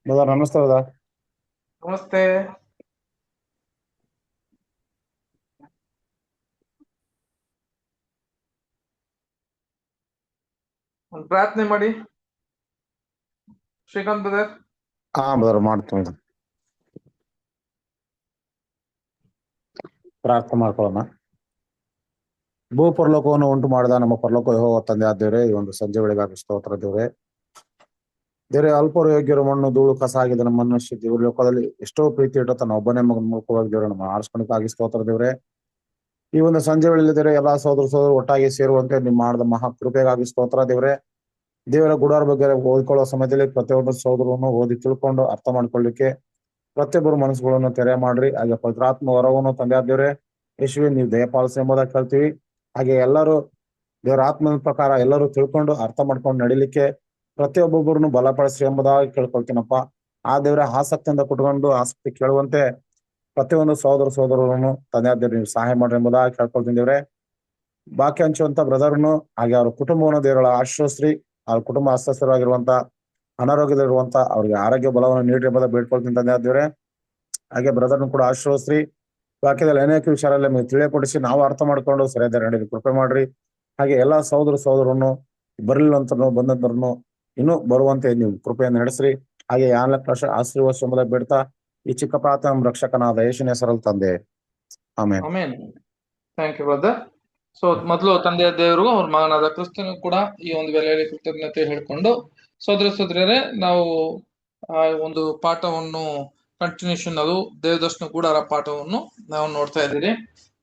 Brother ನಮಸ್ತೆ brother. ನಮಸ್ತೆ. ಒಂದು ಪ್ರಾರ್ಥನೆ ಮಾಡಿ ಶ್ರೀಕಾಂತ್ ಬ್ರದರ್. ಬ್ರದರ್ ಮಾಡ್ತೀನಿ. ಪ್ರಾರ್ಥನೆ ಮಾಡ್ಕೊಳ್ಳೋಣ. ಭೂ ಪರಲೋಕವನ್ನು ಉಂಟು ಮಾಡಿದ ನಮ್ಮ ಪರಲೋಕ ಯೆಹೋವ ತಂದೆ ಆದ್ದೇವ್ರೆ, ಈ ಒಂದು ಸಂಜೆ ವೇಳೆಗಾಗಿ ಸ್ತೋತ್ರ ದೇವ್ರೆ. ದೇವ್ರೆ, ಅಲ್ಪರು ಯೋಗ್ಯರು ಮಣ್ಣು ಧೂಳು ಕಸ ಆಗಿದೆ ನಮ್ಮ ಮನುಷ್ಯ ದೇವ್ರ ಲೋಕದಲ್ಲಿ ಎಷ್ಟೋ ಪ್ರೀತಿ ಇಟ್ಟು ತನ್ನ ಒಬ್ಬನೇ ಮಗನ ಮೂಲಕವಾಗಿ ದೇವ್ರೆ ನಮ್ಮ ಆರಿಸ್ಕೊಳಕ್ಕಾಗಿ ಸ್ತೋತ್ರ ದೇವ್ರೆ. ಈ ಒಂದು ಸಂಜೆ ವೇಳೆಯಲ್ಲಿ ದೇವ್ರೆ ಎಲ್ಲಾ ಸೋದರ ಒಟ್ಟಾಗಿ ಸೇರುವಂತೆ ನೀವು ಮಾಡಿದ ಮಹಾ ಕೃಪೆಗಾಗಿ ಸ್ತೋತ್ರ ದೇವ್ರೆ. ದೇವರ ಗುಡಾರ ಬಗ್ಗೆ ಓದ್ಕೊಳ್ಳೋ ಸಮಯದಲ್ಲಿ ಪ್ರತಿಯೊಬ್ಬರು ಸೋದರವನ್ನು ಓದಿ ತಿಳ್ಕೊಂಡು ಅರ್ಥ ಮಾಡ್ಕೊಳ್ಳಿಕ್ಕೆ ಪ್ರತಿಯೊಬ್ಬರು ಮನಸ್ಸುಗಳನ್ನು ತೆರೆ ಮಾಡ್ರಿ. ಹಾಗೆ ಪವಿತ್ರಾತ್ಮ ವರವನ್ನು ತಂದೆ ಆದ್ದೇವ್ರೆ ಯೇಸುವೆ ನೀವು ದಯಪಾಲಿಸಿ ಎಂಬುದಾಗಿ ಕೇಳ್ತೀವಿ. ಹಾಗೆ ಎಲ್ಲರೂ ದೇವರ ಆತ್ಮನ ಪ್ರಕಾರ ಎಲ್ಲರೂ ತಿಳ್ಕೊಂಡು ಅರ್ಥ ಮಾಡ್ಕೊಂಡು ನಡಿಲಿಕ್ಕೆ ಪ್ರತಿಯೊಬ್ಬೊಬ್ಬರನ್ನು ಬಲಪಡಿಸ್ರಿ ಎಂಬುದಾಗಿ ಕೇಳ್ಕೊಳ್ತೀನಪ್ಪ. ಆ ದೇವರ ಆಸಕ್ತಿಯಿಂದ ಕುಟ್ಕೊಂಡು ಆಸಕ್ತಿ ಕೇಳುವಂತೆ ಪ್ರತಿಯೊಂದು ಸೋದರರನ್ನು ತಂದೆ ಆದ್ದೇವ್ರೆ ನೀವು ಸಹಾಯ ಮಾಡ್ರಿ ಎಂಬುದಾಗಿ ಕೇಳ್ಕೊಳ್ತೀನಿ ದೇವ್ರೆ. ಬಾಕಿ ಹಂಚುವಂತ ಬ್ರದರ್ನು ಹಾಗೆ ಅವ್ರ ಕುಟುಂಬವನ್ನು ದೇವರ ಆಶ್ರಯಿಸ್ರಿ. ಅವ್ರ ಕುಟುಂಬ ಅಸ್ವಸ್ಥರಾಗಿರುವಂತ ಅನಾರೋಗ್ಯದಲ್ಲಿರುವಂತ ಅವ್ರಿಗೆ ಆರೋಗ್ಯ ಬಲವನ್ನು ನೀಡ್ರಿ ಎಂಬುದ ಬೇಡ್ಕೊಳ್ತೀನಿ ತಂದೆ ಆದ್ದೇವ್ರೆ. ಹಾಗೆ ಬ್ರದರ್ನು ಕೂಡ ಆಶ್ರಯಿಸ್ರಿ. ವಾಕ್ಯದಲ್ಲಿ ಅನೇಕ ವಿಚಾರದಲ್ಲಿ ನೀವು ತಿಳಿಯಪಡಿಸಿ ನಾವು ಅರ್ಥ ಮಾಡ್ಕೊಂಡು ಸರಿಯಾದ ನಡೆದು ಕೃಪೆ ಮಾಡ್ರಿ. ಹಾಗೆ ಎಲ್ಲಾ ಸೋದರನ್ನು ಬರಲಿಲ್ಲಂತನು ಬಂದಂತರನ್ನು ಇನ್ನೂ ಬರುವಂತೆ ನೀವು ಕೃಪೆಯನ್ನು ನಡೆಸ್ರಿ. ಹಾಗೆ ಯಾನಲಕ್ಷ ಆಶೀರ್ವಾದ ಎಂಬುದಾಗಿ ಬೇಡ್ತಾ ಈ ಚಿಕ್ಕ ಪ್ರಾರ್ಥನೆ ನಮ್ಮ ರಕ್ಷಕನಾದ ಯೇಸುವಿನ ಹೆಸರಲ್ಲಿ ತಂದೆ, amen. Amen. Thank you brother. So ಮೊದಲು ತಂದೆಯ ದೇವರು ಅವ್ರ ಮಗನಾದ ಕ್ರಿಸ್ತನು ಕೂಡ ಈ ಒಂದು ವೇಳೆಯಲ್ಲಿ ಕೃತಜ್ಞತೆ ಹೇಳ್ಕೊಂಡು ಸೋದರರೇ ನಾವು ಒಂದು ಪಾಠವನ್ನು ಕಂಟಿನ್ಯೂಷನ್ ಅದು ದೇವದರ್ಶನ ಗೂಡಾರ ಪಾಠವನ್ನು ನಾವು ನೋಡ್ತಾ ಇದ್ದೀರಿ.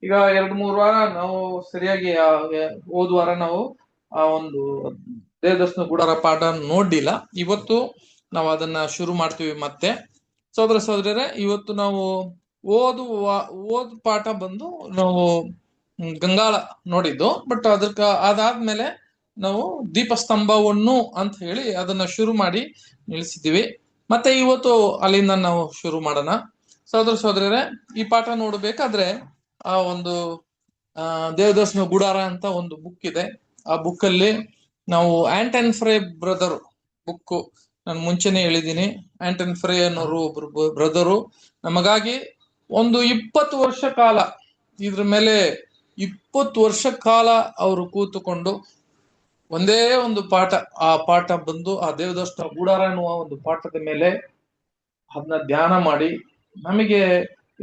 ಈಗ 2-3 ವಾರ ನಾವು ಸರಿಯಾಗಿ ಹೋದ ವಾರ ನಾವು ಆ ಒಂದು ದೇವದರ್ಶನ ಗೂಡಾರ ಪಾಠ ನೋಡಿಲ್ಲ. ಇವತ್ತು ನಾವು ಅದನ್ನ ಶುರು ಮಾಡ್ತೀವಿ ಮತ್ತೆ. ಸೋದರರೇ, ಇವತ್ತು ನಾವು ಓದ್ ಪಾಠ ಬಂದು ನಾವು ಗಂಗಾಳ ನೋಡಿದ್ದು. ಬಟ್ ಅದಾದ್ಮೇಲೆ ನಾವು ದೀಪಸ್ತಂಭವನ್ನು ಅಂತ ಹೇಳಿ ಅದನ್ನ ಶುರು ಮಾಡಿ ನಿಲ್ಲಿಸಿದ್ದೀವಿ. ಮತ್ತೆ ಇವತ್ತು ಅಲ್ಲಿಂದ ನಾವು ಶುರು ಮಾಡೋಣ. ಸೋದರರೇ, ಈ ಪಾಠ ನೋಡ್ಬೇಕಾದ್ರೆ ಆ ಒಂದು ದೇವದರ್ಶನ ಗುಡಾರ ಅಂತ ಒಂದು ಬುಕ್ ಇದೆ. ಆ ಬುಕ್ ಅಲ್ಲಿ ನಾವು ಆಂಟನ್ ಫ್ರೇ ಬ್ರದರ್ ಬುಕ್ ನಾನು ಮುಂಚೆನೆ ಹೇಳಿದ್ದೀನಿ. ಆಂಟನ್ ಫ್ರೇ ಅನ್ನೋರು ಒಬ್ರು ಬ್ರದರು ನಮಗಾಗಿ ಒಂದು 20 ವರ್ಷ ಕಾಲ ಇದ್ರ ಮೇಲೆ 20 ವರ್ಷ ಕಾಲ ಅವರು ಕೂತುಕೊಂಡು ಒಂದೇ ಒಂದು ಪಾಠ, ಆ ಪಾಠ ಬಂದು ಆ ದೇವದರ್ಶನ ಗೂಡಾರ ಎನ್ನುವ ಒಂದು ಪಾಠದ ಮೇಲೆ ಅದನ್ನ ಧ್ಯಾನ ಮಾಡಿ ನಮಗೆ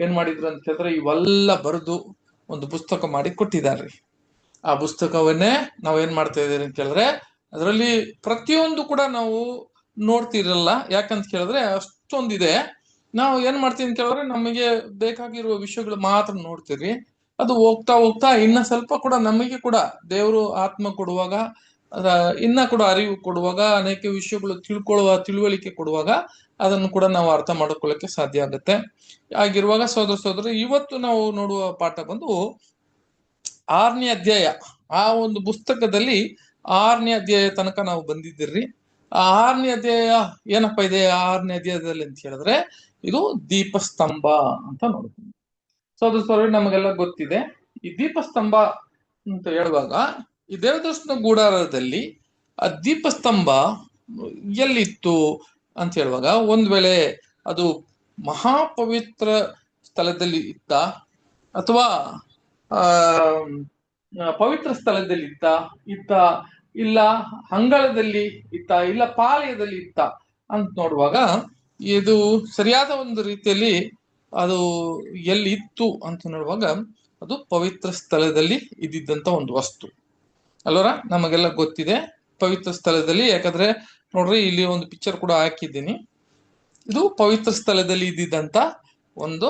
ಏನ್ ಮಾಡಿದ್ರು ಅಂತ ಹೇಳಿದ್ರೆ ಇವೆಲ್ಲ ಬರೆದು ಒಂದು ಪುಸ್ತಕ ಮಾಡಿ ಕೊಟ್ಟಿದ್ದಾರೆ. ಆ ಪುಸ್ತಕವನ್ನೇ ನಾವ್ ಏನ್ ಮಾಡ್ತಾ ಇದ್ದೀರಿ ಅಂತ ಹೇಳಿದ್ರೆ ಅದರಲ್ಲಿ ಪ್ರತಿಯೊಂದು ಕೂಡ ನಾವು ನೋಡ್ತಿರಲ್ಲ. ಯಾಕಂತ ಕೇಳಿದ್ರೆ ಅಷ್ಟೊಂದಿದೆ. ನಾವು ಏನ್ ಮಾಡ್ತೀವಿ ಅಂತ ಕೇಳಿದ್ರೆ ನಮಗೆ ಬೇಕಾಗಿರುವ ವಿಷಯಗಳು ಮಾತ್ರ ನೋಡ್ತೀರಿ. ಅದು ಹೋಗ್ತಾ ಹೋಗ್ತಾ ಇನ್ನ ಸ್ವಲ್ಪ ಕೂಡ ನಮಗೆ ಕೂಡ ದೇವರು ಆತ್ಮ ಕೊಡುವಾಗ ಇನ್ನ ಕೂಡ ಅರಿವು ಕೊಡುವಾಗ ಅನೇಕ ವಿಷಯಗಳು ತಿಳುವಳಿಕೆ ಕೊಡುವಾಗ ಅದನ್ನು ಕೂಡ ನಾವು ಅರ್ಥ ಮಾಡ್ಕೊಳ್ಳಕ್ಕೆ ಸಾಧ್ಯ ಆಗುತ್ತೆ. ಆಗಿರುವಾಗ ಸೋದರ ಇವತ್ತು ನಾವು ನೋಡುವ ಪಾಠ ಬಂದು 6ನೇ ಅಧ್ಯಾಯ. ಆ ಒಂದು ಪುಸ್ತಕದಲ್ಲಿ 6ನೇ ಅಧ್ಯಾಯ ತನಕ ನಾವು ಬಂದಿದ್ದೀರಿ. ಆ 6ನೇ ಅಧ್ಯಾಯ ಏನಪ್ಪಾ ಇದೆ 6ನೇ ಅಧ್ಯಾಯದಲ್ಲಿ ಅಂತ ಹೇಳಿದ್ರೆ ಇದು ದೀಪಸ್ತಂಭ ಅಂತ ನೋಡ್ತೀವಿ. ಸೋದರ ನಮಗೆಲ್ಲ ಗೊತ್ತಿದೆ. ಈ ದೀಪಸ್ತಂಭ ಅಂತ ಹೇಳುವಾಗ ಈ ದೇವದರ್ಶನ ಗೂಡಾರದಲ್ಲಿ ಆ ದೀಪಸ್ತಂಭ ಎಲ್ಲಿತ್ತು ಅಂತ ಹೇಳುವಾಗ ಒಂದ್ ವೇಳೆ ಅದು ಮಹಾಪವಿತ್ರ ಸ್ಥಳದಲ್ಲಿ ಇತ್ತ ಅಥವಾ ಪವಿತ್ರ ಸ್ಥಳದಲ್ಲಿ ಇತ್ತ ಇಲ್ಲ ಅಂಗಳದಲ್ಲಿ ಇತ್ತ ಇಲ್ಲ ಪಾಳ್ಯದಲ್ಲಿ ಇತ್ತ ಅಂತ ನೋಡುವಾಗ ಇದು ಸರಿಯಾದ ಒಂದು ರೀತಿಯಲ್ಲಿ ಅದು ಎಲ್ಲಿ ಇತ್ತು ಅಂತ ನೋಡುವಾಗ ಅದು ಪವಿತ್ರ ಸ್ಥಳದಲ್ಲಿ ಇದ್ದಿದ್ದಂತ ಒಂದು ವಸ್ತು ಅಲ್ವರ. ನಮಗೆಲ್ಲ ಗೊತ್ತಿದೆ ಪವಿತ್ರ ಸ್ಥಳದಲ್ಲಿ. ಯಾಕಂದ್ರೆ ನೋಡ್ರಿ ಇಲ್ಲಿ ಒಂದು ಪಿಕ್ಚರ್ ಕೂಡ ಹಾಕಿದ್ದೀನಿ. ಇದು ಪವಿತ್ರ ಸ್ಥಳದಲ್ಲಿ ಇದ್ದಿದ್ದಂತ ಒಂದು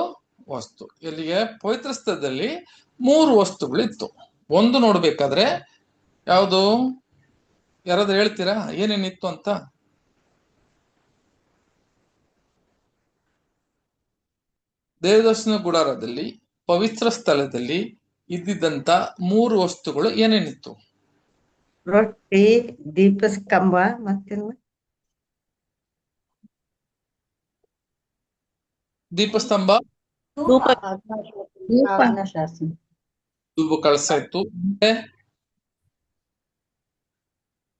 ವಸ್ತು. ಎಲ್ಲಿಗೆ ಪವಿತ್ರ ಸ್ಥಳದಲ್ಲಿ 3 ವಸ್ತುಗಳಿತ್ತು. ಒಂದು ನೋಡ್ಬೇಕಾದ್ರೆ ಯಾವುದು ಯಾರಾದ್ರೂ ಹೇಳ್ತೀರಾ ಏನೇನಿತ್ತು ಅಂತ? ದೇವದರ್ಶನ ಗುಡಾರದಲ್ಲಿ ಪವಿತ್ರ ಸ್ಥಳದಲ್ಲಿ ಇದ್ದಿದ್ದಂತ 3 ವಸ್ತುಗಳು ಏನೇನಿತ್ತು? ರೊಟ್ಟಿ, ದೀಪಸ್ತಂಭ, ಮತ್ತೇನು? ದೀಪಸ್ತಂಭ, ಧೂಪ ಧೂಪ ಕಳಸ ಇತ್ತು.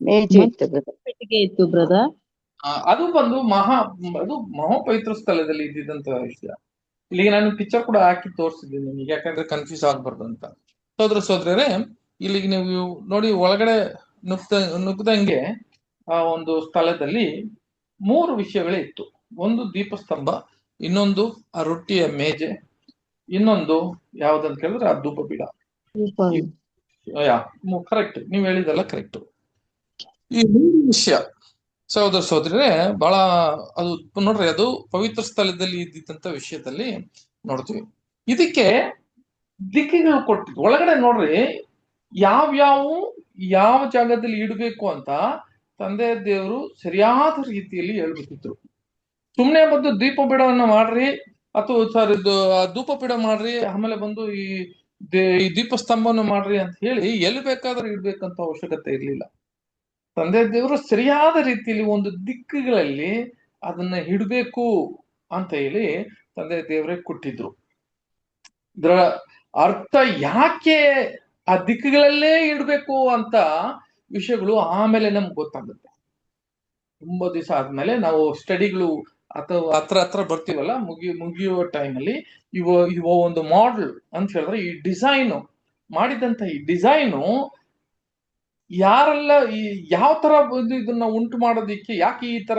ಮೇಜು ಇತ್ತು, ಪೆಟ್ಟಿಗೆ ಇತ್ತು ಬ್ರದರ್. ಅದು ಬಂದು ಅದು ಮಹಾಪವಿತ್ರ ಸ್ಥಳದಲ್ಲಿ ಇದ್ದಿದ್ದಂತ ವಿಷಯ. ಇಲ್ಲಿಗೆ ನಾನು ಪಿಕ್ಚರ್ ಕೂಡ ಹಾಕಿ ತೋರಿಸಿದ್ದೀನಿ ನಿಮಗೆ, ಯಾಕಂದ್ರೆ ಕನ್ಫ್ಯೂಸ್ ಆಗ್ಬಾರ್ದು ಅಂತ. ಸೋದರರೇ, ಇಲ್ಲಿಗೆ ನೀವು ನೋಡಿ, ಒಳಗಡೆ ನುಗ್ಗದಂಗೆ ಆ ಒಂದು ಸ್ಥಳದಲ್ಲಿ 3 ವಿಷಯಗಳೇ ಇತ್ತು. ಒಂದು ದೀಪಸ್ತಂಭ, ಇನ್ನೊಂದು ಆ ರೊಟ್ಟಿಯ ಮೇಜೆ, ಇನ್ನೊಂದು ಯಾವ್ದಂತ ಕೇಳಿದ್ರೆ ಆ ಧೂಪ ಬೀಡ. ಕರೆಕ್ಟ್, ನೀವ್ ಹೇಳಿದಲ್ಲ ಕರೆಕ್ಟ್. ಈ 3 ವಿಷಯ ಸೋದರರೇ ಬಹಳ ಅದು ನೋಡ್ರಿ, ಅದು ಪವಿತ್ರ ಸ್ಥಳದಲ್ಲಿ ಇದ್ದಿದ್ದಂತ ವಿಷಯದಲ್ಲಿ ನೋಡ್ತೀವಿ. ಇದಕ್ಕೆ ದಿಕ್ಕಿಗಳು ಕೊಟ್ಟಿದ್ದು ಒಳಗಡೆ ನೋಡ್ರಿ, ಯಾವ ಜಾಗದಲ್ಲಿ ಇಡಬೇಕು ಅಂತ ತಂದೆ ದೇವರು ಸರಿಯಾದ ರೀತಿಯಲ್ಲಿ ಹೇಳ್ಬಿಟ್ಟಿದ್ರು. ಸುಮ್ನೆ ಬಂದು ದೀಪ ಬಿಡವನ್ನ ಮಾಡ್ರಿ, ಅಥವಾ ಧೂಪ ಪೀಡ ಮಾಡ್ರಿ, ಆಮೇಲೆ ಬಂದು ಈ ದೀಪಸ್ತಂಭವನ್ನು ಮಾಡ್ರಿ ಅಂತ ಹೇಳಿ ಎಲ್ಲಿ ಬೇಕಾದ್ರೂ ಇಡ್ಬೇಕಂತ ಅವಶ್ಯಕತೆ ಇರ್ಲಿಲ್ಲ. ತಂದೆ ದೇವರು ಸರಿಯಾದ ರೀತಿಯಲ್ಲಿ ಒಂದು ದಿಕ್ಕುಗಳಲ್ಲಿ ಅದನ್ನ ಇಡಬೇಕು ಅಂತ ಹೇಳಿ ತಂದೆ ದೇವರೇ ಕೊಟ್ಟಿದ್ರು. ಇದರ ಅರ್ಥ ಯಾಕೆ ಆ ದಿಕ್ಕುಗಳಲ್ಲೇ ಇಡಬೇಕು ಅಂತ ವಿಷಯಗಳು ಆಮೇಲೆ ನಮ್ಗೆ ಗೊತ್ತಾಗುತ್ತೆ. ತುಂಬಾ ದಿವಸ ಆದ್ಮೇಲೆ ನಾವು ಸ್ಟಡಿಗಳು ಅಥವಾ ಹತ್ರ ಬರ್ತೀವಲ್ಲ, ಮುಗಿಯುವ ಟೈಮಲ್ಲಿ ಇವ ಒಂದು ಮಾಡೆಲ್ ಅಂತ ಹೇಳಿದ್ರೆ, ಈ ಡಿಸೈನ್ ಮಾಡಿದಂತ ಈ ಡಿಸೈನು ಯಾರೆಲ್ಲ ಯಾವ ತರ ಇದನ್ನ ಉಂಟು ಮಾಡೋದಿಕ್ಕೆ, ಯಾಕೆ ಈ ತರ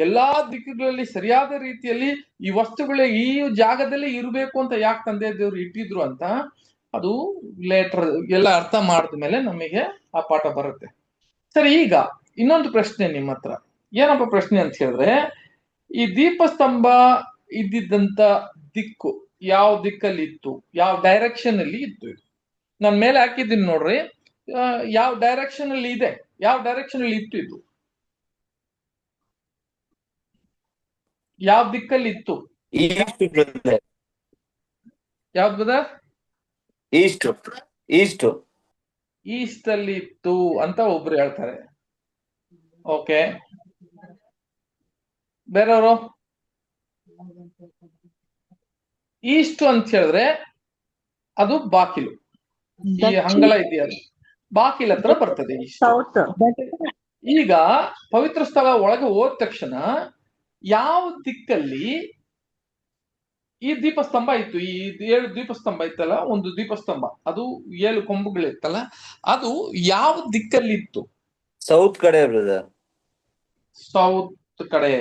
ಎಲ್ಲಾ ದಿಕ್ಕುಗಳಲ್ಲಿ ಸರಿಯಾದ ರೀತಿಯಲ್ಲಿ ಈ ವಸ್ತುಗಳೇ ಈ ಜಾಗದಲ್ಲಿ ಇರಬೇಕು ಅಂತ ಯಾಕೆ ತಂದೆ ದೇವರು ಇಟ್ಟಿದ್ರು ಅಂತ, ಅದು ಲೇಟರ್ ಎಲ್ಲ ಅರ್ಥ ಮಾಡಿದ್ಮೇಲೆ ನಮಗೆ ಆ ಪಾಠ ಬರುತ್ತೆ. ಸರಿ, ಈಗ ಇನ್ನೊಂದು ಪ್ರಶ್ನೆ ನಿಮ್ಮ ಹತ್ರ. ಏನಪ್ಪ ಪ್ರಶ್ನೆ ಅಂತ ಹೇಳಿದ್ರೆ, ಈ ದೀಪಸ್ತಂಭ ಇದ್ದಿದ್ದಂತ ದಿಕ್ಕು ಯಾವ ದಿಕ್ಕಲ್ಲಿ ಇತ್ತು, ಯಾವ ಡೈರೆಕ್ಷನ್ ಅಲ್ಲಿ ಇತ್ತು? ಇದು ನಾನು ಮೇಲೆ ಹಾಕಿದ್ದೀನಿ ನೋಡ್ರಿ, ಯಾವ ಡೈರೆಕ್ಷನ್ ಅಲ್ಲಿ ಇದೆ, ಯಾವ ಡೈರೆಕ್ಷನ್ ಅಲ್ಲಿ ಇತ್ತು, ಇದು ಯಾವ ದಿಕ್ಕಲ್ಲಿ ಇತ್ತು? ಯಾವ್ದು ಬ್ರದರ್? ಈಸ್ಟ್ ಅಲ್ಲಿ ಇತ್ತು ಅಂತ ಒಬ್ರು ಹೇಳ್ತಾರೆ. ಓಕೆ, ಬೇರೆಯವರು? ಈಸ್ಟ್ ಅಂತ ಹೇಳಿದ್ರೆ ಅದು ಬಾಕಿಲು, ಈ ಅಂಗಳ ಇದೆಯಲ್ಲ, ಬಾಕಿಲ ಹತ್ರ ಬರ್ತದೆ ಈಸ್ಟ್. ಈಗ ಪವಿತ್ರ ಸ್ಥಳ ಒಳಗೆ ಹೋದ ತಕ್ಷಣ ಯಾವ ದಿಕ್ಕಲ್ಲಿ ಈ ದೀಪಸ್ತಂಭ ಇತ್ತು? ಈ 7 ದೀಪಸ್ತಂಭ ಇತ್ತಲ್ಲ, ಒಂದು ದೀಪಸ್ತಂಭ ಅದು 7 ಕೊಂಬುಗಳಿತ್ತಲ್ಲ, ಅದು ಯಾವ ದಿಕ್ಕಲ್ಲಿ ಇತ್ತು? ಸೌತ್ ಕಡೆ ಬ್ರದರ್. ಸೌತ್ ಕಡೆ.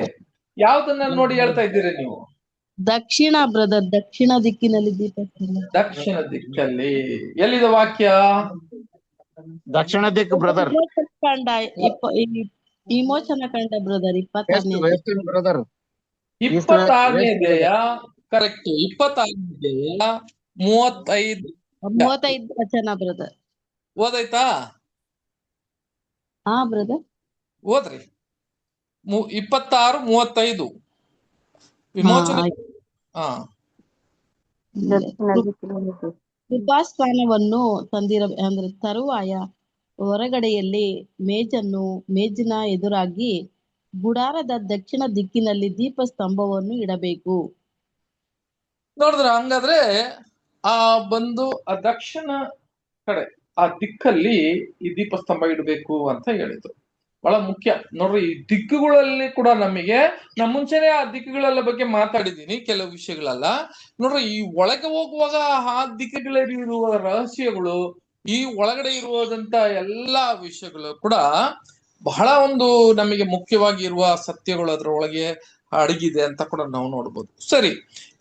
ಯಾವ್ದನ್ನ ನೋಡಿ ಹೇಳ್ತಾ ಇದ್ದೀರಿ ನೀವು? ದಕ್ಷಿಣ ಬ್ರದರ್, ದಕ್ಷಿಣ ದಿಕ್ಕಿನಲ್ಲಿ ದೀಪಸ್ತಂಭ. ದಕ್ಷಿಣ ದಿಕ್ಕಲ್ಲಿ. ಎಲ್ಲಿದೆ ವಾಕ್ಯ? ದಕ್ಷಿಣ ದಿಕ್ಕು ಬ್ರದರ್. ಕಂಡ ವಿಮೋಚನ ಕಂಡ ಬ್ರದರ್ 26ನೇ ಬ್ರದರ್. 26ನೇ ಅಧ್ಯಾಯ. ಕರೆಕ್ಟ್, 26ನೇ ಅಧ್ಯಾಯ 35 ವಚನ ಬ್ರದರ್. ಓದಾಯ್ತಾ? ಹಾ ಬ್ರದರ್, ಓದ್ರಿ. 26-35 ವಿಮೋಚನೆ. ಕೃಪಾಸ್ಥಾನವನ್ನು ಅಂದ್ರೆ ತರುವಾಯ ಹೊರಗಡೆಯಲ್ಲಿ ಮೇಜಿನ ಎದುರಾಗಿ ಗುಡಾರದ ದಕ್ಷಿಣ ದಿಕ್ಕಿನಲ್ಲಿ ದೀಪಸ್ತಂಭವನ್ನು ಇಡಬೇಕು. ನೋಡಿದ್ರ? ಹಂಗಾದ್ರೆ ಆ ದಕ್ಷಿಣ ಕಡೆ ಆ ದಿಕ್ಕಲ್ಲಿ ಈ ದೀಪಸ್ತಂಭ ಇಡಬೇಕು ಅಂತ ಹೇಳಿದ್ರು. ಬಹಳ ಮುಖ್ಯ ನೋಡ್ರಿ. ಈ ದಿಕ್ಕುಗಳಲ್ಲಿ ಕೂಡ ನಾ ಮುಂಚೆನೆ ಆ ದಿಕ್ಕುಗಳೆಲ್ಲ ಬಗ್ಗೆ ಮಾತಾಡಿದ್ದೀನಿ, ಕೆಲವು ವಿಷಯಗಳೆಲ್ಲ. ನೋಡ್ರಿ, ಈ ಒಳಗೆ ಹೋಗುವಾಗ ಆ ದಿಕ್ಕುಗಳಲ್ಲಿರುವ ರಹಸ್ಯಗಳು, ಈ ಒಳಗಡೆ ಇರುವುದಂತ ಎಲ್ಲಾ ವಿಷಯಗಳು ಕೂಡ ಬಹಳ ಒಂದು ನಮಗೆ ಮುಖ್ಯವಾಗಿ ಇರುವ ಸತ್ಯಗಳು ಅದರ ಒಳಗೆ ಅಡಗಿದೆ ಅಂತ ಕೂಡ ನಾವು ನೋಡ್ಬೋದು. ಸರಿ,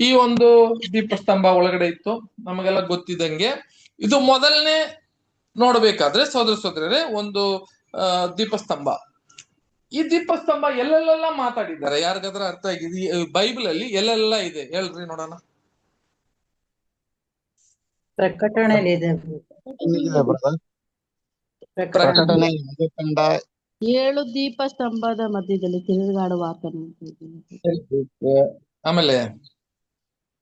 ಈ ಒಂದು ದೀಪಸ್ತಂಭ ಒಳಗಡೆ ಇತ್ತು, ನಮಗೆಲ್ಲ ಗೊತ್ತಿದ್ದಂಗೆ. ಇದು ಮೊದಲನೇ ನೋಡ್ಬೇಕಾದ್ರೆ ಸೋದರರೇ, ಒಂದು ದೀಪಸ್ತಂಭ. ಈ ದೀಪಸ್ತಂಭ ಎಲ್ಲೆಲ್ಲ ಮಾತಾಡಿದ್ದಾರೆ? ಯಾರಿಗಾದ್ರ ಅರ್ಥ ಆಗಿದೆ? ಬೈಬಲ್ ಅಲ್ಲಿ ಎಲ್ಲೆಲ್ಲ ಇದೆ ಹೇಳ್ರಿ ನೋಡೋಣ. ಪ್ರಕಟಣೆಯಲ್ಲಿ ಇದೆ. ಪ್ರಕಟಣೆ 7 ದೀಪಸ್ತಂಭದ ಮಧ್ಯದಲ್ಲಿ ತಿರುಗಾಡುವ ಆತನ. ಆಮೇಲೆ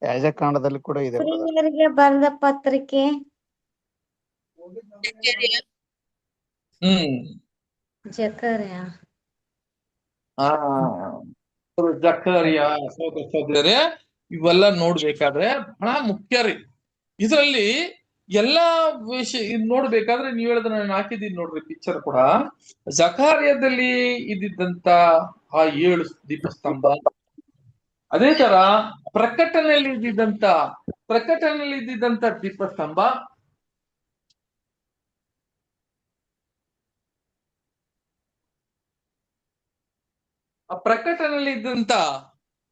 ಯಾಜಕಾಂಡದಲ್ಲಿ ಕೂಡ ಇದೆ. ಪ್ರಿಯರಿಗೆ ಬರೆದ ಪತ್ರಿಕೆ ಜಕರ್ಯ ಸೋದರರೇ, ಇವೆಲ್ಲ ನೋಡ್ಬೇಕಾದ್ರೆ ಬಹಳ ಮುಖ್ಯ ರೀ. ಇದರಲ್ಲಿ ಎಲ್ಲಾ ವಿಷಯ ಇದ್ ನೋಡ್ಬೇಕಾದ್ರೆ ನೀವ್ ಹೇಳಿದ್ರೆ ನಾನು ಹಾಕಿದ್ದೀನಿ ನೋಡ್ರಿ ಪಿಕ್ಚರ್ ಕೂಡ. ಜಕಾರ್ಯದಲ್ಲಿ ಇದ್ದಿದ್ದಂತ ಆ 7 ದೀಪಸ್ತಂಭ, ಅದೇ ತರ ಪ್ರಕಟಣೆಯಲ್ಲಿ ಇದ್ದಿದ್ದಂತ ದೀಪಸ್ತಂಭ, ಆ ಪ್ರಕಟಣೆಯಲ್ಲಿ ಇದ್ದಂತ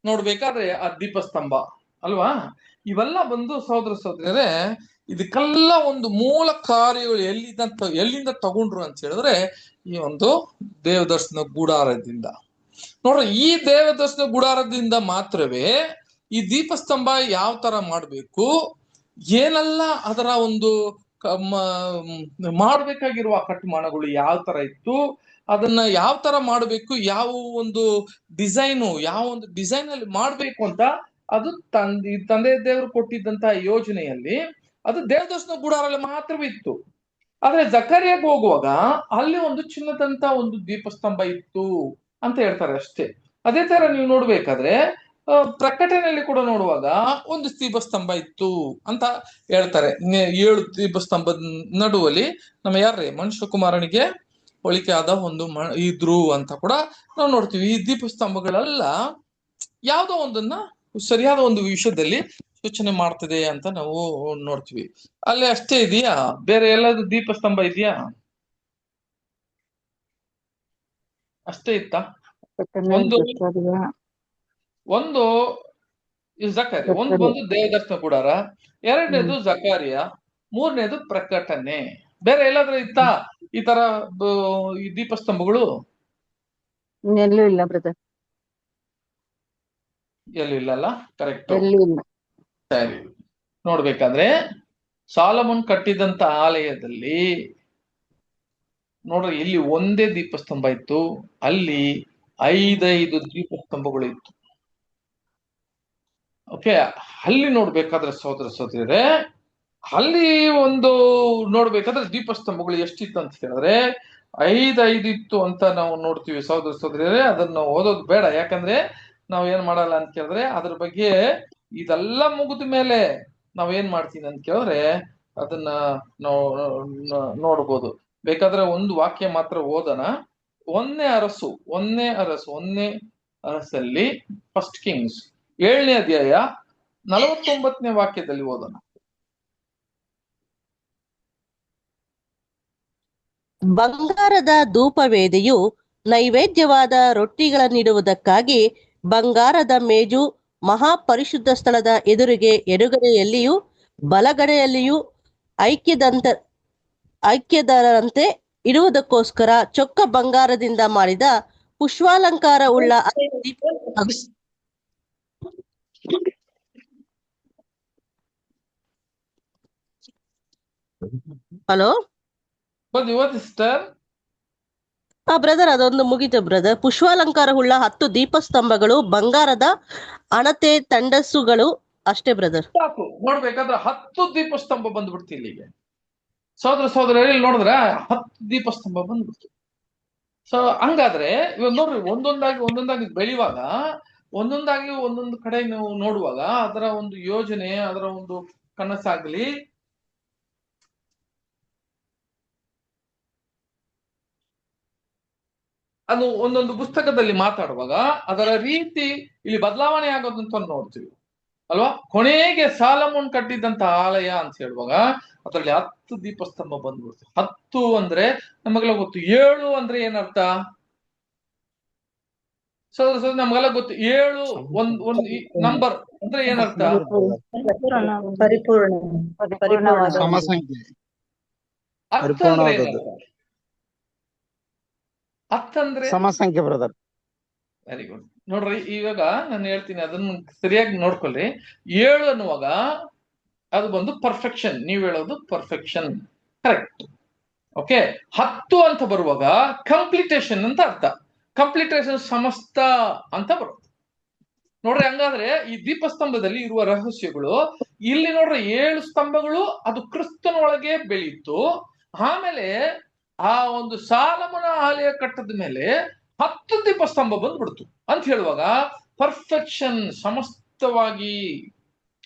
ನೋಡ್ಬೇಕಾದ್ರೆ ಆ ದೀಪಸ್ತಂಭ ಅಲ್ವಾ, ಇವೆಲ್ಲ ಬಂದು ಸಹೋದರ ಸಹೋದರಿಯರೇ ಇದಕ್ಕೆಲ್ಲ ಒಂದು ಮೂಲ ಕಾರ್ಯಗಳು ಎಲ್ಲಿಂದ ತಗೊಂಡ್ರು ಅಂತ ಹೇಳಿದ್ರೆ ಈ ಒಂದು ದೇವದರ್ಶನ ಗುಡಾರದಿಂದ. ನೋಡ್ರಿ, ಈ ದೇವದರ್ಶನ ಗುಡಾರದಿಂದ ಮಾತ್ರವೇ ಈ ದೀಪಸ್ತಂಭ ಯಾವ ತರ ಮಾಡ್ಬೇಕು, ಏನೆಲ್ಲ ಅದರ ಒಂದು ಮಾಡ್ಬೇಕಾಗಿರುವ ಕಟ್ಟುಮಾನಗಳು ಯಾವ ತರ ಇತ್ತು, ಅದನ್ನ ಯಾವ ತರ ಮಾಡ್ಬೇಕು, ಯಾವ ಒಂದು ಡಿಸೈನ್ ಅಲ್ಲಿ ಮಾಡ್ಬೇಕು ಅಂತ ಅದು ತಂದೆ ದೇವರು ಕೊಟ್ಟಿದ್ದಂತ ಯೋಜನೆಯಲ್ಲಿ ಅದು ದೇವದರ್ಶನ ಗುಡಾರಲ್ಲಿ ಮಾತ್ರವೇ ಇತ್ತು. ಆದ್ರೆ ಜಕರ್ಯಾಗ್ ಹೋಗುವಾಗ ಅಲ್ಲಿ ಒಂದು ಚಿನ್ನದಂತ ಒಂದು ದೀಪಸ್ತಂಭ ಇತ್ತು ಅಂತ ಹೇಳ್ತಾರೆ ಅಷ್ಟೇ. ಅದೇ ತರ ನೀವು ನೋಡ್ಬೇಕಾದ್ರೆ ಪ್ರಕಟಣೆಯಲ್ಲಿ ಕೂಡ ನೋಡುವಾಗ ಒಂದು ದೀಪಸ್ತಂಭ ಇತ್ತು ಅಂತ ಹೇಳ್ತಾರೆ. 7 ದೀಪಸ್ತಂಭದ ನಡುವಲ್ಲಿ ನಮ್ಮ ಯಾರೇ ಮನುಷ್ಯ ಕುಮಾರನಿಗೆ ಹೋಲಿಕೆ ಆದ ಒಂದು ಇದ್ರು ಅಂತ ಕೂಡ ನಾವು ನೋಡ್ತೀವಿ. ಈ ದೀಪಸ್ತಂಭಗಳೆಲ್ಲ ಯಾವ್ದೋ ಒಂದನ್ನ ಸರಿಯಾದ ಒಂದು ವಿಷಯದಲ್ಲಿ ಸೂಚನೆ ಮಾಡ್ತದೆ ಅಂತ ನಾವು ನೋಡ್ತೀವಿ. ಅಲ್ಲಿ ಅಷ್ಟೇ ಇದೆಯಾ, ಬೇರೆ ಎಲ್ಲಾದ್ರೂ ದೀಪಸ್ತಂಭ ಇದೆಯಾ? ಅಷ್ಟೇ ಇತ್ತಾ? ಒಂದು ಜಕಾರ್ಯ, ಒಂದು ಬಂದು ದೇವದರ್ಶನ ಗುಡಾರ, ಎರಡನೇದು ಜಕಾರ್ಯ, ಮೂರನೇದು ಪ್ರಕಟಣೆ. ಬೇರೆ ಎಲ್ಲಾದ್ರೂ ಇತ್ತಾ ಈ ತರ ಈ ದೀಪಸ್ತಂಭಗಳು? ಎಲ್ಲೂ ಇಲ್ಲ ಬ್ರದರ್, ಎಲ್ಲೂ ಇಲ್ಲಲ್ಲ, ಕರೆಕ್ಟ್. ಎಲ್ಲೂ ಇಲ್ಲ. ಸರಿ, ನೋಡ್ಬೇಕಾದ್ರೆ ಸಾಲಮನ್ ಕಟ್ಟಿದಂತ ಆಲಯದಲ್ಲಿ ನೋಡ್ರಿ, ಇಲ್ಲಿ ಒಂದೇ ದೀಪಸ್ತಂಭ ಇತ್ತು, ಅಲ್ಲಿ 5 ದೀಪಸ್ತಂಭಗಳು ಇತ್ತು. ಓಕೆ, ಅಲ್ಲಿ ನೋಡ್ಬೇಕಾದ್ರೆ ಸಹೋದರ ಸಹೋದರಿಯರೇ, ಅಲ್ಲಿ ಒಂದು ನೋಡ್ಬೇಕಾದ್ರೆ ದೀಪಸ್ತಂಭಗಳು ಎಷ್ಟಿತ್ತು ಅಂತ ಹೇಳಿದ್ರೆ 5 ಇತ್ತು ಅಂತ ನಾವು ನೋಡ್ತೀವಿ ಸಹೋದರ ಸಹೋದರಿಯರೇ. ಅದನ್ನ ಓದೋದು ಬೇಡ, ಯಾಕಂದ್ರೆ ನಾವ್ ಏನ್ ಮಾಡಲ್ಲ ಅಂತ ಕೇಳಿದ್ರೆ ಅದ್ರ ಬಗ್ಗೆ ಇದೆಲ್ಲ ಮುಗಿದ ಮೇಲೆ ನಾವ್ ಏನ್ ಮಾಡ್ತೀವಿ ಅಂತ ಕೇಳಿದ್ರೆ ಅದನ್ನ ನಾವು ನೋಡ್ಬೋದು. ಬೇಕಾದ್ರೆ ಒಂದು ವಾಕ್ಯ ಮಾತ್ರ ಓದೋಣ. ಒಂದನೇ ಅರಸಲ್ಲಿ ಫಸ್ಟ್ ಕಿಂಗ್ಸ್ 7ನೇ ಅಧ್ಯಾಯ 49ನೇ ವಾಕ್ಯದಲ್ಲಿ ಓದೋಣ. ಬಂಗಾರದ ಧೂಪವೇದಿಯು ನೈವೇದ್ಯವಾದ ರೊಟ್ಟಿಗಳನ್ನಿಡುವುದಕ್ಕಾಗಿ ಬಂಗಾರದ ಮೇಜು ಮಹಾಪರಿಶುದ್ಧ ಸ್ಥಳದ ಎದುರಿಗೆ ಎಡಗಡೆಯಲ್ಲಿಯೂ ಬಲಗಡೆಯಲ್ಲಿಯೂ ಐಕ್ಯದರಂತೆ ಇಡುವುದಕ್ಕೋಸ್ಕರ ಚೊಕ್ಕ ಬಂಗಾರದಿಂದ ಮಾಡಿದ ಪುಷ್ಪಾಲಂಕಾರ ಉಳ್ಳ ಹಲೋ ಸಿಸ್ಟರ್. ಬ್ರದರ್, ಅದೊಂದು ಮುಗಿತು ಬ್ರದರ್. ಪುಷ್ಪಾಲಂಕಾರವುಳ್ಳ 10 ದೀಪಸ್ತಂಭಗಳು, ಬಂಗಾರದ ಅಣತೆ ತಂಡಸ್ಸುಗಳು, ಅಷ್ಟೇ ಬ್ರದರ್. ನೋಡ್ಬೇಕಾದ್ರೆ 10 ದೀಪಸ್ತಂಭ ಬಂದ್ಬಿಡ್ತು ಇಲ್ಲಿಗೆ ಸಹೋದರ ಸಹೋದರಲ್ಲಿ. ನೋಡಿದ್ರ 10 ದೀಪಸ್ತಂಭ ಬಂದ್ಬಿಡ್ತು. ಸೊ ಹಂಗಾದ್ರೆ ಇವಾಗ ನೋಡ್ರಿ, ಒಂದೊಂದಾಗಿ ಬೆಳೆಯುವಾಗ ಒಂದೊಂದು ಕಡೆ ನಾವು ನೋಡುವಾಗ ಅದರ ಒಂದು ಯೋಜನೆ, ಅದರ ಒಂದು ಕನಸಾಗ್ಲಿ, ಅದು ಒಂದೊಂದು ಪುಸ್ತಕದಲ್ಲಿ ಮಾತಾಡುವಾಗ ಅದರ ರೀತಿ ಇಲ್ಲಿ ಬದಲಾವಣೆ ಆಗೋದಂತ ನೋಡ್ತೀವಿ ಅಲ್ವಾ. ಕೊನೆಗೆ ಸಾಲಮೋನ್ ಕಟ್ಟಿದಂತ ಆಲಯ ಅಂತ ಹೇಳುವಾಗ ಅದರಲ್ಲಿ 10 ದೀಪಸ್ತಂಭ ಬಂದ್ಬಿಡ್ತು. 10 ಅಂದ್ರೆ ನಮಗೆಲ್ಲ ಗೊತ್ತು. 7 ಅಂದ್ರೆ ಏನರ್ಥ? ನಮಗೆಲ್ಲ ಗೊತ್ತು. 7 ಒಂದ್ ನಂಬರ್ ಅಂದ್ರೆ ಏನರ್ಥ? ಸಮಸಂಖ್ಯೆ. 10 ಅಂದ್ರೆ ಏನರ್ಥ? 10 ಅಂದ್ರೆ ಸಮಸಂಖ್ಯೆ ಬ್ರದರ್. Very good. ನೋಡ್ರಿ, ಇವಾಗ ನಾನು ಹೇಳ್ತೀನಿ, ಅದನ್ನ ಸರಿಯಾಗಿ ನೋಡ್ಕೊಳ್ಳಿ. 7 ಅನ್ನುವಾಗ ಅದು ಬಂದು ಪರ್ಫೆಕ್ಷನ್. ನೀವ್ ಹೇಳೋದು ಪರ್ಫೆಕ್ಷನ್, ಕರೆಕ್ಟ್. ಓಕೆ, 10 ಅಂತ ಬರುವಾಗ ಕಂಪ್ಲೀಟೇಷನ್ ಅಂತ ಅರ್ಥ. ಕಂಪ್ಲೀಟೇಷನ್ ಸಮಸ್ತ ಅಂತ ಬರುತ್ತೆ. ನೋಡ್ರಿ, ಹಂಗಾದ್ರೆ ಈ ದೀಪಸ್ತಂಭದಲ್ಲಿ ಇರುವ ರಹಸ್ಯಗಳು ಇಲ್ಲಿ ನೋಡ್ರಿ. 7 ಸ್ತಂಭಗಳು ಅದು ಕ್ರಿಸ್ತನ ಒಳಗೆ ಬೆಳೆಯಿತು. ಆಮೇಲೆ ಆ ಒಂದು ಸಾಲಮನ ಆಲಯ ಕಟ್ಟದ ಮೇಲೆ 10 ದೀಪಸ್ತಂಭ ಬಂದ್ಬಿಡ್ತು ಅಂತ ಹೇಳುವಾಗ ಪರ್ಫೆಕ್ಷನ್, ಸಮಸ್ತವಾಗಿ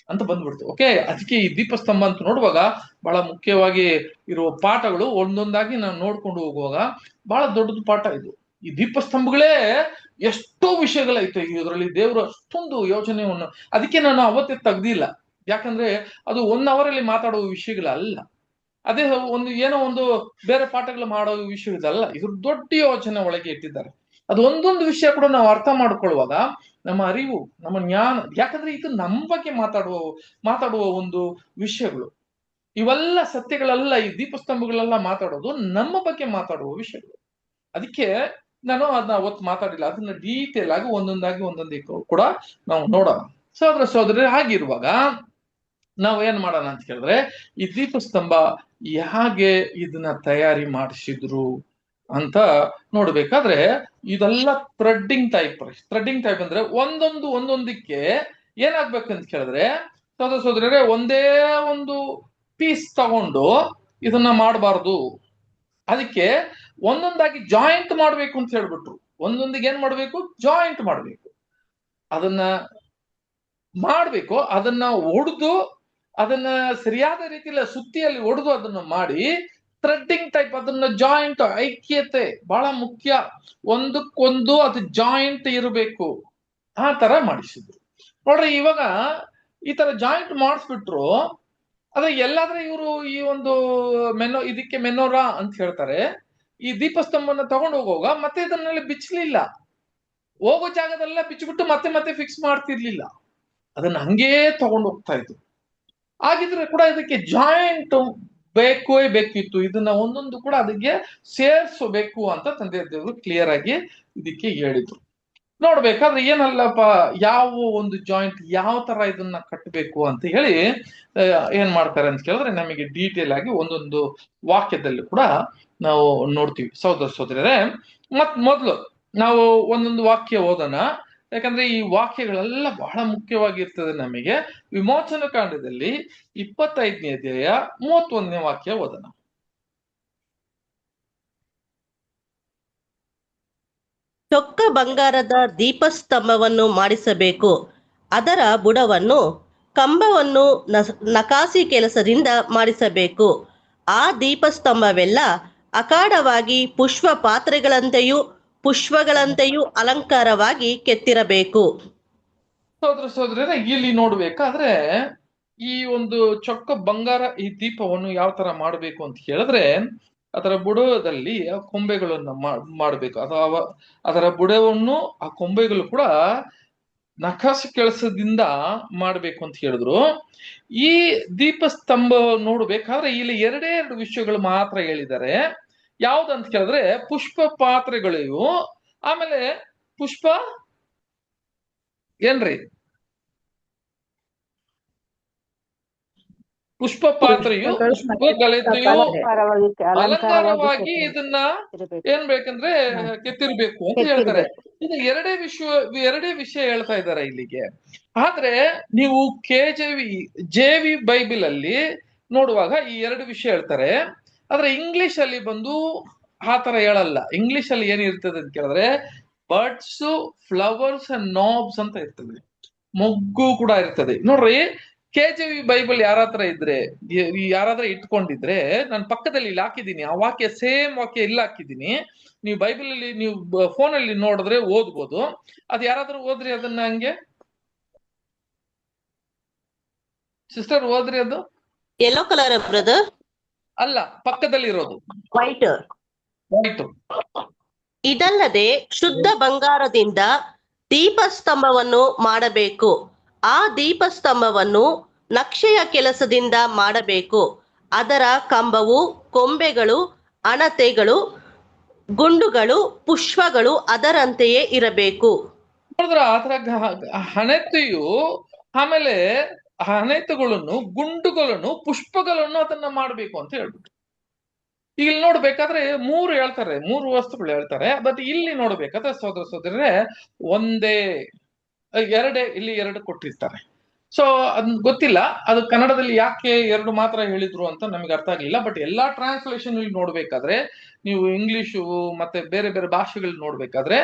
ಅಂತ ಬಂದ್ಬಿಡ್ತು. ಓಕೆ, ಅದಕ್ಕೆ ಈ ದೀಪಸ್ತಂಭ ಅಂತ ನೋಡುವಾಗ ಬಹಳ ಮುಖ್ಯವಾಗಿ ಇರುವ ಪಾಠಗಳು ಒಂದೊಂದಾಗಿ ನಾವು ನೋಡ್ಕೊಂಡು ಹೋಗುವಾಗ ಬಹಳ ದೊಡ್ಡದು ಪಾಠ ಇದು. ಈ ದೀಪಸ್ತಂಭಗಳೇ ಎಷ್ಟೋ ವಿಷಯಗಳೈತೆ ಇದರಲ್ಲಿ. ದೇವರು ಅಷ್ಟೊಂದು ಯೋಚನೆಯನ್ನು, ಅದಕ್ಕೆ ನಾನು ಅವತ್ತೇ ತೆಗ್ದಿಲ್ಲ, ಯಾಕಂದ್ರೆ ಅದು 1 ಅವರಲ್ಲಿ ಮಾತಾಡುವ ವಿಷಯಗಳಲ್ಲ. ಅದೇ ಏನೋ ಒಂದು ಬೇರೆ ಪಾಠಗಳು ಮಾಡೋ ವಿಷಯದಲ್ಲ. ಇದ್ರ ದೊಡ್ಡ ಯೋಚನೆ ಒಳಗೆ ಇಟ್ಟಿದ್ದಾರೆ. ಅದು ಒಂದೊಂದು ವಿಷಯ ಕೂಡ ನಾವು ಅರ್ಥ ಮಾಡ್ಕೊಳ್ಳುವಾಗ ನಮ್ಮ ಅರಿವು, ನಮ್ಮ ಜ್ಞಾನ, ಯಾಕಂದ್ರೆ ಇದು ನಮ್ಮ ಬಗ್ಗೆ ಮಾತಾಡುವ ಒಂದು ವಿಷಯಗಳು. ಇವೆಲ್ಲ ಸತ್ಯಗಳೆಲ್ಲ, ಈ ದೀಪಸ್ತಂಭಗಳೆಲ್ಲ ಮಾತಾಡೋದು ನಮ್ಮ ಬಗ್ಗೆ ಮಾತಾಡುವ ವಿಷಯಗಳು. ಅದಕ್ಕೆ ನಾನು ಅದನ್ನ ಅವತ್ತು ಮಾತಾಡಿಲ್ಲ. ಅದನ್ನ ಡೀಟೇಲ್ ಆಗಿ ಒಂದೊಂದಾಗಿ ಕೂಡ ನಾವು ನೋಡೋಣ. ಸಹೋದರ ಹಾಗಿರುವಾಗ ನಾವು ಏನ್ ಮಾಡೋಣ ಅಂತ ಕೇಳಿದ್ರೆ, ಈ ದೀಪಸ್ತಂಭ ಹೇಗೆ ಇದನ್ನ ತಯಾರಿ ಮಾಡಿಸಿದ್ರು ಅಂತ ನೋಡ್ಬೇಕಾದ್ರೆ, ಇದೆಲ್ಲ ಥ್ರೆಡ್ಡಿಂಗ್ ಟೈಪ್ ಅಂದ್ರೆ ಒಂದೊಂದಕ್ಕೆ ಏನಾಗ್ಬೇಕಂತ ಕೇಳಿದ್ರೆ, ಸಹೋದರರೇ, ಒಂದೇ ಒಂದು ಪೀಸ್ ತಗೊಂಡು ಇದನ್ನ ಮಾಡಬಾರ್ದು. ಅದಕ್ಕೆ ಒಂದೊಂದಾಗಿ ಜಾಯಿಂಟ್ ಮಾಡ್ಬೇಕು ಅಂತ ಹೇಳ್ಬಿಟ್ರು. ಒಂದೊಂದಿಗೆ ಏನ್ ಮಾಡ್ಬೇಕು? ಜಾಯಿಂಟ್ ಮಾಡ್ಬೇಕು. ಅದನ್ನ ಒಡೆದು ಅದನ್ನ ಸರಿಯಾದ ರೀತಿಯಲ್ಲಿ ಸುತ್ತಿಯಲ್ಲಿ ಒಡೆದು ಅದನ್ನ ಮಾಡಿ ಥ್ರೆಡ್ಡಿಂಗ್ ಟೈಪ್, ಅದನ್ನ ಜಾಯಿಂಟ್, ಐಕ್ಯತೆ ಬಹಳ ಮುಖ್ಯ. ಒಂದಕ್ಕೊಂದು ಅದು ಜಾಯಿಂಟ್ ಇರಬೇಕು. ಆ ತರ ಮಾಡಿಸಿದ್ರು ನೋಡ್ರಿ. ಇವಾಗ ಈ ತರ ಜಾಯಿಂಟ್ ಮಾಡಿಸ್ಬಿಟ್ರು. ಅದೇ ಎಲ್ಲಾದ್ರೆ ಇವರು ಈ ಒಂದು ಇದಕ್ಕೆ ಮೆನೋರಾ ಅಂತ ಹೇಳ್ತಾರೆ. ಈ ದೀಪಸ್ತಂಭನ ತಗೊಂಡು ಹೋಗುವಾಗ ಮತ್ತೆ ಇದನ್ನೆಲ್ಲ ಬಿಚ್ಚಲಿಲ್ಲ. ಹೋಗೋ ಜಾಗದೆಲ್ಲ ಬಿಚ್ಚಿಬಿಟ್ಟು ಮತ್ತೆ ಫಿಕ್ಸ್ ಮಾಡ್ತಿರ್ಲಿಲ್ಲ. ಅದನ್ನ ಹಂಗೇ ತಗೊಂಡು ಹೋಗ್ತಾ ಇದ್ರು. ಆಗಿದ್ರೆ ಕೂಡ ಇದಕ್ಕೆ ಜಾಯಿಂಟ್ ಬೇಕಿತ್ತು. ಇದನ್ನ ಒಂದೊಂದು ಕೂಡ ಅದಕ್ಕೆ ಸೇರ್ಸಬೇಕು ಅಂತ ತಂದೆ ದೇವರು ಕ್ಲಿಯರ್ ಆಗಿ ಇದಕ್ಕೆ ಹೇಳಿದ್ರು. ನೋಡ್ಬೇಕಾದ್ರೆ ಏನಲ್ಲಪ್ಪ, ಯಾವ ಒಂದು ಜಾಯಿಂಟ್ ಯಾವ ತರ ಇದನ್ನ ಕಟ್ಟಬೇಕು ಅಂತ ಹೇಳಿ ಏನ್ ಮಾಡ್ತಾರೆ ಅಂತ ಕೇಳಿದ್ರೆ, ನಮಗೆ ಡೀಟೇಲ್ ಆಗಿ ಒಂದೊಂದು ವಾಕ್ಯದಲ್ಲಿ ಕೂಡ ನಾವು ನೋಡ್ತೀವಿ. ಸಹೋದರರೇ, ಮೊದಲು ನಾವು ಒಂದೊಂದು ವಾಕ್ಯ ಓದೋಣ. ಯಾಕಂದ್ರೆ ಈ ವಾಕ್ಯಗಳೆಲ್ಲ ಬಹಳ ಮುಖ್ಯವಾಗಿರ್ತದೆ ನಮಗೆ. ವಿಮೋಚನ ಕಾಂಡದಲ್ಲಿ 25ನೇ ಅಧ್ಯಾಯ 31ನೇ ವಾಕ್ಯ ಓದೋಣ. ಚೊಕ್ಕ ಬಂಗಾರದ ದೀಪಸ್ತಂಭವನ್ನು ಮಾಡಿಸಬೇಕು. ಅದರ ಬುಡವನ್ನು ಕಂಬವನ್ನು ನಕಾಸಿ ಕೆಲಸದಿಂದ ಮಾಡಿಸಬೇಕು. ಆ ದೀಪಸ್ತಂಭವೆಲ್ಲ ಅಖಾಡವಾಗಿ ಪುಷ್ಪ ಪಾತ್ರೆಗಳಂತೆಯೂ ಪುಷ್ಪಗಳಂತೆಯೂ ಅಲಂಕಾರವಾಗಿ ಕೆತ್ತಿರಬೇಕು. ಸಹೋದರರೇ, ಇಲ್ಲಿ ನೋಡ್ಬೇಕಾದ್ರೆ ಈ ಒಂದು ಚೊಕ್ಕ ಬಂಗಾರ ಈ ದೀಪವನ್ನು ಯಾವ ತರ ಮಾಡಬೇಕು ಅಂತ ಹೇಳಿದ್ರೆ, ಅದರ ಬುಡದಲ್ಲಿ ಆ ಕೊಂಬೆಗಳನ್ನು ಮಾಡಬೇಕು. ಅದರ ಬುಡವನ್ನು ಆ ಕೊಂಬೆಗಳು ಕೂಡ ನಕಾಸು ಕೆಲಸದಿಂದ ಮಾಡ್ಬೇಕು ಅಂತ ಹೇಳಿದ್ರು. ಈ ದೀಪಸ್ತಂಭ ನೋಡ್ಬೇಕಾದ್ರೆ ಇಲ್ಲಿ 2 ವಿಷಯಗಳು ಮಾತ್ರ ಹೇಳಿದ್ದಾರೆ. ಯಾವ್ದಂತ ಕೇಳಿದ್ರೆ, ಪುಷ್ಪ ಪಾತ್ರೆಗಳಿವು, ಆಮೇಲೆ ಪುಷ್ಪ ಏನ್ರಿ ಪುಷ್ಪ ಪಾತ್ರೆಯು ಪುಷ್ಪಗಳೆತೆಯು ಅಲಂಕಾರವಾಗಿ ಇದನ್ನ ಏನ್ ಬೇಕಂದ್ರೆ ಕೆತ್ತಿರ್ಬೇಕು ಅಂತ ಹೇಳ್ತಾರೆ. ಇದು 2 ವಿಷಯ ಹೇಳ್ತಾ ಇದ್ದಾರೆ ಇಲ್ಲಿಗೆ. ಆದ್ರೆ ನೀವು JV ಬೈಬಲ್ ಅಲ್ಲಿ ನೋಡುವಾಗ ಈ 2 ವಿಷಯ ಹೇಳ್ತಾರೆ. ಆದ್ರೆ ಇಂಗ್ಲಿಷ್ ಅಲ್ಲಿ ಬಂದು ಆ ತರ ಹೇಳಲ್ಲ. ಇಂಗ್ಲಿಷ್ ಅಲ್ಲಿ ಏನಿರ್ತದೆ ಅಂತ ಕೇಳಿದ್ರೆ, ಬರ್ಡ್ಸ್, ಫ್ಲವರ್ಸ್ ಅಂಡ್ ನಾಬ್ಸ್ ಅಂತ ಇರ್ತದೆ. ಮೊಗ್ಗು ಕೂಡ ಇರ್ತದೆ. ನೋಡ್ರಿ, KJV ಬೈಬಲ್ ಯಾರಾತ್ರ ಇಟ್ಕೊಂಡಿದ್ರೆ, ನಾನು ಪಕ್ಕದಲ್ಲಿ ಇಲ್ಲಿ ಹಾಕಿದ್ದೀನಿ ಆ ವಾಕ್ಯ, ಸೇಮ್ ವಾಕ್ಯ ಇಲ್ಲಿ ಹಾಕಿದ್ದೀನಿ. ನೀವು ಬೈಬಲ್ ಅಲ್ಲಿ, ನೀವು ಫೋನ್ ಅಲ್ಲಿ ನೋಡಿದ್ರೆ ಓದ್ಬೋದು. ಅದ್ ಯಾರಾದ್ರೂ ಓದ್ರಿ ಅದನ್ನ ಹಂಗೆ. ಸಿಸ್ಟರ್ ಓದ್ರಿ. ಅದು ಯೆಲ್ಲೋ ಕಲರ್ ಬ್ರದರ್ ಅಲ್ಲ, ಪಕ್ಕದಲ್ಲಿ ಇರೋದು ವೈಟ್. ಇದಲ್ಲದೆ ಶುದ್ಧ ಬಂಗಾರದಿಂದ ದೀಪಸ್ತಂಭವನ್ನು ಮಾಡಬೇಕು. ಆ ದೀಪಸ್ತಂಭವನ್ನು ನಕ್ಷೆಯ ಕೆಲಸದಿಂದ ಮಾಡಬೇಕು. ಅದರ ಕಂಬವು, ಕೊಂಬೆಗಳು, ಅಣತೆಗಳು, ಗುಂಡುಗಳು, ಪುಷ್ಪಗಳು ಅದರಂತೆಯೇ ಇರಬೇಕು. ಅದರ ಹಣತೆಯು, ಆಮೇಲೆ ಹಣತೆಗಳನ್ನು, ಗುಂಡುಗಳನ್ನು, ಪುಷ್ಪಗಳನ್ನು ಅದನ್ನ ಮಾಡ್ಬೇಕು ಅಂತ ಹೇಳ್ಬಿಟ್ಟು ಇಲ್ಲಿ ನೋಡ್ಬೇಕಾದ್ರೆ 3 ಹೇಳ್ತಾರೆ, 3 ವಸ್ತುಗಳು ಹೇಳ್ತಾರೆ. ಬಟ್ ಇಲ್ಲಿ ನೋಡ್ಬೇಕಾದ್ರೆ ಸಹೋದರರೇ, ಇಲ್ಲಿ 2 ಕೊಟ್ಟಿರ್ತಾರೆ. ಸೊ ಅದ್ ಗೊತ್ತಿಲ್ಲ, ಅದು ಕನ್ನಡದಲ್ಲಿ ಯಾಕೆ 2 ಮಾತ್ರ ಹೇಳಿದ್ರು ಅಂತ ನಮಗೆ ಅರ್ಥ ಆಗ್ಲಿಲ್ಲ. ಬಟ್ ಎಲ್ಲಾ ಟ್ರಾನ್ಸ್ಲೇಷನ್ ಇಲ್ಲಿ ನೋಡ್ಬೇಕಾದ್ರೆ, ನೀವು ಇಂಗ್ಲಿಷು ಮತ್ತೆ ಬೇರೆ ಬೇರೆ ಭಾಷೆಗಳು ನೋಡ್ಬೇಕಾದ್ರೆ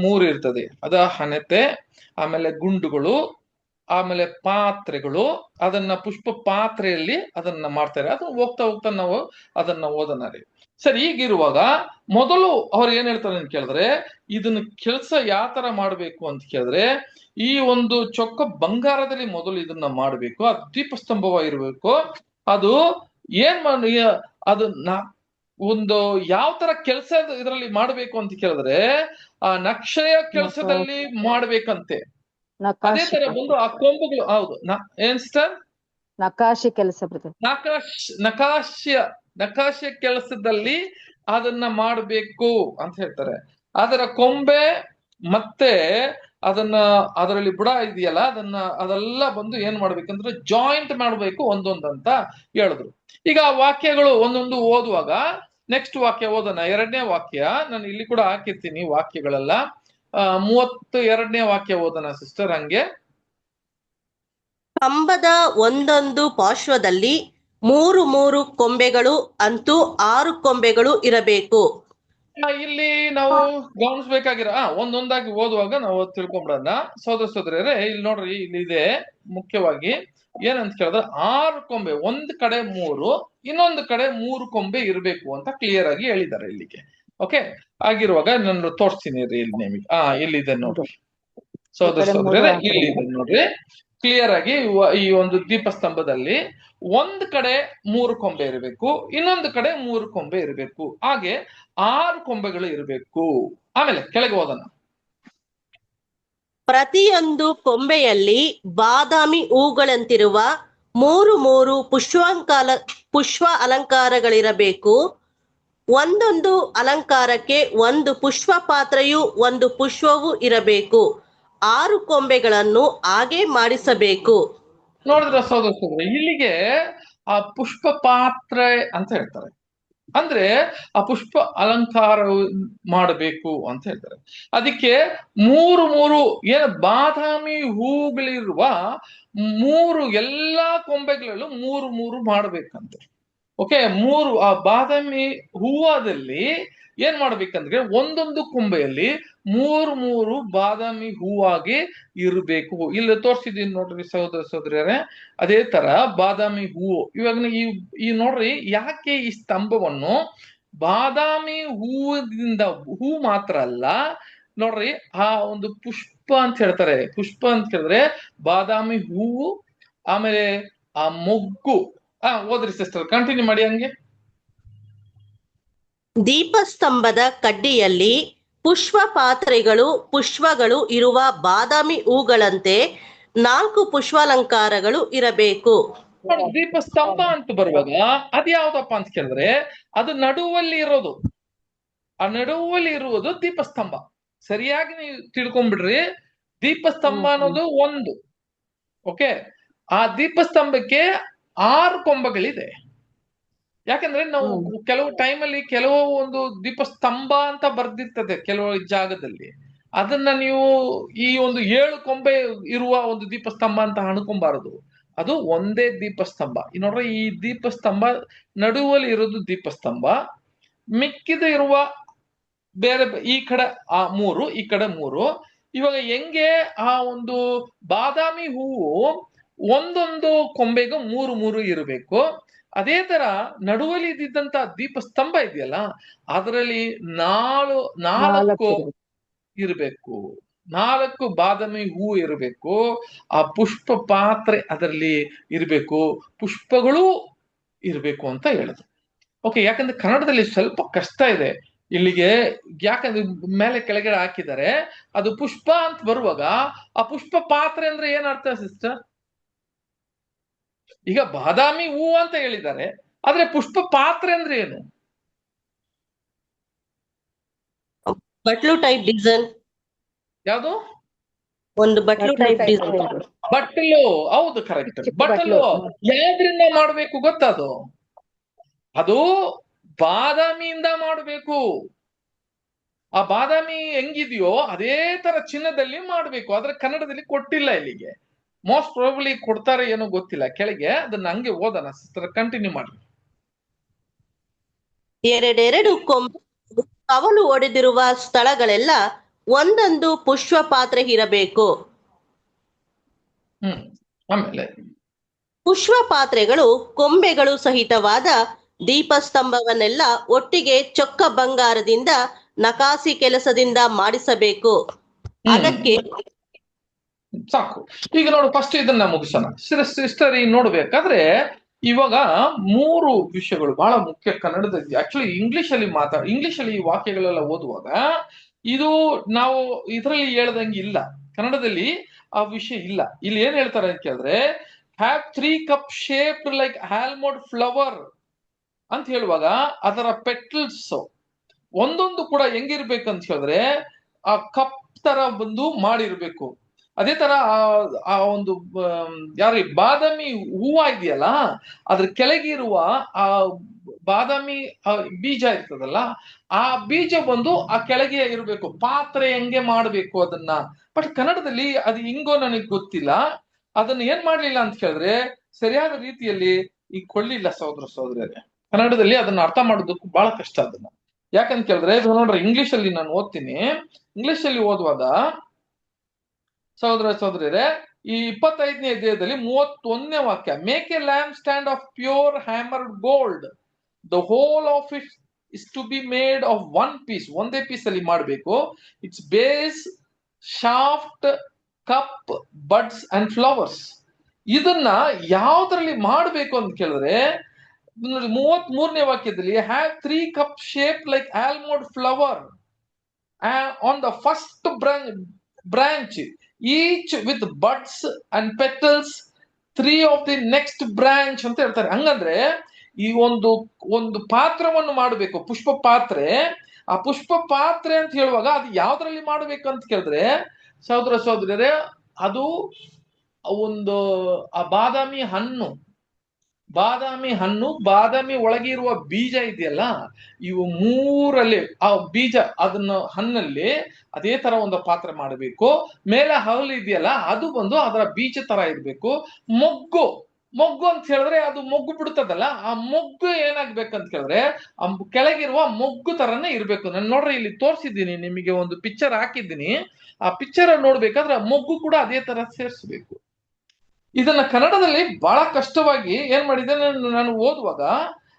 3 ಇರ್ತದೆ. ಅದ ಹಣತೆ, ಆಮೇಲೆ ಗುಂಡುಗಳು, ಆಮೇಲೆ ಪಾತ್ರೆಗಳು, ಅದನ್ನ ಪುಷ್ಪ ಪಾತ್ರೆಯಲ್ಲಿ ಅದನ್ನ ಮಾಡ್ತಾರೆ. ಅದು ಹೋಗ್ತಾ ಹೋಗ್ತಾ ನಾವು ಅದನ್ನ ಓದೋಣ ರೀ. ಸರಿ, ಹೀಗಿರುವಾಗ ಮೊದಲು ಅವ್ರು ಏನ್ ಹೇಳ್ತಾರೆ ಅಂತ ಕೇಳಿದ್ರೆ, ಇದನ್ನ ಕೆಲಸ ಯಾವ ತರ ಮಾಡ್ಬೇಕು ಅಂತ ಕೇಳಿದ್ರೆ, ಈ ಒಂದು ಚೊಕ್ಕ ಬಂಗಾರದಲ್ಲಿ ಮೊದಲು ಇದನ್ನ ಮಾಡ್ಬೇಕು. ಅದು ದೀಪಸ್ತಂಭವಾಗಿರ್ಬೇಕು. ಅದು ಏನ್ ಅದು ಒಂದು ಯಾವ ತರ ಕೆಲಸ ಇದರಲ್ಲಿ ಮಾಡ್ಬೇಕು ಅಂತ ಕೇಳಿದ್ರೆ, ಆ ನಕ್ಷೆಯ ಕೆಲಸದಲ್ಲಿ ಮಾಡ್ಬೇಕಂತೆ. ಅದೇ ತರ ಬಂದು ಆ ಕೊಂಬುಗಳು, ಹೌದು, ಏನ್ ಸರ್? ನಕಾಶೆ ಕೆಲಸ ಬ್ರದರ್. ನಕಾಶೆ ಕೆಲಸದಲ್ಲಿ ಅದನ್ನ ಮಾಡಬೇಕು ಅಂತ ಹೇಳ್ತಾರೆ. ಅದರ ಕೊಂಬೆ ಮತ್ತೆ ಅದರಲ್ಲಿ ಬುಡ ಇದೆಯಲ್ಲ, ಅದೆಲ್ಲ ಬಂದು ಏನ್ ಮಾಡ್ಬೇಕಂದ್ರೆ ಜಾಯಿಂಟ್ ಮಾಡ್ಬೇಕು ಒಂದೊಂದಂತ ಹೇಳಿದ್ರು. ಈಗ ಆ ವಾಕ್ಯಗಳು ಒಂದೊಂದು ಓದುವಾಗ, ನೆಕ್ಸ್ಟ್ ವಾಕ್ಯ ಓದೋಣ. 2ನೇ ವಾಕ್ಯ ನಾನು ಇಲ್ಲಿ ಕೂಡ ಹಾಕಿರ್ತೀನಿ ವಾಕ್ಯಗಳೆಲ್ಲ. 32ನೇ ವಾಕ್ಯ ಓದೋಣ ಸಿಸ್ಟರ್. ಹಂಗೆ ಕಂಬದ ಒಂದೊಂದು ಪಾರ್ಶ್ವದಲ್ಲಿ 3 ಕೊಂಬೆಗಳು, ಅಂತೂ 6 ಕೊಂಬೆಗಳು ಇರಬೇಕು. ಇಲ್ಲಿ ನಾವು ಗಮನಿಸ್ಬೇಕಾಗಿರೋ ಒಂದೊಂದಾಗಿ ಓದುವಾಗ ನಾವು ತಿಳ್ಕೊಂಬಿಡೋಣ. ಸೋದರರೇ, ಇಲ್ಲಿ ನೋಡ್ರಿ, ಇಲ್ಲಿ ಇದೆ ಮುಖ್ಯವಾಗಿ ಏನಂತ ಕೇಳಿದ್ರೆ 6 ಕೊಂಬೆ, ಒಂದ್ ಕಡೆ 3, ಇನ್ನೊಂದು ಕಡೆ 3 ಕೊಂಬೆ ಇರಬೇಕು ಅಂತ ಕ್ಲಿಯರ್ ಆಗಿ ಹೇಳಿದ್ದಾರೆ ಇಲ್ಲಿಗೆ. ಓಕೆ, ಆಗಿರುವಾಗ ನಾನು ತೋರಿಸ್ತೀನಿ ರೀ ಇಲ್ಲಿ ನಿಮಗೆ. ಇಲ್ಲಿದೆ ನೋಡ್ರಿ ಸೋದರರೇ, ಇಲ್ಲಿದೆ ನೋಡ್ರಿ ಕ್ಲಿಯರ್ ಆಗಿ. ಈ ಒಂದು ದೀಪಸ್ತಂಭದಲ್ಲಿ ಒಂದ್ ಕಡೆ 3 ಕೊಂಬೆ ಇರಬೇಕು, ಇನ್ನೊಂದು ಕಡೆ 3 ಕೊಂಬೆ ಇರಬೇಕು. ಹಾಗೆ 6 ಕೊಂಬೆಗಳು ಇರಬೇಕು. ಆಮೇಲೆ ಕೆಳಗೆ ಹೋಗೋಣ. ಪ್ರತಿಯೊಂದು ಕೊಂಬೆಯಲ್ಲಿ ಬಾದಾಮಿ ಹೂಗಳಂತಿರುವ 3 ಪುಷ್ಪ ಅಲಂಕಾರಗಳಿರಬೇಕು. ಒಂದೊಂದು ಅಲಂಕಾರಕ್ಕೆ 1 ಪುಷ್ಪ ಪಾತ್ರೆಯು 1 ಪುಷ್ಪವೂ ಇರಬೇಕು. 6 ಕೊಂಬೆಗಳನ್ನು ಹಾಗೆ ಮಾಡಿಸಬೇಕು. ನೋಡಿದ್ರ ಸೋದರ, ಇಲ್ಲಿಗೆ ಆ ಪುಷ್ಪ ಪಾತ್ರೆ ಅಂತ ಹೇಳ್ತಾರೆ. ಅಂದ್ರೆ ಆ ಪುಷ್ಪ ಅಲಂಕಾರ ಮಾಡಬೇಕು ಅಂತ ಹೇಳ್ತಾರೆ. ಅದಕ್ಕೆ 3 ಏನು ಬಾದಾಮಿ ಹೂಗಳಿರುವ 3 ಎಲ್ಲಾ ಕೊಂಬೆಗಳಲ್ಲೂ 3 ಮಾಡಬೇಕಂತೆ. ಓಕೆ, 3 ಆ ಬಾದಾಮಿ ಹೂವದಲ್ಲಿ ಏನ್ ಮಾಡ್ಬೇಕಂದ್ರೆ ಒಂದೊಂದು ಕೊಂಬೆಯಲ್ಲಿ 3 ಬಾದಾಮಿ ಹೂವಾಗಿ ಇರಬೇಕು. ಇಲ್ಲಿ ತೋರಿಸಿದೀನಿ ನೋಡ್ರಿ ಸಹೋದರರೇ, ಅದೇ ತರ ಬಾದಾಮಿ ಹೂವು. ಇವಾಗ ಈ ನೋಡ್ರಿ, ಯಾಕೆ ಈ ಸ್ತಂಭವನ್ನು ಬಾದಾಮಿ ಹೂವಿನಿಂದ, ಹೂ ಮಾತ್ರ ಅಲ್ಲ ನೋಡ್ರಿ, ಆ ಒಂದು ಪುಷ್ಪ ಅಂತ ಹೇಳ್ತಾರೆ. ಪುಷ್ಪ ಅಂತ ಹೇಳಿದ್ರೆ ಬಾದಾಮಿ ಹೂವು, ಆಮೇಲೆ ಆ ಮೊಗ್ಗು. ಓದ್ರಿ ಸಿಸ್ಟರ್, ಕಂಟಿನ್ಯೂ ಮಾಡಿ ಹಂಗೆ. ದೀಪಸ್ತಂಭದ ಕಡ್ಡಿಯಲ್ಲಿ ಪುಷ್ಪ ಪಾತ್ರೆಗಳು, ಪುಷ್ಪಗಳು ಇರುವ ಬಾದಾಮಿ ಹೂಗಳಂತೆ 4 ಪುಷ್ಪಾಲಂಕಾರಗಳು ಇರಬೇಕು. ದೀಪಸ್ತಂಭ ಅಂತ ಬರುವಾಗ ಅದು ಯಾವ್ದಪ್ಪ ಅಂತ ಕೇಳಿದ್ರೆ, ಅದು ನಡುವಲ್ಲಿ ಇರೋದು. ಆ ನಡುವಲ್ಲಿ ಇರುವುದು ದೀಪಸ್ತಂಭ. ಸರಿಯಾಗಿ ನೀವು ತಿಳ್ಕೊಂಡ್ಬಿಡ್ರಿ. ದೀಪಸ್ತಂಭ ಅನ್ನೋದು ಒಂದು. ಓಕೆ, ಆ ದೀಪಸ್ತಂಭಕ್ಕೆ 6 ಕೊಂಬಗಳಿದೆ. ಯಾಕಂದ್ರೆ ನಾವು ಕೆಲವು ಟೈಮಲ್ಲಿ ಕೆಲವು ಒಂದು ದೀಪಸ್ತಂಭ ಅಂತ ಬರ್ದಿರ್ತದೆ ಕೆಲವು ಜಾಗದಲ್ಲಿ. ಅದನ್ನ ನೀವು ಈ ಒಂದು 7 ಕೊಂಬೆ ಇರುವ ಒಂದು ದೀಪಸ್ತಂಭ ಅಂತ ಅನ್ಕೊಂಬಾರದು. ಅದು ಒಂದೇ ದೀಪಸ್ತಂಭ. ನೋಡ್ರಿ, ಈ ದೀಪಸ್ತಂಭ ನಡುವಲ್ಲಿ ಇರೋದು ದೀಪಸ್ತಂಭ, ಮಿಕ್ಕಿದ ಇರುವ ಬೇರೆ ಈ ಕಡೆ 3, ಈ ಕಡೆ 3. ಇವಾಗ ಹೆಂಗೆ ಆ ಒಂದು ಬಾದಾಮಿ ಹೂವು ಒಂದೊಂದು ಕೊಂಬೆಗೂ 3 ಇರಬೇಕು, ಅದೇ ತರ ನಡುವಲ್ಲಿ ಇದ್ದಂತ ದೀಪಸ್ತಂಭ ಇದೆಯಲ್ಲ, ಅದರಲ್ಲಿ 4 ಇರಬೇಕು. 4 ಬಾದಾಮಿ ಹೂ ಇರಬೇಕು. ಆ ಪುಷ್ಪ ಪಾತ್ರೆ ಅದರಲ್ಲಿ ಇರಬೇಕು, ಪುಷ್ಪಗಳು ಇರಬೇಕು ಅಂತ ಹೇಳಿದ್ರು. ಓಕೆ, ಯಾಕಂದ್ರೆ ಕನ್ನಡದಲ್ಲಿ ಸ್ವಲ್ಪ ಕಷ್ಟ ಇದೆ ಇಲ್ಲಿಗೆ. ಯಾಕಂದ್ರೆ ಮೇಲೆ ಕೆಳಗಡೆ ಹಾಕಿದ್ದಾರೆ. ಅದು ಪುಷ್ಪ ಅಂತ ಬರುವಾಗ ಆ ಪುಷ್ಪ ಪಾತ್ರೆ ಅಂದ್ರೆ ಏನ್ ಅರ್ಥ ಸಿಸ್ಟರ್? ಈಗ ಬಾದಾಮಿ ಹೂ ಅಂತ ಹೇಳಿದ್ದಾರೆ, ಆದ್ರೆ ಪುಷ್ಪ ಪಾತ್ರೆ ಅಂದ್ರೆ ಏನು? ಬಟ್ಲು ಟೈಪ್ ಡಿಸೈನ್. ಯಾವುದು? ಒಂದು ಬಟ್ಲು ಟೈಪ್ ಡಿಸೈನ್. ಬಟ್ಟಲು, ಹೌದು, ಕರೆಕ್ಟ್. ಬಟ್ಟಲು ಯಾವ್ದ್ರಿಂದ ಮಾಡ್ಬೇಕು ಗೊತ್ತದು? ಅದು ಬಾದಾಮಿಯಿಂದ ಮಾಡ್ಬೇಕು. ಆ ಬಾದಾಮಿ ಹೆಂಗಿದೆಯೋ ಅದೇ ತರ ಚಿನ್ನದಲ್ಲಿ ಮಾಡ್ಬೇಕು. ಆದ್ರೆ ಕನ್ನಡದಲ್ಲಿ ಕೊಟ್ಟಿಲ್ಲ ಇಲ್ಲಿಗೆ. ಮೋಸ್ಟ್ ಪ್ರಾಬಬ್ಲಿ ಕೊಡ್ತಾರೆ, ಏನೋ ಗೊತ್ತಿಲ್ಲ. ಕೆಳಗೆ ಅದನ್ನ ಹಂಗೆ ಓದೋಣ ಸಿಸ್ಟರ್, ಕಂಟಿನ್ಯೂ ಮಾಡಿ. 2 ಕೊಂಬೆ ಕವಲು ಒಡೆದಿರುವ ಸ್ಥಳಗಳೆಲ್ಲ ಒಂದೊಂದು ಪುಷ್ಪ ಪಾತ್ರೆ ಇರಬೇಕು. ಆಮೇಲೆ ಪುಷ್ಪ ಪಾತ್ರೆಗಳು ಕೊಂಬೆಗಳು ಸಹಿತವಾದ ದೀಪಸ್ತಂಭವನ್ನೆಲ್ಲ ಒಟ್ಟಿಗೆ ಚೊಕ್ಕ ಬಂಗಾರದಿಂದ ನಕಾಸಿ ಕೆಲಸದಿಂದ ಮಾಡಿಸಬೇಕು. ಅದಕ್ಕೆ ಸಾಕು. ಈಗ ನೋಡು, ಫಸ್ಟ್ ಇದನ್ನ ಮುಗಿಸೋಣ. ಸಿಸ್ಟರ್ ಈ ನೋಡ್ಬೇಕಾದ್ರೆ ಇವಾಗ 3 ವಿಷಯಗಳು ಬಹಳ ಮುಖ್ಯ ಕನ್ನಡದಲ್ಲಿ. ಆಕ್ಚುಲಿ ಇಂಗ್ಲಿಷ್ ಅಲ್ಲಿ ಈ ವಾಕ್ಯಗಳೆಲ್ಲ ಓದುವಾಗ ಇದು ನಾವು ಇದರಲ್ಲಿ ಹೇಳ್ದಂಗೆ ಇಲ್ಲ, ಕನ್ನಡದಲ್ಲಿ ಆ ವಿಷಯ ಇಲ್ಲ. ಇಲ್ಲಿ ಏನ್ ಹೇಳ್ತಾರೆ ಅಂತ ಕೇಳಿದ್ರೆ, have 3 cup shaped like almond flower ಅಂತ ಹೇಳುವಾಗ ಅದರ ಪೆಟಲ್ಸ್ ಒಂದೊಂದು ಕೂಡ ಹೆಂಗಿರ್ಬೇಕಂತ ಹೇಳಿದ್ರೆ ಆ ಕಪ್ ತರ ಬಂದು ಮಾಡಿರ್ಬೇಕು. ಅದೇ ತರ ಆ ಒಂದು ಬಾದಾಮಿ ಹೂವ ಇದೆಯಲ್ಲ, ಅದ್ರ ಕೆಳಗಿರುವ ಆ ಬಾದಾಮಿ ಬೀಜ ಇರ್ತದಲ್ಲ, ಆ ಬೀಜ ಬಂದು ಆ ಕೆಳಗೆ ಇರಬೇಕು. ಪಾತ್ರೆ ಹೆಂಗೆ ಮಾಡ್ಬೇಕು ಅದನ್ನ, ಬಟ್ ಕನ್ನಡದಲ್ಲಿ ಅದು ಹಿಂಗೋ ನನಗೆ ಗೊತ್ತಿಲ್ಲ. ಅದನ್ನ ಏನ್ ಮಾಡ್ಲಿಲ್ಲ ಅಂತ ಕೇಳಿದ್ರೆ ಸರಿಯಾದ ರೀತಿಯಲ್ಲಿ ಈಗ ಕೊಳ್ಳಿಲ್ಲ ಸಹೋದರರೇ. ಕನ್ನಡದಲ್ಲಿ ಅದನ್ನ ಅರ್ಥ ಮಾಡೋದಕ್ಕೂ ಬಹಳ ಕಷ್ಟ ಅದನ್ನ. ಯಾಕಂತ ಕೇಳಿದ್ರೆ ನೋಡ್ರಿ, ಇಂಗ್ಲಿಷ್ ಅಲ್ಲಿ ನಾನು ಓದ್ತೀನಿ. ಇಂಗ್ಲಿಷ್ ಅಲ್ಲಿ ಓದುವಾಗ ಸಹೋದರರೇ, ಈ 25ನೇ ಅಧ್ಯಾಯದಲ್ಲಿ 31ನೇ ವಾಕ್ಯ, make a lamp stand of pure hammered gold, the whole of it is to be made of one piece. ಒಂದೇ ಪೀಸ್ ಅಲ್ಲಿ ಮಾಡಬೇಕು. Its base, shaft, cup, buds and flowers. ಇದನ್ನ ಯಾವ್ದ್ರಲ್ಲಿ ಮಾಡ್ಬೇಕು ಅಂತ ಕೇಳಿದ್ರೆ 33ನೇ ವಾಕ್ಯದಲ್ಲಿ, have 3 cup shape like almond flower on the first branch, each with buds and petals 3 of the next branch ಅಂತ ಹೇಳ್ತಾರೆ. ಹಂಗಂದ್ರೆ ಈ ಒಂದು ಪಾತ್ರವನ್ನು ಮಾಡಬೇಕು, ಪುಷ್ಪ ಪಾತ್ರೆ. ಆ ಪುಷ್ಪ ಪಾತ್ರೆ ಅಂತ ಹೇಳುವಾಗ ಅದು ಯಾವ್ದ್ರಲ್ಲಿ ಮಾಡ್ಬೇಕು ಅಂತ ಕೇಳಿದ್ರೆ ಸಹೋದರರೇ, ಅದು ಒಂದು ಆ ಬಾದಾಮಿ ಹಣ್ಣು, ಬಾದಾಮಿ ಒಳಗೆ ಇರುವ ಬೀಜ ಇದೆಯಲ್ಲ, ಇವು 3ರಲ್ಲಿ ಆ ಬೀಜ ಅದನ್ನ ಹಣ್ಣಲ್ಲಿ ಅದೇ ತರ ಒಂದು ಪಾತ್ರೆ ಮಾಡಬೇಕು. ಮೇಲೆ ಹಲ್ಲು ಇದೆಯಲ್ಲ, ಅದು ಬಂದು ಅದರ ಬೀಜ ತರ ಇರ್ಬೇಕು. ಮೊಗ್ಗು ಅಂತ ಹೇಳಿದ್ರೆ ಅದು ಮೊಗ್ಗು ಬಿಡುತ್ತದಲ್ಲ, ಆ ಮೊಗ್ಗು ಏನಾಗ್ಬೇಕಂತ ಕೇಳಿದ್ರೆ ಆ ಕೆಳಗಿರುವ ಮೊಗ್ಗು ತರನೇ ಇರ್ಬೇಕು. ನಾನು ನೋಡ್ರಿ ಇಲ್ಲಿ ತೋರಿಸಿದ್ದೀನಿ ನಿಮಗೆ, ಒಂದು ಪಿಕ್ಚರ್ ಹಾಕಿದ್ದೀನಿ. ಆ ಪಿಕ್ಚರ್ ನೋಡ್ಬೇಕಾದ್ರೆ ಮೊಗ್ಗು ಕೂಡ ಅದೇ ತರ ಸೇರಿಸ್ಬೇಕು. ಇದನ್ನ ಕನ್ನಡದಲ್ಲಿ ಬಹಳ ಕಷ್ಟವಾಗಿ ಏನ್ ಮಾಡಿದೆ, ನಾನು ಓದುವಾಗ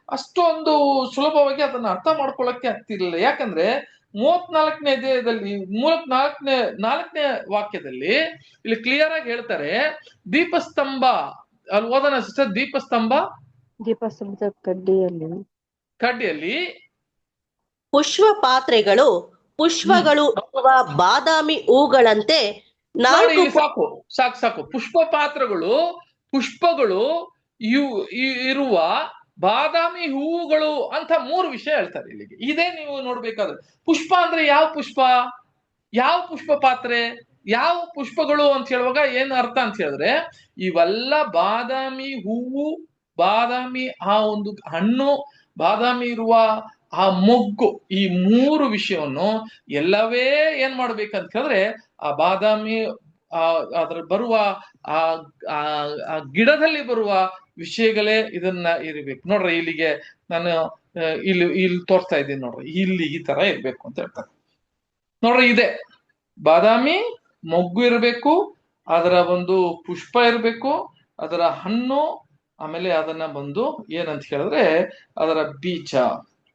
ಅಷ್ಟೊಂದು ಸುಲಭವಾಗಿ ಅದನ್ನ ಅರ್ಥ ಮಾಡ್ಕೊಳ್ಳಕ್ಕೆ ಆಗ್ತಿರ್ಲಿಲ್ಲ. ಯಾಕಂದ್ರೆ 34ನೇ ಅಧ್ಯಾಯದಲ್ಲಿ 4ನೇ ವಾಕ್ಯದಲ್ಲಿ ಇಲ್ಲಿ ಕ್ಲಿಯರ್ ಆಗಿ ಹೇಳ್ತಾರೆ, ದೀಪಸ್ತಂಭ. ಅಲ್ಲಿ ಓದೋಣ ಸಿಸ್ಟರ್, ದೀಪಸ್ತಂಭದ ಕಡ್ಡಿಯಲ್ಲಿ ಪುಷ್ಪ ಪಾತ್ರೆಗಳು ಪುಷ್ಪಗಳು ಅಥವಾ ಬಾದಾಮಿ ಹೂಗಳಂತೆ 4 ಸಾಕು. ಪುಷ್ಪ ಪಾತ್ರಗಳು ಪುಷ್ಪಗಳು ಇರುವ ಬಾದಾಮಿ ಹೂವುಗಳು ಅಂತ 3 ವಿಷಯ ಹೇಳ್ತಾರೆ ಇಲ್ಲಿಗೆ. ಇದೇ ನೀವು ನೋಡ್ಬೇಕಾದ್ರೆ ಪುಷ್ಪ ಅಂದ್ರೆ ಯಾವ ಪುಷ್ಪ ಪಾತ್ರೆ, ಯಾವ ಪುಷ್ಪಗಳು ಅಂತ ಹೇಳುವಾಗ ಏನ್ ಅರ್ಥ ಅಂತ ಹೇಳಿದ್ರೆ, ಇವೆಲ್ಲ ಬಾದಾಮಿ ಹೂವು, ಬಾದಾಮಿ ಆ ಒಂದು ಹಣ್ಣು, ಬಾದಾಮಿ ಇರುವ ಆ ಮೊಗ್ಗು, ಈ 3 ವಿಷಯವನ್ನು ಎಲ್ಲವೇ ಏನ್ ಮಾಡ್ಬೇಕಂತ ಹೇಳಿದ್ರೆ ಆ ಬಾದಾಮಿ ಅದ್ರ ಬರುವ ಆ ಗಿಡದಲ್ಲಿ ಬರುವ ವಿಷಯಗಳೇ ಇದನ್ನ ಇರಬೇಕು. ನೋಡ್ರಿ ಇಲ್ಲಿಗೆ ನಾನು ಇಲ್ಲಿ ತೋರಿಸ್ತಾ ಇದ್ದೀನಿ ನೋಡ್ರಿ, ಇಲ್ಲಿ ಈ ತರ ಇರ್ಬೇಕು ಅಂತ ಹೇಳ್ತಾರೆ. ನೋಡ್ರಿ ಇದೆ ಬಾದಾಮಿ ಮೊಗ್ಗು ಇರಬೇಕು, ಅದರ ಒಂದು ಪುಷ್ಪ ಇರಬೇಕು, ಅದರ ಹಣ್ಣು, ಆಮೇಲೆ ಅದನ್ನ ಬಂದು ಏನಂತ ಹೇಳಿದ್ರೆ ಅದರ ಬೀಜ,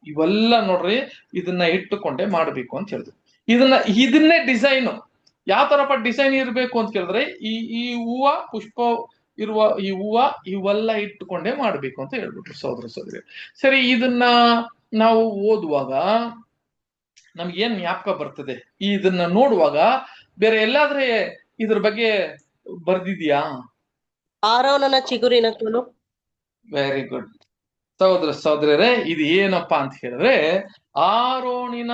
ಇವೆಲ್ಲ ನೋಡ್ರಿ ಇದನ್ನ ಇಟ್ಟುಕೊಂಡೇ ಮಾಡ್ಬೇಕು ಅಂತ ಹೇಳಿದ್ರು. ಇದನ್ನೇ ಡಿಸೈನು ಯಾವ ತರಪ್ಪ ಡಿಸೈನ್ ಇರ್ಬೇಕು ಅಂತ ಕೇಳಿದ್ರೆ ಈ ಹೂವ, ಪುಷ್ಪ ಇರುವ ಈ ಹೂವ ಇವೆಲ್ಲ ಇಟ್ಟುಕೊಂಡೇ ಮಾಡ್ಬೇಕು ಅಂತ ಹೇಳ್ಬಿಟ್ರು ಸಹೋದರಿ. ಸರಿ, ಇದನ್ನ ನಾವು ಓದುವಾಗ ನಮ್ಗೆ ಏನ್ ಜ್ಞಾಪಕ ಬರ್ತದೆ, ಇದನ್ನ ನೋಡುವಾಗ ಬೇರೆ ಎಲ್ಲಾದ್ರೆ ಇದ್ರ ಬಗ್ಗೆ ಬರ್ದಿದ್ಯಾ? ಆರೋನನ ಚಿಗುರಿನ ಕೋಲು. ವೆರಿ ಗುಡ್ ಸಹೋದರರೇ, ಇದು ಏನಪ್ಪಾ ಅಂತ ಹೇಳಿದ್ರೆ ಆರೋನಿನ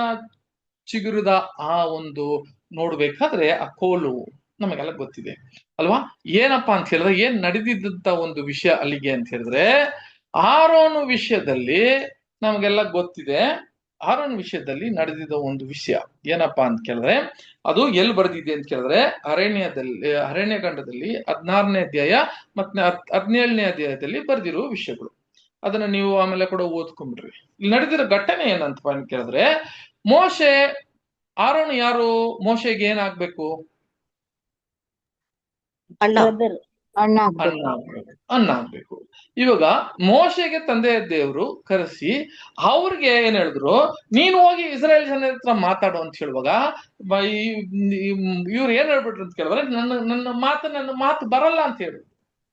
ಚಿಗುರದ ಆ ಒಂದು ನೋಡ್ಬೇಕಾದ್ರೆ ಆ ಕೋಲು ನಮಗೆಲ್ಲ ಗೊತ್ತಿದೆ ಅಲ್ವಾ? ಏನಪ್ಪಾ ಅಂತ ಹೇಳಿದ್ರೆ ಏನ್ ನಡೆದಿದ್ದಂತ ಒಂದು ವಿಷಯ ಅಲ್ಲಿಗೆ ಅಂತ ಹೇಳಿದ್ರೆ, ಆರೋನು ವಿಷಯದಲ್ಲಿ ನಮಗೆಲ್ಲ ಗೊತ್ತಿದೆ. ಆರೋನ್ ವಿಷಯದಲ್ಲಿ ನಡೆದಿದ್ದ ಒಂದು ವಿಷಯ ಏನಪ್ಪಾ ಅಂತ ಕೇಳಿದ್ರೆ, ಅದು ಎಲ್ಲಿ ಬರ್ದಿದೆ ಅಂತ ಕೇಳಿದ್ರೆ ಅರಣ್ಯಕಾಂಡದಲ್ಲಿ 16ನೇ ಅಧ್ಯಾಯ ಮತ್ತೆ 17ನೇ ಅಧ್ಯಾಯದಲ್ಲಿ ಬರ್ದಿರುವ ವಿಷಯಗಳು. ಅದನ್ನ ನೀವು ಆಮೇಲೆ ಕೂಡ ಓದ್ಕೊಂಡ್ಬಿಡ್ರಿ. ಇಲ್ಲಿ ನಡೆದಿರೋ ಘಟನೆ ಏನಂತಪ್ಪ ಅಂತ ಕೇಳಿದ್ರೆ, ಆರೋನ್ ಯಾರು? ಮೋಶೆಗೆ ಏನಾಗ್ಬೇಕು? ಅಣ್ಣ ಬ್ರದರ್ ಅಣ್ಣ ಅಣ್ಣ ಆಗ್ಬೇಕು. ಆಗ್ಬೇಕು, ಅಣ್ಣ ಆಗ್ಬೇಕು. ಇವಾಗ ಮೋಶೆಗೆ ತಂದೆ ದೇವರು ಕರೆಸಿ ಅವ್ರಿಗೆ ಏನ್ ಹೇಳಿದ್ರು, ನೀನು ಹೋಗಿ ಇಸ್ರಾಯೇಲ್ ಜನರ ಹತ್ರ ಮಾತಾಡು ಅಂತ ಹೇಳುವಾಗ ಇವ್ರು ಏನ್ ಹೇಳ್ಬಿಟ್ರು ಅಂತ ಕೇಳಿದ್ರೆ, ನನ್ನ ಮಾತು ಬರಲ್ಲ ಅಂತ ಹೇಳಿ,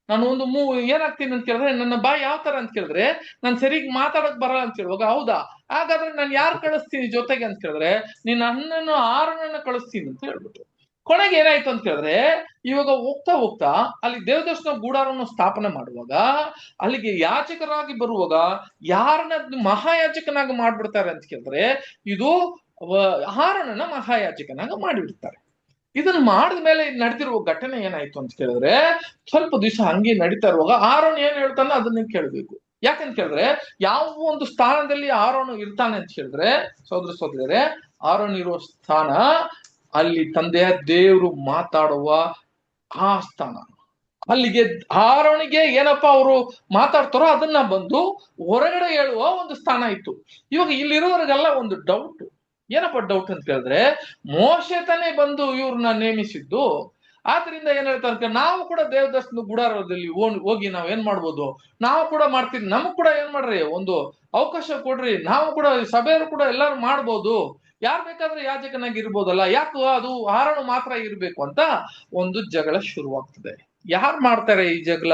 ನಾನು ಒಂದು ಏನಾಗ್ತೀನಿ ಅಂತ ಕೇಳಿದ್ರೆ, ನನ್ನ ಬಾಯಿ ಯಾವ ತರ ಅಂತ ಕೇಳಿದ್ರೆ ನಾನು ಸರಿಗ್ ಮಾತಾಡಕ್ ಬರಲ್ಲ ಅಂತ ಹೇಳುವಾಗ, ಹೌದಾ ಹಾಗಾದ್ರೆ ನಾನು ಯಾರು ಕಳಿಸ್ತೀನಿ ಜೊತೆಗೆ ಅಂತ ಕೇಳಿದ್ರೆ, ನಿನ್ನ ಅಣ್ಣನ ಆರೋನನ್ನ ಕಳಿಸ್ತೀನಿ ಅಂತ ಹೇಳ್ಬಿಟ್ಟು. ಕೊನೆಗೆ ಏನಾಯ್ತು ಅಂತ ಕೇಳಿದ್ರೆ, ಇವಾಗ ಹೋಗ್ತಾ ಹೋಗ್ತಾ ಅಲ್ಲಿ ದೇವದರ್ಶನ ಗೂಡಾರವನ್ನು ಸ್ಥಾಪನೆ ಮಾಡುವಾಗ ಅಲ್ಲಿಗೆ ಯಾಜಕರಾಗಿ ಬರುವಾಗ ಯಾರನ್ನ ಮಹಾಯಾಜಕನಾಗಿ ಮಾಡ್ಬಿಡ್ತಾರೆ ಅಂತ ಕೇಳಿದ್ರೆ, ಇದು ಆರೋನನ್ನ ಮಹಾಯಾಜಕನಾಗ ಮಾಡಿಬಿಡ್ತಾರೆ. ಇದನ್ನ ಮಾಡಿದ್ಮೇಲೆ ನಡೆದಿರುವ ಘಟನೆ ಏನಾಯ್ತು ಅಂತ ಕೇಳಿದ್ರೆ, ಸ್ವಲ್ಪ ದಿವಸ ಹಂಗೆ ನಡೀತಾ ಇರುವಾಗ ಆರೋನ್ ಏನ್ ಹೇಳ್ತಾನೆ ಅದನ್ನ ಕೇಳ್ಬೇಕು. ಯಾಕಂತ ಕೇಳಿದ್ರೆ, ಯಾವ ಒಂದು ಸ್ಥಾನದಲ್ಲಿ ಆರೋನು ಇರ್ತಾನೆ ಅಂತ ಹೇಳಿದ್ರೆ, ಸೋದರ ಸೋದರರೇ, ಆರೋನ್ ಇರುವ ಸ್ಥಾನ ಅಲ್ಲಿ ತಂದೆಯ ದೇವರು ಮಾತಾಡುವ ಆ ಸ್ಥಾನ. ಅಲ್ಲಿಗೆ ಆರೋನಿಗೆ ಏನಪ್ಪಾ ಅವರು ಮಾತಾಡ್ತಾರೋ ಅದನ್ನ ಬಂದು ಹೊರಗಡೆ ಹೇಳುವ ಒಂದು ಸ್ಥಾನ ಇತ್ತು. ಇವಾಗ ಇಲ್ಲಿರೋರಿಗೆಲ್ಲ ಒಂದು ಡೌಟ್, ಏನಪ್ಪ ಡೌಟ್ ಅಂತ ಕೇಳಿದ್ರೆ, ಮೋಶೆ ತಾನೇ ಬಂದು ಇವ್ರನ್ನ ನೇಮಿಸಿದ್ದು, ಆದ್ರಿಂದ ಏನ್ ಹೇಳ್ತಾರೆ, ನಾವು ಕೂಡ ದೇವದರ್ಶನ ಗುಡಾರದಲ್ಲಿ ಹೋಗಿ ನಾವ್ ಏನ್ ಮಾಡ್ಬೋದು, ನಾವು ಕೂಡ ಮಾಡ್ತೀವಿ, ನಮಗ್ ಕೂಡ ಏನ್ ಮಾಡ್ರಿ ಒಂದು ಅವಕಾಶ ಕೊಡ್ರಿ, ನಾವು ಕೂಡ ಸಭೆಯವರು ಕೂಡ ಎಲ್ಲಾರು ಮಾಡ್ಬೋದು, ಯಾರ್ ಬೇಕಾದ್ರೆ ಯಾಜಕನಾಗಿ ಇರ್ಬೋದಲ್ಲ, ಯಾಕೆ ಅದು ಆರೋನು ಮಾತ್ರ ಇರ್ಬೇಕು ಅಂತ ಒಂದು ಜಗಳ ಶುರುವಾಗ್ತದೆ. ಯಾರು ಮಾಡ್ತಾರೆ ಈ ಜಗಳ?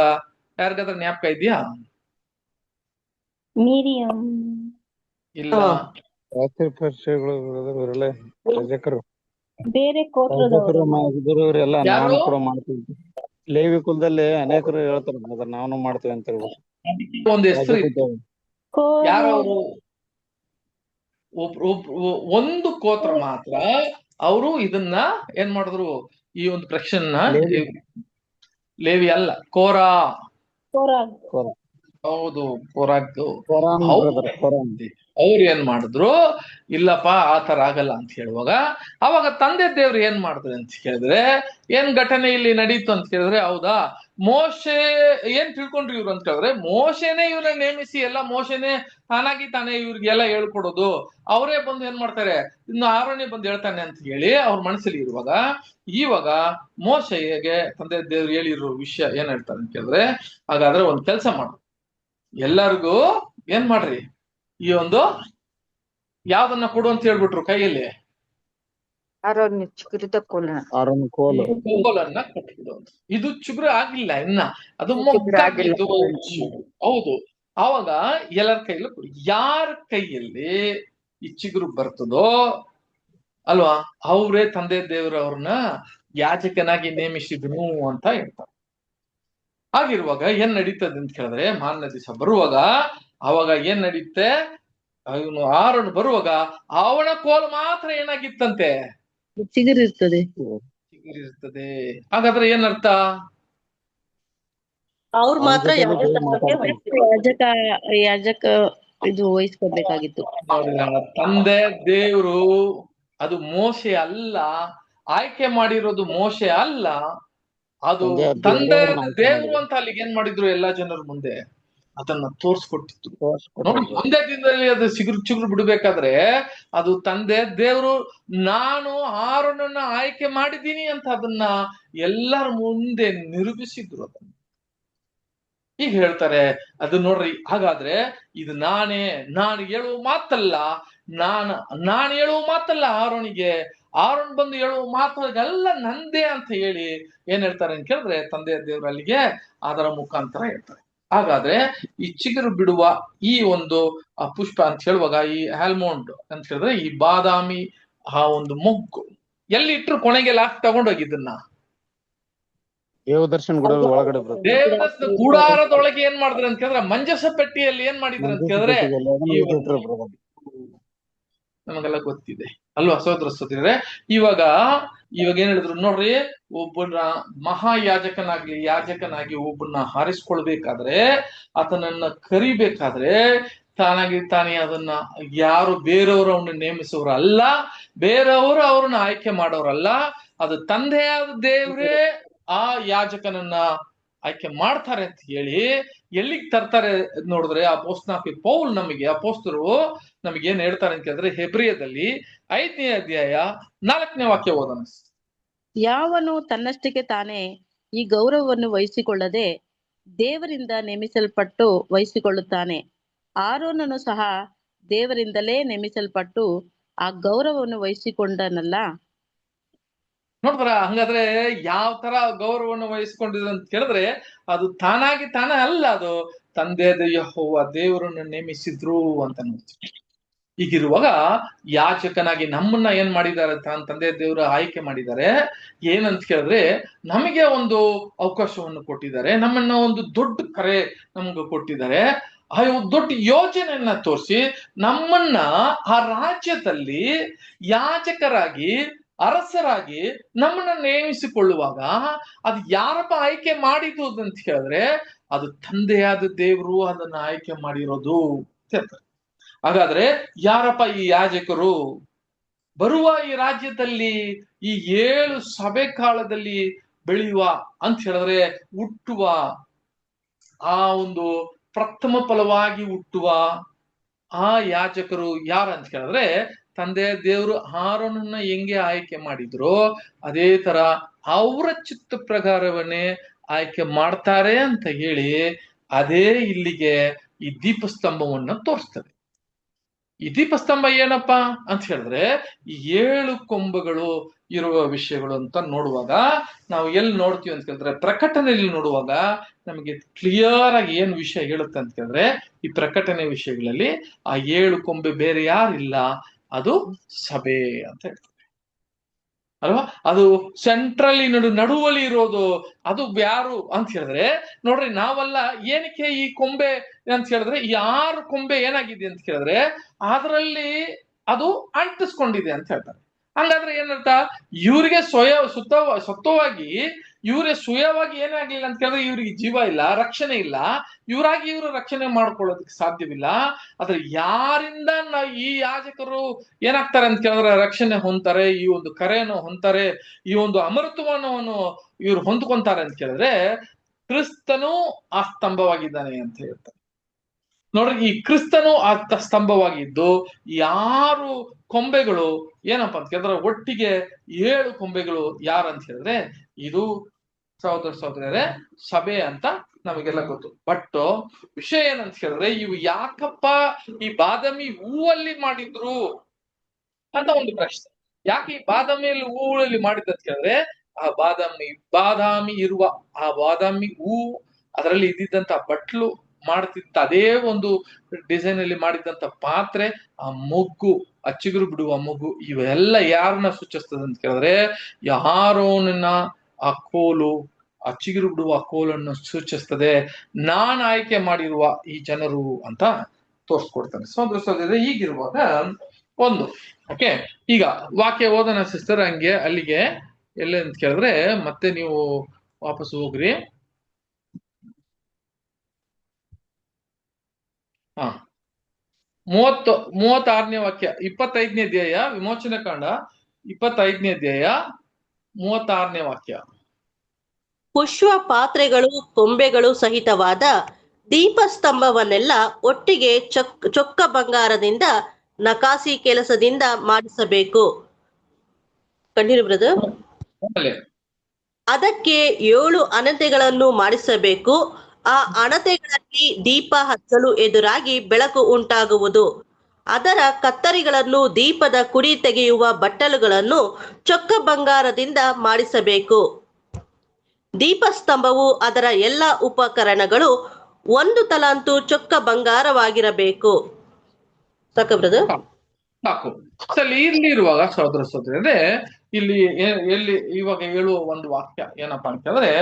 ಯಾರಿಗಾದ್ರೆ ಜ್ಞಾಪಕ ಇದೆಯಾ? ಮೀರಿಯಂ ಇಲ್ಲ. ಯಾಜಕರು ಬೇರೆ ಗೋತ್ರದವರು ಇವರೆಲ್ಲ ಯಾರು? ನಾನು ಕೂಡ ಮಾಡ್ತೀವಿ. ಲೇವಿ ಕುಲದಲ್ಲಿ ಅನೇಕರು ಹೇಳ್ತಾರೆ brother, ನಾವು ಮಾಡ್ತೀವಿ ಅಂತ ಹೇಳ್ಬಿಟ್ಟು. ಒಂದು ಹೆಸರು ಇತ್ತು. ಯಾರವರು? ಒಂದು ಗೋತ್ರ ಮಾತ್ರ ಅವರು ಇದನ್ನ ಏನ್ ಮಾಡಿದ್ರು, ಈ ಒಂದು ಪ್ರಶ್ನೆನ, ಲೇವಿ ಅಲ್ಲ, ಕೋರಾ. ಹೌದು, ಕೋರಾಗ್. ಅವ್ರು ಏನ್ ಮಾಡಿದ್ರು, ಇಲ್ಲಪ್ಪ ಆತರ ಆಗಲ್ಲ ಅಂತ ಹೇಳುವಾಗ, ಅವಾಗ ತಂದೆ ದೇವ್ರು ಏನ್ ಮಾಡಿದ್ರು ಅಂತ ಕೇಳಿದ್ರೆ, ಏನ್ ಘಟನೆ ಇಲ್ಲಿ ನಡೀತು ಅಂತ ಕೇಳಿದ್ರೆ, ಹೌದಾ ಮೋಶೆ ಏನ್ ತಿಳ್ಕೊಂಡ್ರು ಇವ್ರು ಅಂತ ಕೇಳಿದ್ರೆ, ಮೋಶೆನೇ ಇವ್ರನ್ನ ನೇಮಿಸಿ ಎಲ್ಲ ಮೋಶೆನೇ ತಾನೇ ಇವ್ರಿಗೆಲ್ಲ ಹೇಳ್ಕೊಡೋದು, ಅವರೇ ಬಂದು ಏನ್ ಮಾಡ್ತಾರೆ, ಇನ್ನು ಆರೋನೇ ಬಂದು ಹೇಳ್ತಾನೆ ಅಂತ ಹೇಳಿ ಅವ್ರ ಮನಸ್ಸಲ್ಲಿ ಇರುವಾಗ, ಇವಾಗ ಮೋಶೆಗೆ ತಂದೆ ದೇವ್ರು ಹೇಳಿರೋ ವಿಷಯ ಏನ್ ಹೇಳ್ತಾರೆ ಅಂತ ಕೇಳಿದ್ರೆ, ಹಾಗಾದ್ರೆ ಒಂದ್ ಕೆಲ್ಸ ಮಾಡು, ಎಲ್ಲರಿಗೂ ಏನ್ ಮಾಡ್ರಿ, ಈ ಒಂದು ಯಾವ್ದನ್ನ ಕೊಡು ಅಂತ ಹೇಳ್ಬಿಟ್ರು ಕೈಯಲ್ಲಿ, ಆರೋನ್ ಚಿಗುರಿದ ಕೋಲನ್ನ ಕೊಟ್ಬಿಡು. ಇದು ಚಿಗುರು ಆಗಿಲ್ಲ ಇನ್ನ, ಅದು ಚಿಗುರು ಆಗಿಲ್ಲ. ಹೌದು. ಆವಾಗ ಎಲ್ಲರ ಕೈಯಲ್ಲೂ ಕೊಡಿ, ಯಾರ ಕೈಯಲ್ಲಿ ಈ ಚಿಗುರು ಬರ್ತದೋ ಅಲ್ವಾ, ಅವರೇ ತಂದೆ ದೇವರವ್ರನ್ನ ಯಾಜಕನಾಗಿ ನೇಮಿಸಿದ್ರು ಅಂತ ಹೇಳ್ತಾರೆ. ಹಾಗಿರುವಾಗ ಏನ್ ನಡೀತದೆ ಅಂತ ಕೇಳಿದ್ರೆ, ಮಾರನೇ ದಿವಸ ಬರುವಾಗ ಅವಾಗ ಏನ್ ನಡೀತೆ, ಅವನು ಆರೋನು ಬರುವಾಗ ಅವನ ಕೋಲು ಮಾತ್ರ ಏನಾಗಿತ್ತಂತೆ, ಚಿಗುರಿರ್ತದೆ. ಚಿಗುರಿರ್ತದೆ. ಹಾಗಾದ್ರೆ ಏನರ್ಥ? ಅವ್ರು ಮಾತ್ರ ಯಾಜಕ ಇದು ವಹಿಸ್ಕೊಡ್ಬೇಕಾಗಿತ್ತು. ತಂದೆ ದೇವ್ರು, ಅದು ಮೋಶೆ ಅಲ್ಲ, ಆಯ್ಕೆ ಮಾಡಿರೋದು ಮೋಶೆ ಅಲ್ಲ, ಅದು ತಂದೆ ದೇವ್ರು ಅಂತ ಅಲ್ಲಿಗೆ ಏನ್ ಮಾಡಿದ್ರು ಎಲ್ಲಾ ಜನರ ಮುಂದೆ ಅದನ್ನ ತೋರ್ಸ್ಕೊಟ್ಟಿತ್ತು. ನೋಡಿ, ಒಂದೇ ದಿನದಲ್ಲಿ ಅದು ಚಿಗುರು ಬಿಡ್ಬೇಕಾದ್ರೆ ಅದು ತಂದೆ ದೇವ್ರು ನಾನು ಆರೋನನ್ನ ಆಯ್ಕೆ ಮಾಡಿದ್ದೀನಿ ಅಂತ ಅದನ್ನ ಎಲ್ಲರ ಮುಂದೆ ನಿರೂಪಿಸಿದ್ರು. ಅದನ್ನ ಈಗ ಹೇಳ್ತಾರೆ, ಅದು ನೋಡ್ರಿ, ಹಾಗಾದ್ರೆ ಇದು ನಾನು ಹೇಳುವ ಮಾತಲ್ಲ, ನಾನು ಹೇಳುವ ಮಾತಲ್ಲ ಆರೋನಿಗೆ, ಆರೋನ್ ಬಂದು ಹೇಳುವ ಮಾತುಗಳೆಲ್ಲ ನಂದೇ ಅಂತ ಹೇಳಿ ಏನ್ ಹೇಳ್ತಾರೆ ಅಂತ ಕೇಳಿದ್ರೆ, ತಂದೆಯ ದೇವ್ರ ಅಲ್ಲಿಗೆ ಅದರ ಮುಖಾಂತರ ಹೇಳ್ತಾರೆ. ಹಾಗಾದ್ರೆ ಈ ಚಿಗುರು ಬಿಡುವ ಈ ಒಂದು ಪುಷ್ಪ ಅಂತ ಹೇಳುವಾಗ, ಈ ಆಲ್ಮೋಂಡ್ ಅಂತ ಹೇಳಿದ್ರೆ ಈ ಬಾದಾಮಿ ಆ ಒಂದು ಮೊಗ್ಗು ಎಲ್ಲಿ ಇಟ್ರು ಕೊನೆಗೆ ಲಾಸ್ಟ್ ತಗೊಂಡೋಗಿ ಇದನ್ನ ದೇವದರ್ಶನ ಗುಡಾರದ ಒಳಗಡೆ ದೇವದರ್ಶನ ಗೂಡಾರದೊಳಗೆ ಏನ್ ಮಾಡಿದ್ರು ಅಂತ ಕೇಳಿದ್ರೆ, ಮಂಜಸ ಪೆಟ್ಟಿಯಲ್ಲಿ ಏನ್ ಮಾಡಿದ್ರು ಅಂತ ಕೇಳಿದ್ರೆ, ನಮಗೆಲ್ಲ ಗೊತ್ತಿದೆ ಅಲ್ವಾ ಸಹೋದರ ಸಹೋದರರೇ. ಇವಾಗ ಏನ್ ಹೇಳಿದ್ರು ನೋಡ್ರಿ, ಒಬ್ಬನ ಯಾಜಕನಾಗಿ ಒಬ್ಬನ ಹಾರಿಸ್ಕೊಳ್ಬೇಕಾದ್ರೆ, ಆತನನ್ನ ಕರಿಬೇಕಾದ್ರೆ ತಾನೇ ಅದನ್ನ ಯಾರು ಬೇರೆಯವರು ಅವನ್ನ ನೇಮಿಸೋರು ಅಲ್ಲ, ಬೇರೆಯವರು ಅವ್ರನ್ನ ಆಯ್ಕೆ ಮಾಡೋರಲ್ಲ, ಅದು ತಂದೆಯಾದ ದೇವ್ರೇ ಆ ಯಾಜಕನನ್ನ ಆಯ್ಕೆ ಮಾಡ್ತಾರೆ ಅಂತ ಹೇಳಿ ಎಲ್ಲಿಗೆ ತರ್ತಾರೆ ನೋಡಿದ್ರೆ, ಪೌಲ್ ಅಪೊಸ್ತಲರು ನಮಗೆ ಏನ್ ಹೇಳ್ತಾರೆ ಅಂತ ಕೇಳಿದ್ರೆ, ಹೆಬ್ರಿಯದಲ್ಲಿ 5ನೇ ಅಧ್ಯಾಯ 4ನೇ ವಾಕ್ಯ ಓದೋಣ. ಯಾವನು ತನ್ನಷ್ಟಕ್ಕೆ ತಾನೇ ಈ ಗೌರವವನ್ನು ವಹಿಸಿಕೊಳ್ಳದೆ ದೇವರಿಂದ ನೇಮಿಸಲ್ಪಟ್ಟು ವಹಿಸಿಕೊಳ್ಳುತ್ತಾನೆ. ಆರೋನನು ಸಹ ದೇವರಿಂದಲೇ ನೇಮಿಸಲ್ಪಟ್ಟು ಆ ಗೌರವವನ್ನು ವಹಿಸಿಕೊಂಡನಲ್ಲ. ನೋಡ್ತಾರ? ಹಂಗಾದ್ರೆ ಯಾವ ತರ ಗೌರವವನ್ನು ವಹಿಸ್ಕೊಂಡಿದ್ರು ಅಂತ ಕೇಳಿದ್ರೆ ಅದು ತಾನಾಗಿ ತಾನೇ ಅಲ್ಲ, ಅದು ತಂದೆ ಯೆಹೋವ ದೇವರನ್ನು ನೇಮಿಸಿದ್ರು ಅಂತ ನೋಡ್ತೀವಿ. ಹೀಗಿರುವಾಗ ಯಾಜಕನಾಗಿ ನಮ್ಮನ್ನ ಏನ್ ಮಾಡಿದ್ದಾರೆ? ತಂದೆ ದೇವರು ಆಯ್ಕೆ ಮಾಡಿದ್ದಾರೆ. ಏನಂತ ಕೇಳಿದ್ರೆ ನಮಗೆ ಒಂದು ಅವಕಾಶವನ್ನು ಕೊಟ್ಟಿದ್ದಾರೆ, ನಮ್ಮನ್ನ ಒಂದು ದೊಡ್ಡ ಕರೆ ನಮ್ಗೆ ಕೊಟ್ಟಿದ್ದಾರೆ. ಆ ದೊಡ್ಡ ಯೋಜನೆಯನ್ನ ತೋರಿಸಿ ನಮ್ಮನ್ನ ಆ ರಾಜ್ಯದಲ್ಲಿ ಯಾಜಕರಾಗಿ ಅರಸರಾಗಿ ನಮ್ಮನ್ನ ನೇಮಿಸಿಕೊಳ್ಳುವಾಗ ಅದು ಯಾರಪ್ಪ ಆಯ್ಕೆ ಮಾಡಿದ್ದು ಅಂತ ಹೇಳಿದ್ರೆ ಅದು ತಂದೆಯಾದ ದೇವರು ಅದನ್ನ ಆಯ್ಕೆ ಮಾಡಿರೋದು ಅಂತ ಹೇಳ್ತಾರೆ. ಹಾಗಾದ್ರೆ ಯಾರಪ್ಪ ಈ ಯಾಜಕರು? ಬರುವ ಈ ರಾಜ್ಯದಲ್ಲಿ ಈ 7 ಸಭೆ ಕಾಲದಲ್ಲಿ ಬೆಳೆಯುವ ಅಂತ ಹೇಳಿದ್ರೆ ಹುಟ್ಟುವ ಆ ಒಂದು ಪ್ರಥಮ ಫಲವಾಗಿ ಹುಟ್ಟುವ ಆ ಯಾಜಕರು ಯಾರಂತ ಕೇಳಿದ್ರೆ ತಂದೆ ದೇವರು ಆರೋನನ್ನ ಹೆಂಗೆ ಆಯ್ಕೆ ಮಾಡಿದ್ರು ಅದೇ ತರ ಅವರ ಚಿತ್ತ ಪ್ರಕಾರವನ್ನೇ ಆಯ್ಕೆ ಮಾಡ್ತಾರೆ ಅಂತ ಹೇಳಿ ಅದೇ ಇಲ್ಲಿಗೆ ಈ ದೀಪಸ್ತಂಭವನ್ನ ತೋರಿಸ್ತದೆ. ಈ ದೀಪಸ್ತಂಭ ಏನಪ್ಪಾ ಅಂತ ಹೇಳಿದ್ರೆ ಈ 7 ಕೊಂಬುಗಳು ಇರುವ ವಿಷಯಗಳು ಅಂತ ನೋಡುವಾಗ ನಾವು ಎಲ್ಲಿ ನೋಡ್ತೀವಿ ಅಂತ ಕೇಳಿದ್ರೆ ಪ್ರಕಟಣೆಯಲ್ಲಿ ನೋಡುವಾಗ ನಮಗೆ ಕ್ಲಿಯರ್ ಆಗಿ ಏನ್ ವಿಷಯ ಹೇಳುತ್ತೆ ಅಂತ ಕೇಳಿದ್ರೆ ಈ ಪ್ರಕಟಣೆ ವಿಷಯಗಳಲ್ಲಿ ಆ 7 ಕೊಂಬೆ ಬೇರೆ ಯಾರಿಲ್ಲ, ಅದು ಸಭೆ ಅಂತ ಹೇಳ್ತಾರೆ ಅಲ್ವಾ. ಅದು ಸೆಂಟ್ರಲ್ಲಿ ನಡುವಲ್ಲಿ ಇರೋದು ಅದು ಯಾರು ಅಂತ ಹೇಳಿದ್ರೆ ನೋಡ್ರಿ ನಾವಲ್ಲ. ಏನಕ್ಕೆ ಈ ಕೊಂಬೆ ಅಂತ ಹೇಳಿದ್ರೆ ಈ 6 ಕೊಂಬೆ ಏನಾಗಿದೆ ಅಂತ ಕೇಳಿದ್ರೆ ಅದರಲ್ಲಿ ಅದು ಅಂಟಿಸ್ಕೊಂಡಿದೆ ಅಂತ ಹೇಳ್ತಾರೆ. ಹಂಗಾದ್ರೆ ಏನಂತ ಇವ್ರಿಗೆ ಸತ್ವವಾಗಿ ಇವ್ರಿಗೆ ಸುಯವಾಗಿ ಏನಾಗ್ಲಿಲ್ಲ ಅಂತ ಕೇಳಿದ್ರೆ ಇವ್ರಿಗೆ ಜೀವ ಇಲ್ಲ, ರಕ್ಷಣೆ ಇಲ್ಲ, ಇವ್ರಾಗಿ ಇವರು ರಕ್ಷಣೆ ಮಾಡ್ಕೊಳ್ಳೋದಕ್ಕೆ ಸಾಧ್ಯವಿಲ್ಲ. ಆದ್ರೆ ಯಾರಿಂದ ಈ ಯಾಜಕರು ಏನಾಗ್ತಾರೆ ಅಂತ ಕೇಳಿದ್ರೆ ರಕ್ಷಣೆ ಹೊಂತಾರೆ, ಈ ಒಂದು ಕರೆಯನ್ನು ಹೊಂತಾರೆ, ಈ ಒಂದು ಅಮೃತವನ್ನು ಇವ್ರು ಹೊಂದ್ಕೊಂತಾರೆ ಅಂತ ಕೇಳಿದ್ರೆ ಕ್ರಿಸ್ತನು ಆ ಸ್ತಂಭವಾಗಿದ್ದಾನೆ ಅಂತ ಹೇಳ್ತಾರೆ. ನೋಡ್ರಿ, ಈ ಕ್ರಿಸ್ತನು ಆ ಸ್ತಂಭವಾಗಿದ್ದು 6 ಕೊಂಬೆಗಳು ಏನಪ್ಪಾ ಅಂತ ಕೇಳಿದ್ರೆ ಒಟ್ಟಿಗೆ 7 ಕೊಂಬೆಗಳು ಯಾರಂತ ಹೇಳಿದ್ರೆ ಇದು ಸಹೋದರರೇ ಸಭೆ ಅಂತ ನಮಗೆಲ್ಲ ಗೊತ್ತು. ಬಟ್ ವಿಷಯ ಏನಂತ ಹೇಳಿದ್ರೆ ಇವು ಯಾಕಪ್ಪ ಈ ಬಾದಾಮಿ ಹೂವಲ್ಲಿ ಮಾಡಿದ್ರು ಅಂತ ಒಂದು ಪ್ರಶ್ನೆ. ಯಾಕೆ ಈ ಬಾದಾಮಿಯಲ್ಲಿ ಹೂವಲ್ಲಿ ಮಾಡಿದ್ದ ಅಂತ ಹೇಳಿದ್ರೆ ಆ ಬಾದಾಮಿ ಇರುವ ಆ ಬಾದಾಮಿ ಹೂ ಅದರಲ್ಲಿ ಇದ್ದಿದ್ದಂತ ಬಟ್ಲು ಮಾಡ್ತಿದ್ದ ಅದೇ ಒಂದು ಡಿಸೈನ್ ಅಲ್ಲಿ ಮಾಡಿದಂತ ಪಾತ್ರೆ, ಆ ಮೊಗ್ಗು, ಆ ಚಿಗುರು ಬಿಡುವ ಮೊಗ್ಗು, ಇವೆಲ್ಲ ಯಾರನ್ನ ಸೂಚಿಸ್ತದೆ ಅಂತ ಕೇಳಿದ್ರೆ ಆರೋನನ ಆ ಕೋಲು, ಆ ಚಿಗುರು ಬಿಡುವ ಕೋಲನ್ನು ಸೂಚಿಸ್ತದೆ. ನಾನ್ ಆಯ್ಕೆ ಮಾಡಿರುವ ಈ ಜನರು ಅಂತ ತೋರ್ಸ್ಕೊಡ್ತಾನೆ. ಸೋದರ ಹೀಗಿರುವಾಗ ಒಂದು ಓಕೆ, ಈಗ ವಾಕ್ಯ ಓದನ ಸಿಸ್ಟರ್ ಹಂಗೆ ಅಲ್ಲಿಗೆ ಎಲ್ಲೇ ಅಂತ ಕೇಳಿದ್ರೆ ಮತ್ತೆ ನೀವು ವಾಪಸ್ ಹೋಗ್ರಿ. 36ನೇ ವಾಕ್ಯ 25ನೇ ಅಧ್ಯಾಯ ವಿಮೋಚನೆ ಕಾಂಡ 25ನೇ ಅಧ್ಯಾಯ 36ನೇ ವಾಕ್ಯ. ಪುಷ್ಪ ಪಾತ್ರೆಗಳು ಕೊಂಬೆಗಳು ಸಹಿತವಾದ ದೀಪಸ್ತಂಭವನ್ನೆಲ್ಲ ಒಟ್ಟಿಗೆ ಚೊಕ್ಕ ಬಂಗಾರದಿಂದ ನಕಾಸಿ ಕೆಲಸದಿಂದ ಮಾಡಿಸಬೇಕು. Continue brother. ಅದಕ್ಕೆ 7 ಅಣತೆಗಳನ್ನು ಮಾಡಿಸಬೇಕು. ಆ ಅಣತೆಗಳಲ್ಲಿ ದೀಪ ಹಚ್ಚಲು ಎದುರಾಗಿ ಬೆಳಕು ಉಂಟಾಗುವುದು. ಅದರ ಕತ್ತರಿಗಳನ್ನು ದೀಪದ ಕುಡಿ ತೆಗೆಯುವ ಬಟ್ಟಲುಗಳನ್ನು ಚೊಕ್ಕ ಬಂಗಾರದಿಂದ ಮಾಡಿಸಬೇಕು. ದೀಪಸ್ತಂಭವು ಅದರ ಎಲ್ಲ ಉಪಕರಣಗಳು 1 ತಲಾಂತು ಚೊಕ್ಕ ಬಂಗಾರವಾಗಿರಬೇಕು. ಸಾಕ ಬ್ರದರ್? ಸಾಕು. ಇಲ್ಲಿ ಇರುವಾಗ ಸಹೋದರರೇ ಇಲ್ಲಿ ಎಲ್ಲಿ ಇವಾಗ ಹೇಳುವ ಒಂದು ವಾಕ್ಯ ಏನಪ್ಪಾ ಅಂತಂದ್ರೆ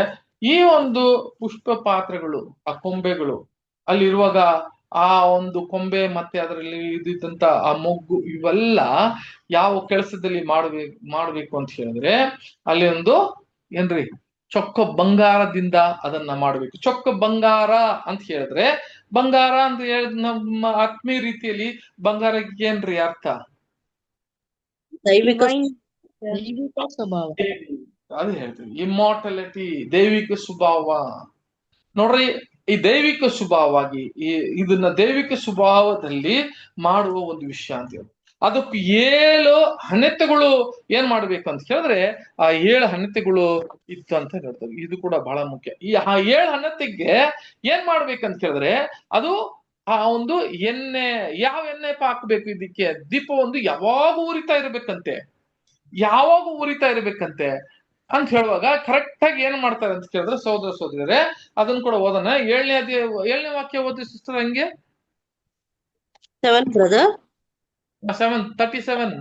ಈ ಒಂದು ಪುಷ್ಪ ಪಾತ್ರೆಗಳು, ಆ ಕೊಂಬೆಗಳು ಅಲ್ಲಿರುವಾಗ ಆ ಒಂದು ಕೊಂಬೆ ಮತ್ತೆ ಅದರಲ್ಲಿ ಇದ್ದಂತ ಆ ಮೊಗ್ಗು ಇವೆಲ್ಲ ಯಾವ ಕೆಲಸದಲ್ಲಿ ಮಾಡ್ಬೇಕು ಅಂತ ಹೇಳಿದ್ರೆ ಅಲ್ಲಿ ಒಂದು ಏನ್ರಿ ಚೊಕ್ಕ ಬಂಗಾರದಿಂದ ಅದನ್ನ ಮಾಡ್ಬೇಕು. ಚೊಕ್ಕ ಬಂಗಾರ ಅಂತ ಹೇಳಿದ್ರೆ ಬಂಗಾರ ಅಂತ ಹೇಳಿದ್ ನಮ್ಮ ಆತ್ಮೀಯ ರೀತಿಯಲ್ಲಿ ಬಂಗಾರಕ್ಕೆ ಏನ್ರಿ ಅರ್ಥ? ದೈವಿಕ ಸ್ವಭಾವ. ಅದು ಹೇಳ್ತೀವಿ ಇಮ್ಮಾರ್ಟಾಲಿಟಿ, ದೈವಿಕ ಸ್ವಭಾವ. ನೋಡ್ರಿ, ಈ ದೈವಿಕ ಸ್ವಭಾವವಾಗಿ ಇದನ್ನ ದೈವಿಕ ಸ್ವಭಾವದಲ್ಲಿ ಮಾಡುವ ಒಂದು ವಿಷಯ ಅಂತ ಹೇಳಿ ಅದಕ್ಕೆ 7 ಹಣತೆಗಳು ಏನ್ ಮಾಡ್ಬೇಕು ಅಂತ ಹೇಳಿದ್ರೆ ಆ 7 ಹಣತೆಗಳು ಇತ್ತು ಅಂತ ಹೇಳ್ತಾರೆ. ಇದು ಕೂಡ ಬಹಳ ಮುಖ್ಯ. ಆ 7 ಹಣತೆಗೆ ಏನ್ ಮಾಡ್ಬೇಕಂತ ಹೇಳಿದ್ರೆ ಅದು ಆ ಒಂದು ಎಣ್ಣೆ, ಯಾವ ಎಣ್ಣೆ ಹಾಕ್ಬೇಕು ಇದಕ್ಕೆ? ದೀಪ ಒಂದು ಯಾವಾಗ ಉರಿತಾ ಇರ್ಬೇಕಂತೆ, ಯಾವಾಗ ಉರಿತಾ ಇರ್ಬೇಕಂತೆ ಅಂತ ಹೇಳುವಾಗ ಕರೆಕ್ಟ್ ಆಗಿ ಏನ್ ಮಾಡ್ತಾರೆ ಅಂತ ಕೇಳಿದ್ರೆ ಸಹೋದರ ಸಹೋದರರೇ, ಅದನ್ನ ಕೂಡ ಓದೋಣ. 7ನೇ ವಾಕ್ಯ ಓದಿ ಸಿಸ್ಟರ್ ಹಂಗೆ. 7 ಬ್ರದರ್ 37.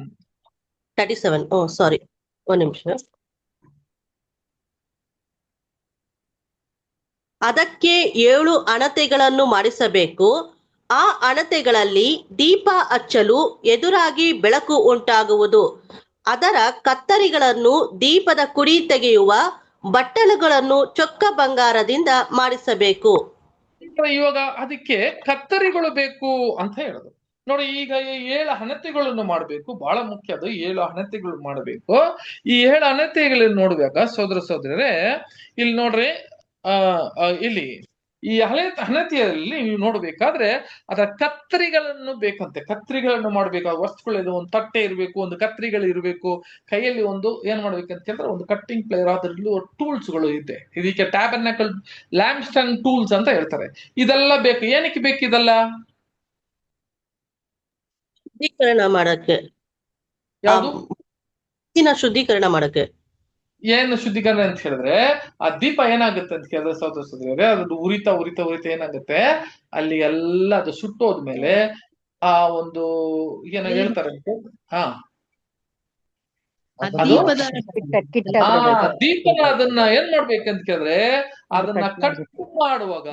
37. ಓ ಸಾರಿ, ಒಂದ್ ನಿಮಿಷ. ಅದಕ್ಕೆ 7 ಅಣತೆಗಳನ್ನು ಮಾಡಿಸಬೇಕು. ಆ ಅಣತೆಗಳಲ್ಲಿ ದೀಪ ಹಚ್ಚಲು ಎದುರಾಗಿ ಬೆಳಕು ಉಂಟಾಗುವುದು. ಅದರ ಕತ್ತರಿಗಳನ್ನು ದೀಪದ ಕುಡಿ ತೆಗೆಯುವ ಬಟ್ಟಲುಗಳನ್ನು ಚೊಕ್ಕ ಬಂಗಾರದಿಂದ ಮಾಡಿಸಬೇಕು. ಇವಾಗ ಅದಕ್ಕೆ ಕತ್ತರಿಗಳು ಬೇಕು ಅಂತ ಹೇಳುದು ನೋಡಿ. ಈಗ 7 ಹಣತೆಗಳನ್ನು ಮಾಡ್ಬೇಕು, ಬಹಳ ಮುಖ್ಯ. ಅದು 7 ಹಣತೆಗಳು ಮಾಡಬೇಕು. ಈ 7 ಹಣತೆಗಳನ್ನು ನೋಡುವಾಗ ಸಹೋದರ ಸಹೋದರರೇ, ಇಲ್ಲಿ ನೋಡ್ರಿ, ಇಲ್ಲಿ ಈ ಹಣತೆಯಲ್ಲಿ ನೀವು ನೋಡ್ಬೇಕಾದ್ರೆ ಅದರ ಕತ್ತರಿಗಳನ್ನು ಬೇಕಂತೆ. ಕತ್ತರಿಗಳನ್ನು ಮಾಡ್ಬೇಕಾದ ವಸ್ತುಗಳು, ಒಂದು ತಟ್ಟೆ ಇರಬೇಕು, ಒಂದು ಕತ್ತರಿಗಳು ಇರಬೇಕು, ಕೈಯಲ್ಲಿ ಒಂದು ಏನ್ ಮಾಡ್ಬೇಕಂತ ಹೇಳಿದ್ರೆ ಒಂದು ಕಟ್ಟಿಂಗ್ ಪ್ಲೇಯರ್, ಅದರಲ್ಲೂ ಟೂಲ್ಸ್ ಗಳು ಇದೆ. ಇದಕ್ಕೆ ಟ್ಯಾಬರ್ನಾಕಲ್ ಲ್ಯಾಂಪ್ ಸ್ಟೋನ್ ಟೂಲ್ಸ್ ಅಂತ ಹೇಳ್ತಾರೆ. ಇದೆಲ್ಲ ಬೇಕು. ಏನಕ್ಕೆ ಬೇಕು ಇದೆಲ್ಲ? ಶುದ್ಧೀಕರಣ ಮಾಡಕ್ಕೆ. ಯಾವುದು? ಶುದ್ಧೀಕರಣ ಮಾಡಕ್ಕೆ. ಏನು ಶುದ್ಧೀಕರಣ ಅಂತ ಹೇಳಿದ್ರೆ ಆ ದೀಪ ಏನಾಗುತ್ತೆ ಅಂತ ಹೇಳಿದ್ರೆ ಸಹೋದರ ಸಹೋದರಿಯರೇ, ಅದು ಉರಿತಾ ಉರಿತಾ ಉರಿತಾ ಏನಾಗುತ್ತೆ, ಅಲ್ಲಿ ಎಲ್ಲ ಅದು ಸುಟ್ಟೋದ್ಮೇಲೆ ಆ ಒಂದು ಏನೋ ಹೇಳ್ತಾರೆ ಹಾ ದೀಪನ ಅದನ್ನ ಏನ್ ಮಾಡ್ಬೇಕಂತ ಕೇಳಿದ್ರೆ ಅದನ್ನ ಕಟ್ ಮಾಡುವಾಗ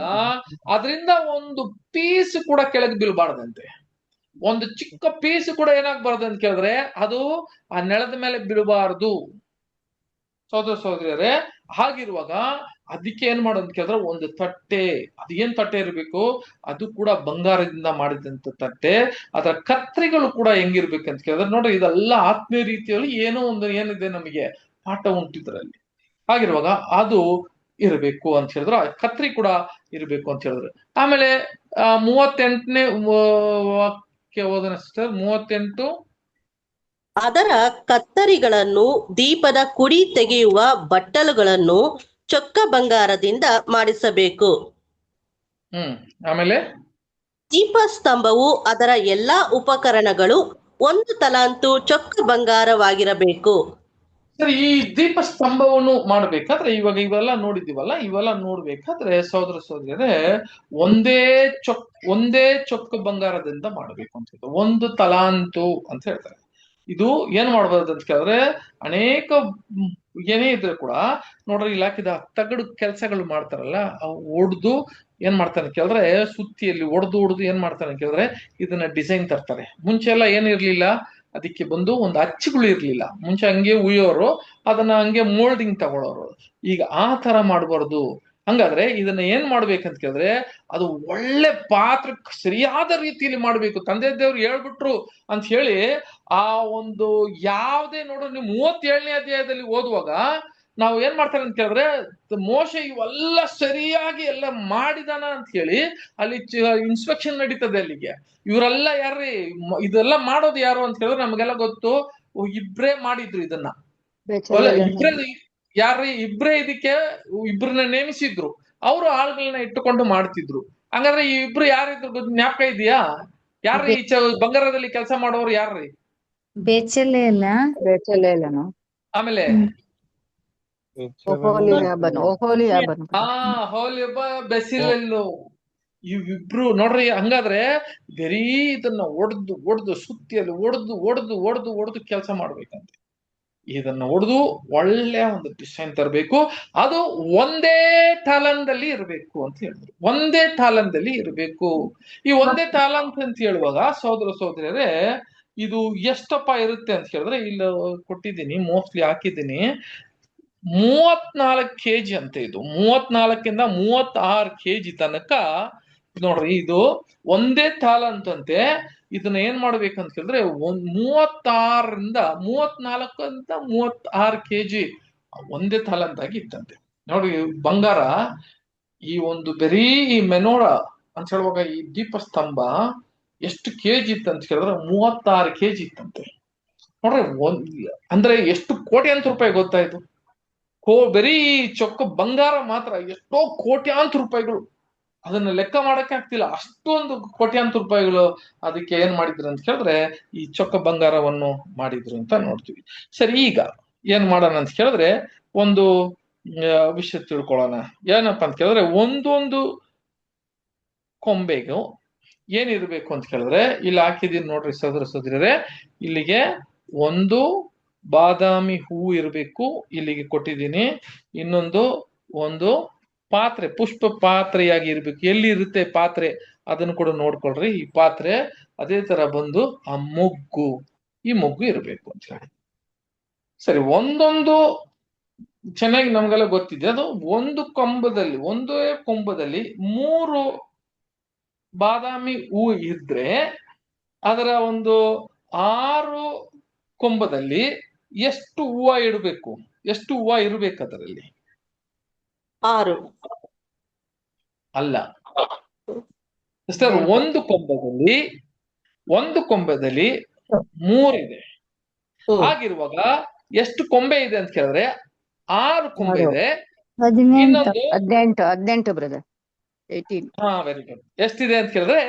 ಅದರಿಂದ ಒಂದು ಪೀಸ್ ಕೂಡ ಕೆಳಗೆ ಬೀಳ್ಬಾರ್ದಂತೆ. ಒಂದು ಚಿಕ್ಕ ಪೀಸ್ ಕೂಡ ಏನಾಗ್ಬಾರ್ದು ಅಂತ ಕೇಳಿದ್ರೆ ಅದು ಆ ನೆಲದ ಮೇಲೆ ಬೀಳಬಾರ್ದು ಸಹೋದರ ಸಹೋದರಿಯರೇ. ಹಾಗಿರುವಾಗ ಅದಕ್ಕೆ ಏನ್ ಮಾಡೋದು ಅಂತ ಕೇಳಿದ್ರೆ ಒಂದು ತಟ್ಟೆ, ಅದು ಏನ್ ತಟ್ಟೆ ಇರಬೇಕು, ಅದು ಕೂಡ ಬಂಗಾರದಿಂದ ಮಾಡಿದಂತ ತಟ್ಟೆ. ಅದರ ಕತ್ರಿಗಳು ಕೂಡ ಹೆಂಗಿರ್ಬೇಕಂತ ಕೇಳಿದ್ರೆ ನೋಡ್ರಿ, ಇದೆಲ್ಲ ಆತ್ಮೀಯ ರೀತಿಯಲ್ಲಿ ಏನೋ ಒಂದು ಏನಿದೆ ನಮಗೆ ಪಾಠ ಉಂಟಿದ್ರಲ್ಲಿ. ಹಾಗಿರುವಾಗ ಅದು ಇರಬೇಕು ಅಂತ ಹೇಳಿದ್ರು, ಕತ್ರಿ ಕೂಡ ಇರಬೇಕು ಅಂತ ಹೇಳಿದ್ರು. ಆಮೇಲೆ 38ನೇ ವಾಕ್ಯ ಓದೋಣ ಸಿಸ್ಟರ್. 38. ಅದರ ಕತ್ತರಿಗಳನ್ನು ದೀಪದ ಕುಡಿ ತೆಗೆಯುವ ಬಟ್ಟಲುಗಳನ್ನು ಚೊಕ್ಕ ಬಂಗಾರದಿಂದ ಮಾಡಿಸಬೇಕು. ಆಮೇಲೆ ದೀಪಸ್ತಂಭವು ಅದರ ಎಲ್ಲಾ ಉಪಕರಣಗಳು 1 ತಲಾಂತು ಚೊಕ್ಕ ಬಂಗಾರವಾಗಿರಬೇಕು. ಸರಿ, ಈ ದೀಪಸ್ತಂಭವನ್ನು ಮಾಡ್ಬೇಕಾದ್ರೆ ಇವಾಗ ಇವೆಲ್ಲ ನೋಡಿದೀವಲ್ಲ, ಇವೆಲ್ಲ ನೋಡ್ಬೇಕಾದ್ರೆ ಸಹೋದರ ಸಹೋದರಿಯರೇ ಒಂದೇ ಚೊಕ್ಕ ಬಂಗಾರದಿಂದ ಮಾಡ್ಬೇಕು ಅಂತ ಹೇಳ್ತಾರೆ. 1 ತಲಾಂತು ಅಂತ ಹೇಳ್ತಾರೆ. ಇದು ಏನ್ ಮಾಡ್ಬಾರ್ದು ಅಂತ ಕೇಳಿದ್ರೆ ಅನೇಕ ಏನೇ ಇದ್ರೆ ಕೂಡ ನೋಡ್ರಿ, ಇಲಾಖೆದ ತಗಡು ಕೆಲಸಗಳು ಮಾಡ್ತಾರಲ್ಲ, ಒಡ್ದು ಏನ್ ಮಾಡ್ತಾನೆ ಕೇಳಿದ್ರೆ ಸುತ್ತಿಯಲ್ಲಿ ಒಡ್ದು ಏನ್ ಮಾಡ್ತಾನೆ ಕೇಳಿದ್ರೆ ಇದನ್ನ ಡಿಸೈನ್ ತರ್ತಾರೆ. ಮುಂಚೆ ಎಲ್ಲ ಏನಿರ್ಲಿಲ್ಲ, ಅದಕ್ಕೆ ಬಂದು ಒಂದು ಅಚ್ಚುಗಳು ಇರ್ಲಿಲ್ಲ. ಮುಂಚೆ ಹಂಗೆ ಉಯ್ಯೋರು, ಅದನ್ನ ಹಂಗೆ ಮೋಲ್ಡಿಂಗ್ ತಗೊಳ್ಳೋರು. ಈಗ ಆ ತರ ಮಾಡ್ಬಾರ್ದು. ಹಂಗಾದ್ರೆ ಇದನ್ನ ಏನ್ ಮಾಡ್ಬೇಕಂತ ಕೇಳಿದ್ರೆ ಅದು ಒಳ್ಳೆ ಪಾತ್ರ ಸರಿಯಾದ ರೀತಿಯಲ್ಲಿ ಮಾಡ್ಬೇಕು. ತಂದೆ ದೇವ್ರು ಹೇಳ್ಬಿಟ್ರು ಅಂತ ಹೇಳಿ ಆ ಒಂದು ಯಾವುದೇ ನೋಡ್ರಿ, ನೀವು 37ನೇ ಅಧ್ಯಾಯದಲ್ಲಿ ಓದುವಾಗ ನಾವು ಏನ್ ಮಾಡ್ತಾರೆ ಅಂತ ಕೇಳಿದ್ರೆ ಮೋಶೆ ಇವೆಲ್ಲ ಸರಿಯಾಗಿ ಎಲ್ಲ ಮಾಡಿದಾನ ಅಂತ ಹೇಳಿ ಅಲ್ಲಿ ಇನ್ಸ್ಪೆಕ್ಷನ್ ನಡೀತದೆ. ಅಲ್ಲಿಗೆ ಇವರೆಲ್ಲ ಯಾರ್ರಿ ಇದೆಲ್ಲ ಮಾಡೋದು ಯಾರು ಅಂತ ಹೇಳಿದ್ರೆ ನಮ್ಗೆಲ್ಲ ಗೊತ್ತು, ಇಬ್ರೇ ಮಾಡಿದ್ರು ಇದನ್ನ. ಯಾರ್ರಿ ಇಬ್ರೇ ಇದಕ್ಕೆ ಇಬ್ರನ್ನ ನೇಮಿಸಿದ್ರು, ಅವರು ಆಳುಗಳನ್ನ ಇಟ್ಟುಕೊಂಡು ಮಾಡ್ತಿದ್ರು. ಹಂಗಾದ್ರೆ ಈ ಇಬ್ರು ಯಾರಿದ್ರು ಜ್ಞಾಪಕ ಇದೆಯಾ? ಯಾರ್ರಿ ಈ ಬಂಗಾರದಲ್ಲಿ ಕೆಲಸ ಮಾಡೋರು ಯಾರ್ರಿ? ಆಮೇಲೆ ಹೋಲಿಯಬ್ಬ, ಬೆಸಿಲೆಲ್ಲು, ಇವಿಬ್ರು ನೋಡ್ರಿ. ಹಂಗಾದ್ರೆ ಬರೀ ಇದನ್ನ ಒಡ್ದು ಸುತ್ತಿಯಲ್ಲಿ ಒಡ್ದು ಕೆಲಸ ಮಾಡ್ಬೇಕಂತೆ. ಇದನ್ನ ಹೊಡೆದು ಒಳ್ಳೆ ಒಂದು ಡಿಸೈನ್ ತರಬೇಕು. ಅದು ಒಂದೇ ಟಾಲನ್ದಲ್ಲಿ ಇರಬೇಕು ಅಂತ ಹೇಳಿದ್ರು. ಒಂದೇ ಟಾಲನ್ದಲ್ಲಿ ಇರಬೇಕು. ಈ ಒಂದೇ ಟಾಲಂಟ್ ಅಂತ ಹೇಳುವಾಗ ಸಹೋದರ ಸಹೋದರಿಯರೇ ಇದು ಎಷ್ಟಪ್ಪ ಇರುತ್ತೆ ಅಂತ ಹೇಳಿದ್ರೆ ಇಲ್ಲಿ ಕೊಟ್ಟಿದ್ದೀನಿ, ಮೋಸ್ಟ್ಲಿ ಹಾಕಿದ್ದೀನಿ. 34 kg ಅಂತ. ಇದು 34 36 kg ತನಕ ನೋಡ್ರಿ. ಇದು ಒಂದೇ ಟಾಲಂಟ್ ಅಂತೆ. ಇದನ್ನ ಏನ್ ಮಾಡ್ಬೇಕಂತ ಹೇಳಿದ್ರೆ 34 kg ಒಂದೇ ತಾಲಂತ್ ಆಗಿ ಇತ್ತಂತೆ. ನೋಡಿ, ಬಂಗಾರ ಈ ಒಂದು ಬರೀ ಈ ಮೆನೋರ ಅಂತ ಹೇಳುವಾಗ ಈ ದೀಪಸ್ತಂಭ ಎಷ್ಟು ಕೆಜಿ ಇತ್ತು ಅಂತ ಕೇಳಿದ್ರೆ 36 ಕೆಜಿ ಇತ್ತಂತೆ. ನೋಡ್ರಿ ಅಂದ್ರೆ ಎಷ್ಟು ಕೋಟ್ಯಾಂತರ ರೂಪಾಯಿ ಗೊತ್ತಾಯ್ತು. ಬರೀ ಚೊಕ್ಕ ಬಂಗಾರ ಮಾತ್ರ ಎಷ್ಟೋ ಕೋಟ್ಯಾಂತರ ರೂಪಾಯಿಗಳು, ಅದನ್ನ ಲೆಕ್ಕ ಮಾಡಕ್ಕೆ ಆಗ್ತಿಲ್ಲ, ಅಷ್ಟೊಂದು ಕೋಟ್ಯಾಂತರ ರೂಪಾಯಿಗಳು ಅದಕ್ಕೆ ಏನ್ ಮಾಡಿದ್ರು ಅಂತ ಕೇಳಿದ್ರೆ ಈ ಚೊಕ್ಕ ಬಂಗಾರವನ್ನು ಮಾಡಿದ್ರು ಅಂತ ನೋಡ್ತೀವಿ. ಸರಿ, ಈಗ ಏನ್ ಮಾಡೋಣ ಅಂತ ಕೇಳಿದ್ರೆ ಒಂದು ವಿಷಯ ತಿಳ್ಕೊಳ್ಳೋಣ. ಏನಪ್ಪಾ ಅಂತ ಕೇಳಿದ್ರೆ ಒಂದೊಂದು ಕೊಂಬೆಗೂ ಏನಿರ್ಬೇಕು ಅಂತ ಕೇಳಿದ್ರೆ ಇಲ್ಲಿ ಹಾಕಿದೀನಿ ನೋಡ್ರಿ ಸಹೋದರ ಸಹೋದರಿಯರೇ, ಇಲ್ಲಿಗೆ ಒಂದು ಬಾದಾಮಿ ಹೂವು ಇರಬೇಕು, ಇಲ್ಲಿಗೆ ಕೊಟ್ಟಿದ್ದೀನಿ. ಇನ್ನೊಂದು ಒಂದು ಪಾತ್ರೆ, ಪುಷ್ಪ ಪಾತ್ರೆಯಾಗಿ ಇರ್ಬೇಕು. ಎಲ್ಲಿ ಇರುತ್ತೆ ಪಾತ್ರೆ ಅದನ್ನು ಕೂಡ ನೋಡ್ಕೊಳ್ರಿ. ಈ ಪಾತ್ರೆ ಅದೇ ತರ ಬಂದು ಆ ಮೊಗ್ಗು, ಈ ಮೊಗ್ಗು ಇರಬೇಕು ಅಂತ ಹೇಳಿ. ಸರಿ, ಒಂದೊಂದು ಚೆನ್ನಾಗಿ ನಮ್ಗೆಲ್ಲ ಗೊತ್ತಿದೆ. ಅದು ಒಂದು ಕೊಂಬದಲ್ಲಿ, ಒಂದೇ ಕೊಂಬದಲ್ಲಿ 3 ಬಾದಾಮಿ ಹೂ ಇದ್ರೆ ಅದರ ಒಂದು 6 ಕೊಂಬದಲ್ಲಿ ಎಷ್ಟು ಹೂವ ಇಡಬೇಕು? ಎಷ್ಟು ಹೂವ ಇರ್ಬೇಕು ಅದರಲ್ಲಿ? 6 ಅಲ್ಲ ಸಿಸ್ಟರ್, ಒಂದು ಕೊಂಬದಲ್ಲಿ 3 ಇದೆ. ಹಾಗಿರುವಾಗ ಎಷ್ಟು ಕೊಂಬೆ ಇದೆ ಅಂತ ಕೇಳಿದ್ರೆ 6 ಕೊಂಬೆ ಇದೆ. 18 ಬ್ರದರ್. 18. ಹಾ, ವೆರಿ ಗುಡ್. ಎಷ್ಟಿದೆ ಅಂತ ಕೇಳಿದ್ರೆ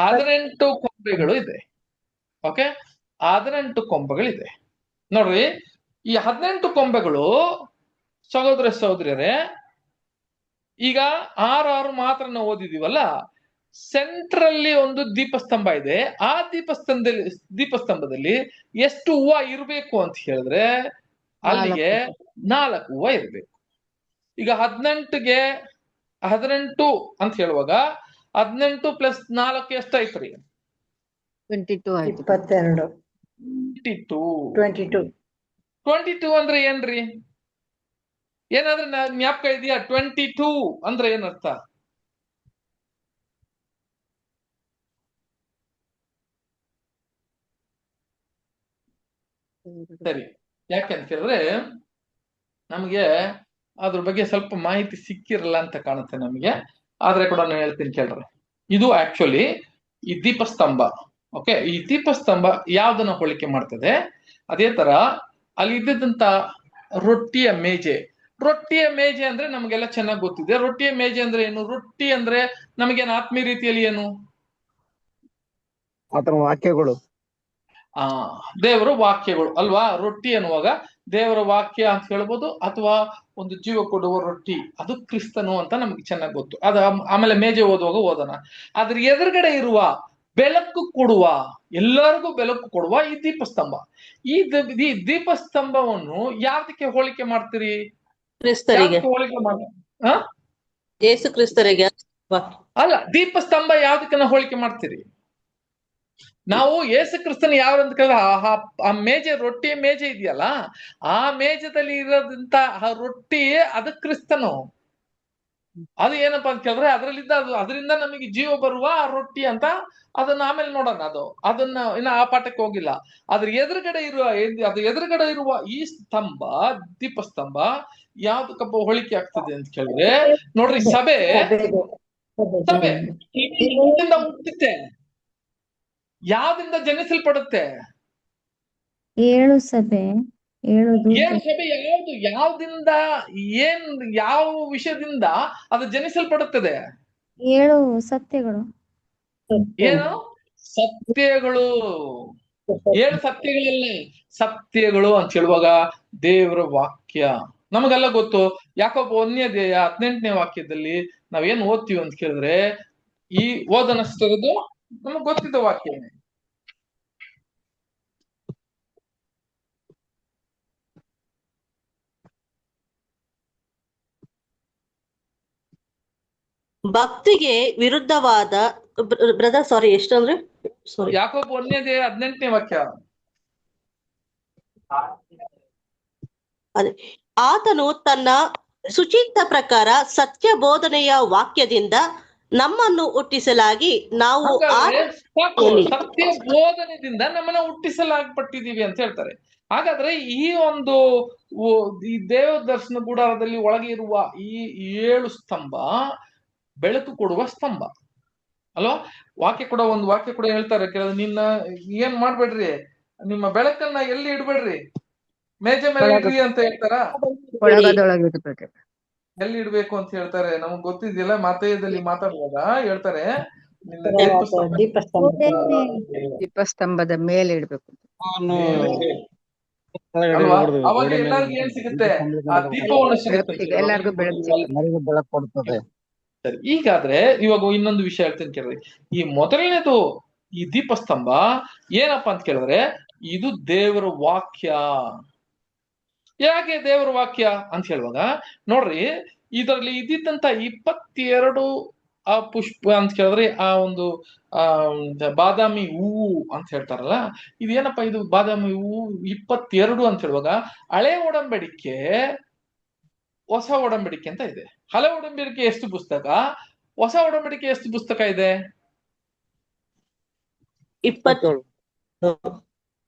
18 ಕೊಂಬೆಗಳು ಇದೆ. ಓಕೆ, 18 ಕೊಂಬೆಗಳಿದೆ. ನೋಡ್ರಿ, ಈ 18 ಕೊಂಬೆಗಳು ಸಹೋದರ ಸಹೋದರಿಯರೇ, ಈಗ 6 ಮಾತ್ರ ನಾವು ಓದಿದೀವಲ್ಲ, ಸೆಂಟ್ರಲ್ಲಿ ಒಂದು ದೀಪಸ್ತಂಭ ಇದೆ. ಆ ದೀಪಸ್ತಂಭದಲ್ಲಿ ಎಷ್ಟು ಹೂವ ಇರಬೇಕು ಅಂತ ಹೇಳಿದ್ರೆ ಅಲ್ಲಿಗೆ 4 ಹೂವ ಇರಬೇಕು. ಈಗ 18ಗೆ 18 ಅಂತ ಹೇಳುವಾಗ 18 + 4 ಎಷ್ಟಾಯ್ತ್ರಿ? 22 ಆಯ್ತು. 22 ಅಂದ್ರೆ ಏನ್ರಿ? ಏನಾದ್ರೆ ಜ್ಞಾಪಕ ಇದೆಯಾ? 22 ಅಂದ್ರೆ ಏನರ್ಥ? ಸರಿ, ಯಾಕೆಂತ ಹೇಳಿದ್ರೆ ನಮಗೆ ಅದ್ರ ಬಗ್ಗೆ ಸ್ವಲ್ಪ ಮಾಹಿತಿ ಸಿಕ್ಕಿರಲ್ಲ ಅಂತ ಕಾಣುತ್ತೆ ನಮಗೆ. ಆದ್ರೆ ಕೂಡ ನಾನು ಹೇಳ್ತೀನಿ ಕೇಳ್ರಿ. ಇದು ಆಕ್ಚುಲಿ ಈ ದೀಪಸ್ತಂಭ. ಓಕೆ, ಈ ದೀಪಸ್ತಂಭ ಯಾವ್ದನ್ನ ಹೋಲಿಕೆ ಮಾಡ್ತದೆ? ಅದೇ ತರ ಅಲ್ಲಿ ಇದ್ದಂತ ರೊಟ್ಟಿಯ ಮೇಜೆ ಅಂದ್ರೆ ನಮಗೆಲ್ಲ ಚೆನ್ನಾಗಿ ಗೊತ್ತಿದೆ. ರೊಟ್ಟಿಯ ಮೇಜೆ ಅಂದ್ರೆ ಏನು? ರೊಟ್ಟಿ ಅಂದ್ರೆ ನಮಗೇನು ಆತ್ಮೀಯ ರೀತಿಯಲ್ಲಿ ಏನು? ಆತನ ವಾಕ್ಯಗಳು, ದೇವರ ವಾಕ್ಯಗಳು ಅಲ್ವಾ? ರೊಟ್ಟಿ ಅನ್ನುವಾಗ ದೇವರ ವಾಕ್ಯ ಅಂತ ಹೇಳ್ಬೋದು, ಅಥವಾ ಒಂದು ಜೀವ ಕೊಡುವ ರೊಟ್ಟಿ, ಅದು ಕ್ರಿಸ್ತನು ಅಂತ ನಮ್ಗೆ ಚೆನ್ನಾಗಿ ಗೊತ್ತು. ಅದ ಆಮೇಲೆ ಮೇಜೆ ಓದುವಾಗ ಓದೋಣ. ಅದ್ರ ಎದುರುಗಡೆ ಇರುವ ಬೆಳಕು ಕೊಡುವ, ಎಲ್ಲರಿಗೂ ಬೆಳಕು ಕೊಡುವ ಈ ದೀಪಸ್ತಂಭ. ಈ ದೀಪಸ್ತಂಭವನ್ನು ಯಾವ್ದಕ್ಕೆ ಹೋಲಿಕೆ ಮಾಡ್ತೀರಿ? ಕ್ರಿಸ್ತರಿಗೆ, ಹೋಲಿಕೆ ಮಾಡ ಯೇಸು ಕ್ರಿಸ್ತರಿಗೆ ಅಲ್ಲ, ದೀಪಸ್ತಂಭ ಯಾವ್ದಕ್ಕೆ ಹೋಲಿಕೆ ಮಾಡ್ತೀರಿ? ನಾವು ಯೇಸು ಕ್ರಿಸ್ತನ ಯಾವ ಅಂತ ಕೇಳಿದ್ರೆ ಆ ಮೇಜೆ, ರೊಟ್ಟಿಯ ಮೇಜೆ ಇದೆಯಲ್ಲ, ಆ ಮೇಜದಲ್ಲಿ ಇರೋದಂತ ಆ ರೊಟ್ಟಿ ಅದು ಕ್ರಿಸ್ತನು. ಅದು ಏನಪ್ಪಾ ಅಂತ ಕೇಳಿದ್ರೆ ಅದರಿಂದ ನಮಗೆ ಜೀವ ಬರುವ ಆ ರೊಟ್ಟಿ ಅಂತ. ಅದನ್ನ ಆಮೇಲೆ ನೋಡೋಣ. ಅದನ್ನ ಇನ್ನ ಆ ಪಾಠಕ್ಕೆ ಹೋಗಿಲ್ಲ. ಅದ್ರ ಎದುರುಗಡೆ ಇರುವ ಈ ಸ್ತಂಭ, ದೀಪಸ್ತಂಭ ಯಾವ್ದಕ್ಕಪ್ಪ ಹೋಲಿಕೆ ಆಗ್ತದೆ ಅಂತ ಕೇಳಿದ್ರೆ ನೋಡ್ರಿ, ಸಭೆ ಹುಟ್ಟುತ್ತೆ. ಯಾವ್ದಿಂದ ಜನಿಸಲ್ಪಡುತ್ತೆ? 7 ಸಭೆ, 7 ಸಭೆ ಯಾವ್ದಿಂದ, ಯಾವ ವಿಷಯದಿಂದ ಅದು ಜನಿಸಲ್ಪಡುತ್ತದೆ? 7 ಸತ್ಯಗಳು. ಏನು ಸತ್ಯಗಳು? 7 ಸತ್ಯಗಳಲ್ಲ, ಸತ್ಯಗಳು ಅಂತ ಹೇಳುವಾಗ ದೇವರ ವಾಕ್ಯ ನಮಗೆಲ್ಲ ಗೊತ್ತು. ಯಾಕೋಬ 1:18 ವಾಕ್ಯದಲ್ಲಿ ನಾವೇನ್ ಓದ್ತೀವಿ ಅಂತ ಕೇಳಿದ್ರೆ ಈ ಓದನಷ್ಟರದು ನಮಗ್ ಗೊತ್ತಿದ್ದ ವಾಕ್ಯ. ಭಕ್ತಿಗೆ ವಿರುದ್ಧವಾದ ಬ್ರದರ್, ಸಾರಿ, ಎಷ್ಟಂದ್ರೆ ಯಾಕೋಬ 1:18 ವಾಕ್ಯ. ಆತನು ತನ್ನ ಸುಚಿತ್ತ ಪ್ರಕಾರ ಸತ್ಯ ಬೋಧನೆಯ ವಾಕ್ಯದಿಂದ ನಮ್ಮನ್ನು ಹುಟ್ಟಿಸಲಾಗಿ ನಾವು ಸತ್ಯ ಬೋಧನೆಯಿಂದ ನಮ್ಮನ್ನ ಹುಟ್ಟಿಸಲಾಗ್ಪಟ್ಟಿದೀವಿ ಅಂತ ಹೇಳ್ತಾರೆ. ಹಾಗಾದ್ರೆ ಈ ಒಂದು ಈ ದೇವ ದರ್ಶನ ಗುಡಾರದಲ್ಲಿ ಒಳಗೆ ಇರುವ ಈ 7 ಸ್ತಂಭ ಬೆಳಕು ಕೊಡುವ ಸ್ತಂಭ. ಅಲ್ವಾ? ಒಂದು ವಾಕ್ಯ ಕೂಡ ಹೇಳ್ತಾರೆ, ಕೆಲವು ನಿನ್ನ ಏನ್ ಮಾಡ್ಬೇಡ್ರಿ, ನಿಮ್ಮ ಬೆಳಕನ್ನ ಎಲ್ಲಿ ಇಡ್ಬೇಡ್ರಿ, ಮೇಜೆ ಮೇಲೆ ಇಡ್ರಿ ಅಂತ ಹೇಳ್ತಾರ. ಒಳಗದೊಳಗೆ ಇರ್ಬೇಕು. ಎಲ್ಲಿ ಇಡ್ಬೇಕು ಅಂತ ಹೇಳ್ತಾರೆ ನಮಗ್ ಗೊತ್ತಿದ್ದಿಲ್ಲ. ಮಾತೆಯದಲ್ಲಿ ಮಾತಾಡುವಾಗ ಹೇಳ್ತಾರೆ, ನಿನ್ನ ದೀಪಸ್ತಂಭದ ಮೇಲೆ ಇಡ್ಬೇಕು. ಅವನು ಮೇಲೆ. ಕೆಳಗಡೆ ಅಲ್ವಾ? ಇಡ್ಬಿಡ್ಬೇಕು, ಅವಾಗ ಗೋಡೆ ಮೇಲೆ ಎಲ್ಲಾರ್ಗು ಏನ್ ಸಿಗುತ್ತೆ? ಆ ಇಡ್ಬೇಕು. ದೀಪವನ್ನು ಸಿಗುತ್ತೆ. ಬೆಳಕು ಎಲ್ಲಾರ್ಗು ಬೆಳಕು ಸಿಗುತ್ತೆ. ಮನೆಗೆ ಬೆಳಕು ಕೊಡ್ತದೆ. ಸರಿ, ಈಗಾದ್ರೆ ಇವಾಗ ಇನ್ನೊಂದು ವಿಷಯ ಹೇಳ್ತೀನಿ ಕೇಳ್ರಿ. ಈ ಮೊದಲನೇದು ಈ ದೀಪಸ್ತಂಭ ಏನಪ್ಪಾ ಅಂತ ಕೇಳಿದ್ರೆ, ಇದು ದೇವರ ವಾಕ್ಯ. ಯಾಕೆ ದೇವರ ವಾಕ್ಯ ಅಂತ ಹೇಳುವಾಗ ನೋಡ್ರಿ, ಇದರಲ್ಲಿ ಇದ್ದಿದ್ದಂತ 22 ಆ ಪುಷ್ಪ ಅಂತ ಕೇಳಿದ್ರೆ, ಆ ಒಂದು ಬಾದಾಮಿ ಹೂವು ಅಂತ ಹೇಳ್ತಾರಲ್ಲ, ಇದೇನಪ್ಪ ಇದು ಬಾದಾಮಿ ಹೂವು 22 ಅಂತ ಹೇಳುವಾಗ, ಹಳೆ ಒಡಂಬಡಿಕೆ ಹೊಸ ಒಡಂಬಡಿಕೆ ಅಂತ ಇದೆ. ಹಳೆ ಒಡಂಬಡಿಕೆ ಎಷ್ಟು ಪುಸ್ತಕ, ಹೊಸ ಒಡಂಬಡಿಕೆ ಎಷ್ಟು ಪುಸ್ತಕ ಇದೆ? 27.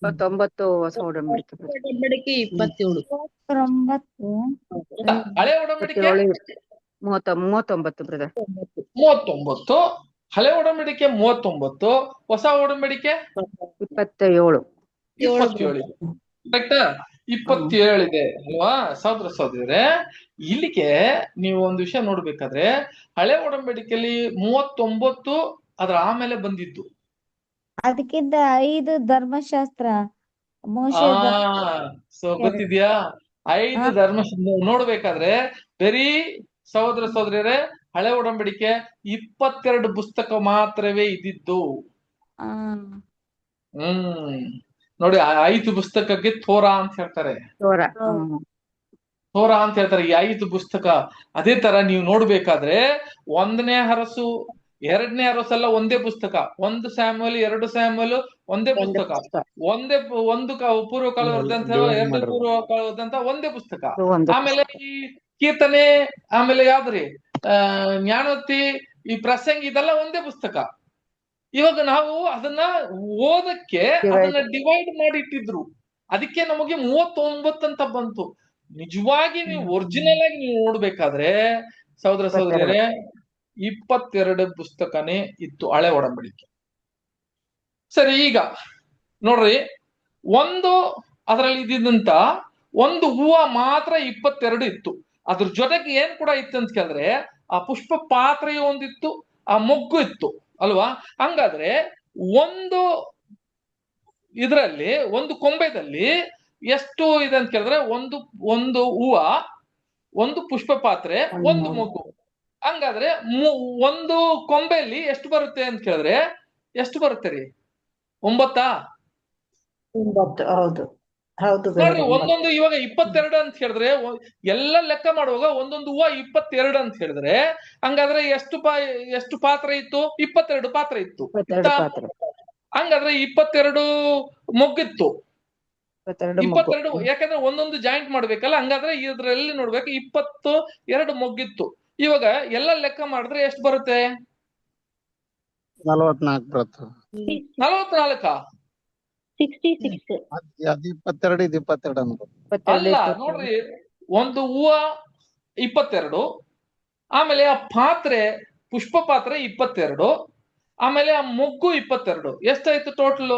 29 ಹೊಸ ಒಡಂಬಡಿಕೆ. ಒಡಂಬಡಿಕೆ 27. 9. ಹಳೆ ಒಡಂಬಡಿಕೆ 39 ಬ್ರದರ್. 39, ಹಳೆ ಒಡಂಬಡಿಕೆ 39, ಹೊಸ ಒಡಂಬಡಿಕೆ 27. 27 ಇದೆ. ಕರೆಕ್ಟಾ? 27 ಇದೆ ಅಲ್ವಾ ಸಹೋದರ ಸಹೋದರಿಯರೇ? ಇಲ್ಲಿಗೆ ನೀವು ಒಂದು ವಿಷಯ ನೋಡ್ಬೇಕಾದ್ರೆ, ಹಳೆ ಒಡಂಬಡಿಕೆಯಲ್ಲಿ 39 ಅದ್ರ ಆಮೇಲೆ ಬಂದಿದ್ದು. ಅದಕ್ಕಿಂತ 5 ಧರ್ಮಶಾಸ್ತ್ರ ಮೋಶೆ ಸೊ ಗೊತ್ತಿದ್ಯಾ? 5 ಧರ್ಮಶಾಸ್ತ್ರ ನೋಡ್ಬೇಕಾದ್ರೆ ಬರೀ ಸಹೋದರ ಸಹೋದರಿಯರೇ, ಹಳೆ ಒಡಂಬಡಿಕೆ 22 ಪುಸ್ತಕ ಮಾತ್ರವೇ ಇದ್ದಿದ್ದು. ನೋಡಿ, 5 ಪುಸ್ತಕಕ್ಕೆ ಥೋರಾ ಅಂತ ಹೇಳ್ತಾರೆ. ಥೋರಾ ಅಂತ ಹೇಳ್ತಾರೆ ಈ 5 ಪುಸ್ತಕ. ಅದೇ ತರ ನೀವು ನೋಡ್ಬೇಕಾದ್ರೆ 1ನೇ ಅರಸು 2ನೇ ಅರಸೆಲ್ಲ ಒಂದೇ ಪುಸ್ತಕ, 1 ಸ್ಯಾಮುಯೇಲ್ 2 ಸ್ಯಾಮುಯೇಲ್ ಒಂದೇ ಪುಸ್ತಕ, ಒಂದು ಪೂರ್ವ ಕಾಲ ವೃತ್ತಾಂತ 2 ಪೂರ್ವ ಕಾಲ ವೃತ್ತಾಂತ ಒಂದೇ ಪುಸ್ತಕ. ಆಮೇಲೆ ಈ ಕೀರ್ತನೆ, ಆಮೇಲೆ ಯಾವ್ದ್ರಿ ಜ್ಞಾನೋಕ್ತಿ, ಈ ಪ್ರಸಂಗಿ, ಇದೆಲ್ಲ ಒಂದೇ ಪುಸ್ತಕ. ಇವಾಗ ನಾವು ಅದನ್ನ ಓದಕ್ಕೆ ಅದನ್ನ ಡಿವೈಡ್ ಮಾಡಿ ಇಟ್ಟಿದ್ರು, ಅದಕ್ಕೆ ನಮಗೆ 39 ಅಂತ ಬಂತು. ನಿಜವಾಗಿ ನೀವು ಒರಿಜಿನಲ್ ಆಗಿ ನೀವು ನೋಡ್ಬೇಕಾದ್ರೆ ಸಹೋದರ ಸಹೋದರಿಯರೇ, 22 ಪುಸ್ತಕನೇ ಇತ್ತು ಹಳೆ ಒಡಂಬಡಿಕೆ. ಸರಿ, ಈಗ ನೋಡ್ರಿ, ಅದರಲ್ಲಿ ಇದ್ದಿದ್ದಂತ ಒಂದು ಹೂವ ಮಾತ್ರ 22 ಇತ್ತು. ಅದ್ರ ಜೊತೆಗೆ ಏನ್ ಕೂಡ ಇತ್ತು ಅಂತ ಕೇಳಿದ್ರೆ, ಆ ಪುಷ್ಪ ಪಾತ್ರೆಯು ಒಂದಿತ್ತು, ಆ ಮೊಗ್ಗು ಇತ್ತು ಅಲ್ವಾ? ಹಂಗಾದ್ರೆ ಒಂದು ಇದರಲ್ಲಿ, ಒಂದು ಕೊಂಬೆದಲ್ಲಿ ಎಷ್ಟು ಇದೆ ಅಂತ ಕೇಳಿದ್ರೆ, ಒಂದು ಹೂವ, ಒಂದು ಪುಷ್ಪ ಪಾತ್ರೆ, ಒಂದು ಮೊಗ್ಗು. ಹಂಗಾದ್ರೆ ಒಂದು ಕೊಂಬೆಯಲ್ಲಿ ಎಷ್ಟು ಬರುತ್ತೆ ಅಂತ ಕೇಳಿದ್ರೆ ಎಷ್ಟು ಬರುತ್ತೆ ರೀ? 9? ಹೌದು ನೋಡ್ರಿ, ಒಂದೊಂದು ಇವಾಗ 22 ಅಂತ ಹೇಳಿದ್ರೆ, ಎಲ್ಲ ಲೆಕ್ಕ ಮಾಡುವಾಗ ಒಂದೊಂದು ಹೂವ 22 ಅಂತ ಹೇಳಿದ್ರೆ, ಹಂಗಾದ್ರೆ ಎಷ್ಟು ಪಾತ್ರೆ ಇತ್ತು? 22 ಪಾತ್ರೆ ಇತ್ತು. ಹಂಗಾದ್ರೆ 22 ಮೊಗ್ಗಿತ್ತು. 22, ಯಾಕಂದ್ರೆ ಒಂದೊಂದು ಜಾಯಿಂಟ್ ಮಾಡ್ಬೇಕಲ್ಲ. ಹಂಗಾದ್ರೆ ಇದ್ರಲ್ಲಿ ನೋಡ್ಬೇಕು 22 ಮೊಗ್ಗಿತ್ತು. ಇವಾಗ ಎಲ್ಲ ಲೆಕ್ಕ ಮಾಡಿದ್ರೆ ಎಷ್ಟು ಬರುತ್ತೆ? 44 ಬರುತ್ತೆ. 44? 66. ಅದು 22 ಅಲ್ಲ ನೋಡ್ರಿ, ಒಂದು ಹೂವ 22, ಆಮೇಲೆ ಆ ಪಾತ್ರೆ, ಪುಷ್ಪ ಪಾತ್ರೆ 22, ಆಮೇಲೆ ಆ ಮೊಗ್ಗು 22. ಎಷ್ಟಾಯ್ತು ಟೋಟಲ್?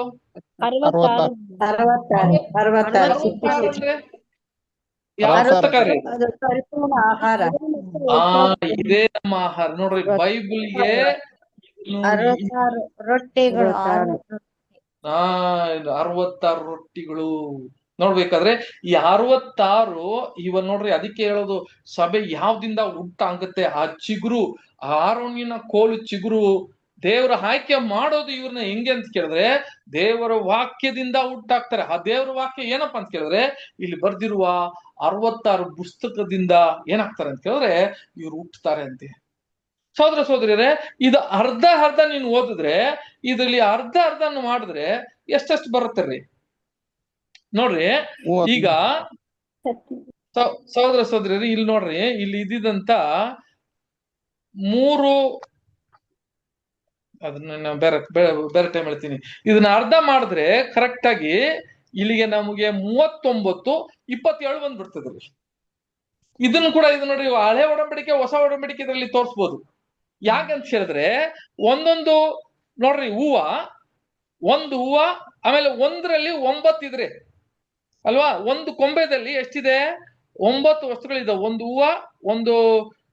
66. ಯಾವ ಪುಸ್ತಕ ರೀ? ಆಹಾರ. ಇದೇ ನಮ್ಮ ಆಹಾರ. ನೋಡ್ರಿ, ಬೈಬಲ್ಗೆ 66 ರೊಟ್ಟಿಗಳು. 66 ರೊಟ್ಟಿಗಳು. ನೋಡ್ಬೇಕಾದ್ರೆ ಈ 66 ಇವ ನೋಡ್ರಿ, ಅದಕ್ಕೆ ಹೇಳೋದು ಸಭೆ ಯಾವ್ದಿಂದ ಆಗುತ್ತೆ? ಆ ಚಿಗುರು, ಆರೋನಿನ ಕೋಲು ಚಿಗುರು. ದೇವರ ಆಯ್ಕೆ ಮಾಡೋದು ಇವ್ರನ್ನ ಹೆಂಗೆ ಅಂತ ಕೇಳಿದ್ರೆ, ದೇವರ ವಾಕ್ಯದಿಂದ ಹುಟ್ಟಾಕ್ತಾರೆ. ಆ ದೇವರ ವಾಕ್ಯ ಏನಪ್ಪಾ ಅಂತ ಕೇಳಿದ್ರೆ, ಇಲ್ಲಿ ಬರ್ದಿರುವ 66 ಪುಸ್ತಕದಿಂದ ಏನಾಗ್ತಾರೆ ಅಂತ ಕೇಳಿದ್ರೆ ಇವ್ರು ಹುಟ್ಟುತ್ತಾರೆ ಅಂತೆ. ಸಹೋದರ ಸಹೋದರಿಯರೇ, ಇದು ಅರ್ಧ ನೀನು ಓದಿದ್ರೆ, ಇದ್ರಲ್ಲಿ ಅರ್ಧ ಮಾಡಿದ್ರೆ ಎಷ್ಟೆಷ್ಟು ಬರುತ್ತೀ ನೋಡ್ರಿ. ಈಗ ಸಹೋದರ ಸಹೋದರಿಯರೇ, ಇಲ್ಲಿ ನೋಡ್ರಿ, ಇಲ್ಲಿ ಇದ್ದಿದ್ದಂತ 3, ಅದನ್ನ ಬೇರೆ ಟೈಮ್ ಹೇಳ್ತೀನಿ. ಇದನ್ನ ಅರ್ಧ ಮಾಡಿದ್ರೆ ಕರೆಕ್ಟ್ ಆಗಿ ಇಲ್ಲಿಗೆ ನಮಗೆ 39, 27 ಬಂದ್ಬಿಡ್ತದ್ರಿ. ಇದನ್ನು ಕೂಡ ಇದು ನೋಡಿ, ಹಳೆ ಒಡಂಬಡಿಕೆ ಹೊಸ ಒಡಂಬಡಿಕೆ ಇದರಲ್ಲಿ ತೋರಿಸ್ಬೋದು. ಯಾಕಂತ ಹೇಳಿದ್ರೆ ಒಂದೊಂದು ನೋಡ್ರಿ ಒಂದು ಹೂವ ಆಮೇಲೆ ಒಂದರಲ್ಲಿ 9 ಇದ್ರೆ ಅಲ್ವಾ, ಒಂದು ಕೊಂಬೆದಲ್ಲಿ ಎಷ್ಟಿದೆ? 9 ವಸ್ತುಗಳಿದೆ. ಒಂದು ಹೂವ, ಒಂದು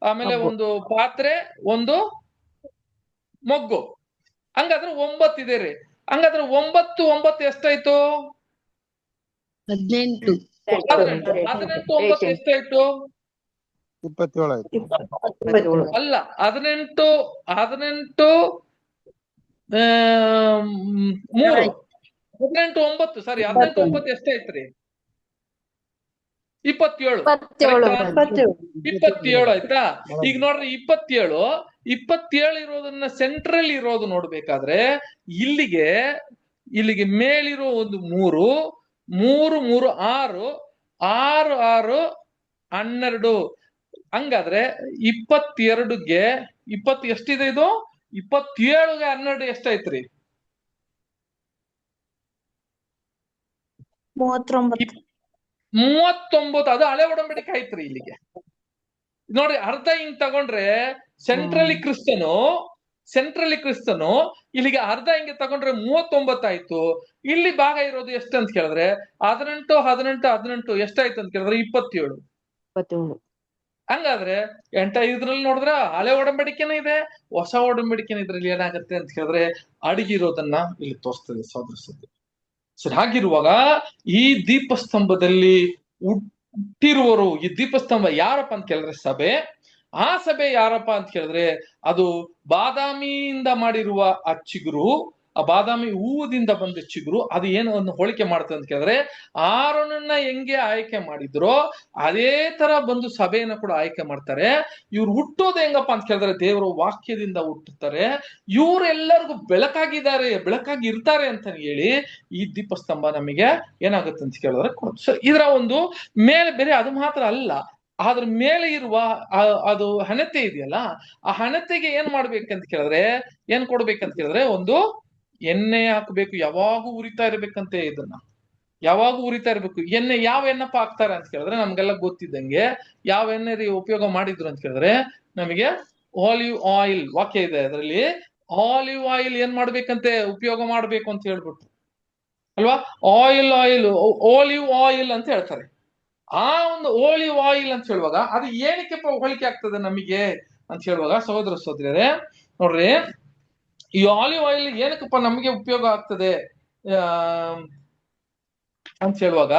ಆಮೇಲೆ ಒಂದು ಪಾತ್ರೆ, ಒಂದು ಮೊಗ್ಗು. ಹಂಗಾದ್ರೆ 9 ಇದೆ ರೀ. ಹಂಗಾದ್ರೆ 9 ಎಷ್ಟಾಯ್ತು? 18. 18 ಎಷ್ಟಾಯ್ತು? 27 ಆಯ್ತು. 27. ಅಲ್ಲ, 18 3 18 9 ಸಾರಿ 18 9 ಎಷ್ಟಾಯ್ತ್ರಿ? 27. 27 ಆಯ್ತಾ? ಈಗ ನೋಡ್ರಿ 27 ಇರೋದನ್ನ ಸೆಂಟ್ರಲ್ ಇರೋದು ನೋಡ್ಬೇಕಾದ್ರೆ ಇಲ್ಲಿಗೆ ಮೇಲಿರೋ ಒಂದು 3 3 6 6 6 12. ಹಂಗಾದ್ರೆ 22ಗೆ 20 ಎಷ್ಟಿದೆ ಇದು? 27ಗೆ 12 ಎಷ್ಟಾಯ್ತ್ರಿ? 39. ಅದು ಹಳೆ ಒಡಂಬಡಿಕೆ ಆಯ್ತ್ರಿ. ಇಲ್ಲಿಗೆ ನೋಡ್ರಿ, ಅರ್ಧ ಹಿಂಗ್ ತಗೊಂಡ್ರೆ ಸೆಂಟ್ರಲಿ ಕ್ರಿಸ್ತನು ಇಲ್ಲಿಗೆ ಅರ್ಧ ಹಿಂಗೆ ತಗೊಂಡ್ರೆ 39 ಆಯ್ತು. ಇಲ್ಲಿ ಭಾಗ ಇರೋದು ಎಷ್ಟು ಅಂತ ಕೇಳಿದ್ರೆ 18 ಎಷ್ಟಾಯ್ತು ಅಂತ ಕೇಳಿದ್ರೆ 27. ಹಂಗಾದ್ರೆ ಇದ್ರಲ್ಲಿ ನೋಡಿದ್ರ ಹಳೆ ಒಡಂಬಡಿಕೆನೇ ಇದೆ, ಹೊಸ ಒಡಂಬಡಿಕೆನ ಇದ್ರಲ್ಲಿ ಏನಾಗತ್ತೆ ಅಂತ ಕೇಳಿದ್ರೆ ಅಡಗಿರೋದನ್ನ ಇಲ್ಲಿ ತೋರಿಸ್ತದೆ ಸೋದರ. ಸರಿ, ಹಾಗಿರುವಾಗ ಈ ದೀಪಸ್ತಂಭದಲ್ಲಿ ಹುಟ್ಟಿರುವರು, ಈ ದೀಪಸ್ತಂಭ ಯಾರಪ್ಪ ಅಂತ ಕೇಳಿದ್ರೆ ಸಭೆ. ಆ ಸಭೆ ಯಾರಪ್ಪ ಅಂತ ಕೇಳಿದ್ರೆ ಅದು ಬಾದಾಮಿಯಿಂದ ಮಾಡಿರುವ ಆ ಚಿಗುರು, ಆ ಬಾದಾಮಿ ಹೂವದಿಂದ ಬಂದ ಚಿಗುರು. ಅದು ಏನು ಒಂದು ಹೋಲಿಕೆ ಮಾಡ್ತದೆ ಅಂತ ಕೇಳಿದ್ರೆ ಆರೋನನ್ನ ಹೆಂಗೆ ಆಯ್ಕೆ ಮಾಡಿದ್ರೋ ಅದೇ ತರ ಬಂದು ಸಭೆಯನ್ನ ಕೂಡ ಆಯ್ಕೆ ಮಾಡ್ತಾರೆ. ಇವ್ರು ಹುಟ್ಟೋದು ಹೆಂಗಪ್ಪ ಅಂತ ಕೇಳಿದ್ರೆ ದೇವರ ವಾಕ್ಯದಿಂದ ಹುಟ್ಟುತ್ತಾರೆ. ಇವರೆಲ್ಲರಿಗೂ ಬೆಳಕಾಗಿ ಇರ್ತಾರೆ ಅಂತ ಹೇಳಿ ಈ ದೀಪಸ್ತಂಭ ನಮಗೆ ಏನಾಗುತ್ತೆ ಅಂತ ಕೇಳಿದ್ರೆ ಇದರ ಒಂದು ಮೇಲೆ ಬೇರೆ ಅದು ಮಾತ್ರ ಅಲ್ಲ, ಅದ್ರ ಮೇಲೆ ಇರುವ ಅದು ಹಣತೆ ಇದೆಯಲ್ಲ, ಆ ಹಣತೆಗೆ ಏನ್ ಮಾಡ್ಬೇಕಂತ ಕೇಳಿದ್ರೆ ಏನ್ ಕೊಡ್ಬೇಕಂತ ಕೇಳಿದ್ರೆ ಒಂದು ಎಣ್ಣೆ ಹಾಕ್ಬೇಕು. ಯಾವಾಗೂ ಉರಿತಾ ಇರ್ಬೇಕಂತೆ, ಇದನ್ನ ಯಾವಾಗೂ ಉರಿತಾ ಇರ್ಬೇಕು. ಯಾವ ಎಣ್ಣೆಪ್ಪ ಹಾಕ್ತಾರೆ ಅಂತ ಕೇಳಿದ್ರೆ ನಮ್ಗೆಲ್ಲ ಗೊತ್ತಿದ್ದಂಗೆ ಯಾವ ಎಣ್ಣೆ ಉಪಯೋಗ ಮಾಡಿದ್ರು ಅಂತ ಕೇಳಿದ್ರೆ ನಮಗೆ ಆಲಿವ್ ಆಯಿಲ್. ವಾಕ್ಯ ಇದೆ ಅದರಲ್ಲಿ, ಆಲಿವ್ ಆಯಿಲ್ ಏನ್ ಮಾಡ್ಬೇಕಂತೆ ಉಪಯೋಗ ಮಾಡ್ಬೇಕು ಅಂತ ಹೇಳ್ಬಿಟ್ಟು ಅಲ್ವಾ. ಆಲಿವ್ ಆಯಿಲ್ ಅಂತ ಹೇಳ್ತಾರೆ. ಆ ಒಂದು ಆಲಿವ್ ಆಯಿಲ್ ಅಂತ ಹೇಳುವಾಗ ಅದು ಏನಕ್ಕೆ ಹೋಲಿಕೆ ಆಗ್ತದೆ ನಮಗೆ ಅಂತ ಹೇಳುವಾಗ ಸಹೋದರರೇ ನೋಡ್ರಿ, ಈ ಆಲಿವ್ ಆಯಿಲ್ ಏನಕ್ಕಪ್ಪ ನಮಗೆ ಉಪಯೋಗ ಆಗ್ತದೆ ಅಂತ ಹೇಳುವಾಗ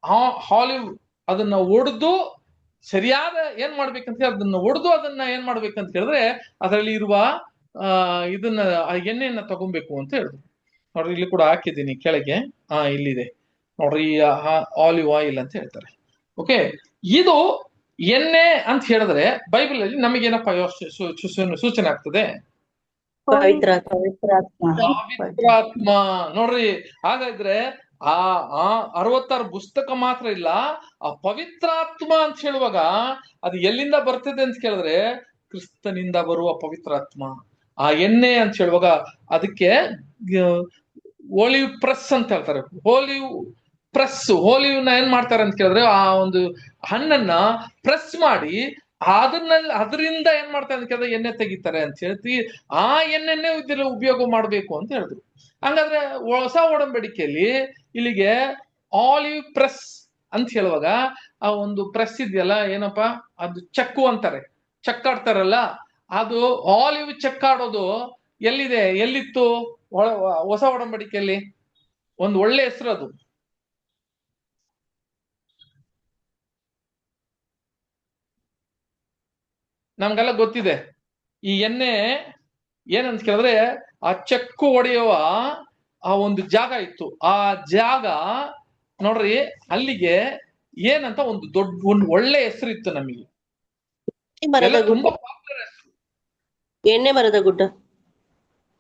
ಆ ಆಲಿವ್ ಅದನ್ನ ಒಡೆದು ಸರಿಯಾದ ಏನ್ ಮಾಡ್ಬೇಕಂತ ಅದನ್ನ ಒಡೆದು ಅದನ್ನ ಏನ್ ಮಾಡ್ಬೇಕಂತ ಹೇಳಿದ್ರೆ ಅದರಲ್ಲಿ ಇರುವ ಇದನ್ನ ಎಣ್ಣೆಯನ್ನ ತಗೊಬೇಕು ಅಂತ ಹೇಳಿದ್ರು. ನೋಡ್ರಿ, ಇಲ್ಲಿ ಕೂಡ ಹಾಕಿದ್ದೀನಿ ಕೆಳಗೆ, ಇಲ್ಲಿದೆ ನೋಡ್ರಿ, ಆಲಿವ್ ಆಯಿಲ್ ಅಂತ ಹೇಳ್ತಾರೆ. ಓಕೆ, ಇದು ಎಣ್ಣೆ ಅಂತ ಹೇಳಿದ್ರೆ ಬೈಬಲ್ ಅಲ್ಲಿ ನಮಗೇನಪ್ಪ ಸೂಚನೆ ಆಗ್ತದೆ? ಪವಿತ್ರಾತ್ಮ. ನೋಡ್ರಿ, ಹಾಗಾದ್ರೆ ಆ 66 ಪುಸ್ತಕ ಮಾತ್ರ ಇಲ್ಲ, ಆ ಪವಿತ್ರಾತ್ಮ ಅಂತ ಹೇಳುವಾಗ ಅದು ಎಲ್ಲಿಂದ ಬರ್ತದೆ ಅಂತ ಕೇಳಿದ್ರೆ ಕ್ರಿಸ್ತನಿಂದ ಬರುವ ಪವಿತ್ರಾತ್ಮ. ಆ ಎಣ್ಣೆ ಅಂತ ಹೇಳುವಾಗ ಅದಕ್ಕೆ ಓಲಿವ್ ಪ್ರೆಸ್ ಅಂತ ಹೇಳ್ತಾರೆ. ಹೋಲಿವ್ನ ಏನ್ ಮಾಡ್ತಾರೆ ಅಂತ ಕೇಳಿದ್ರೆ ಆ ಒಂದು ಹಣ್ಣನ್ನ ಪ್ರೆಸ್ ಮಾಡಿ ಅದರಿಂದ ಏನ್ ಮಾಡ್ತಾರೆ ಅಂತ ಕೇಳಿದ್ರೆ ಎಣ್ಣೆ ತೆಗಿತಾರೆ ಅಂತ ಹೇಳ್ತಿ. ಆ ಎಣ್ಣೆನ್ನೇ ಇದೆಲ್ಲ ಉಪಯೋಗ ಮಾಡ್ಬೇಕು ಅಂತ ಹೇಳಿದ್ರು. ಹಂಗಾದ್ರೆ ಹೊಸ ಒಡಂಬಡಿಕೆಯಲ್ಲಿ ಇಲ್ಲಿಗೆ ಆಲಿವ್ ಪ್ರೆಸ್ ಅಂತ ಹೇಳುವಾಗ ಆ ಒಂದು ಪ್ರೆಸ್ ಇದೆಯಲ್ಲ, ಏನಪ್ಪಾ ಅದು ಚಕ್ಕು ಅಂತಾರೆ, ಚಕ್ಕಾಡ್ತಾರಲ್ಲ, ಅದು ಆಲಿವ್ ಚಕ್ಕಾಡೋದು ಎಲ್ಲಿತ್ತು ಹೊಸ ಒಡಂಬಡಿಕೆಯಲ್ಲಿ? ಒಂದು ಒಳ್ಳೆ ಹೆಸರು ಅದು. ನಮ್ಗೆಲ್ಲ ಗೊತ್ತಿದೆ. ಈ ಎಣ್ಣೆ ಏನಂತ ಕೇಳಿದ್ರೆ ಆ ಚಕ್ಕು ಹೊಡೆಯುವ ಆ ಒಂದು ಜಾಗ ಇತ್ತು. ಆ ಜಾಗ ನೋಡ್ರಿ, ಅಲ್ಲಿಗೆ ಏನಂತ ಒಂದು ಒಳ್ಳೆ ಹೆಸರು ಇತ್ತು ನಮಗೆ. ತುಂಬಾ ಪಾಪ್ಯುಲರ್ ಹೆಸರು. ಎಣ್ಣೆ ಮರದ ಗುಡ್ಡ.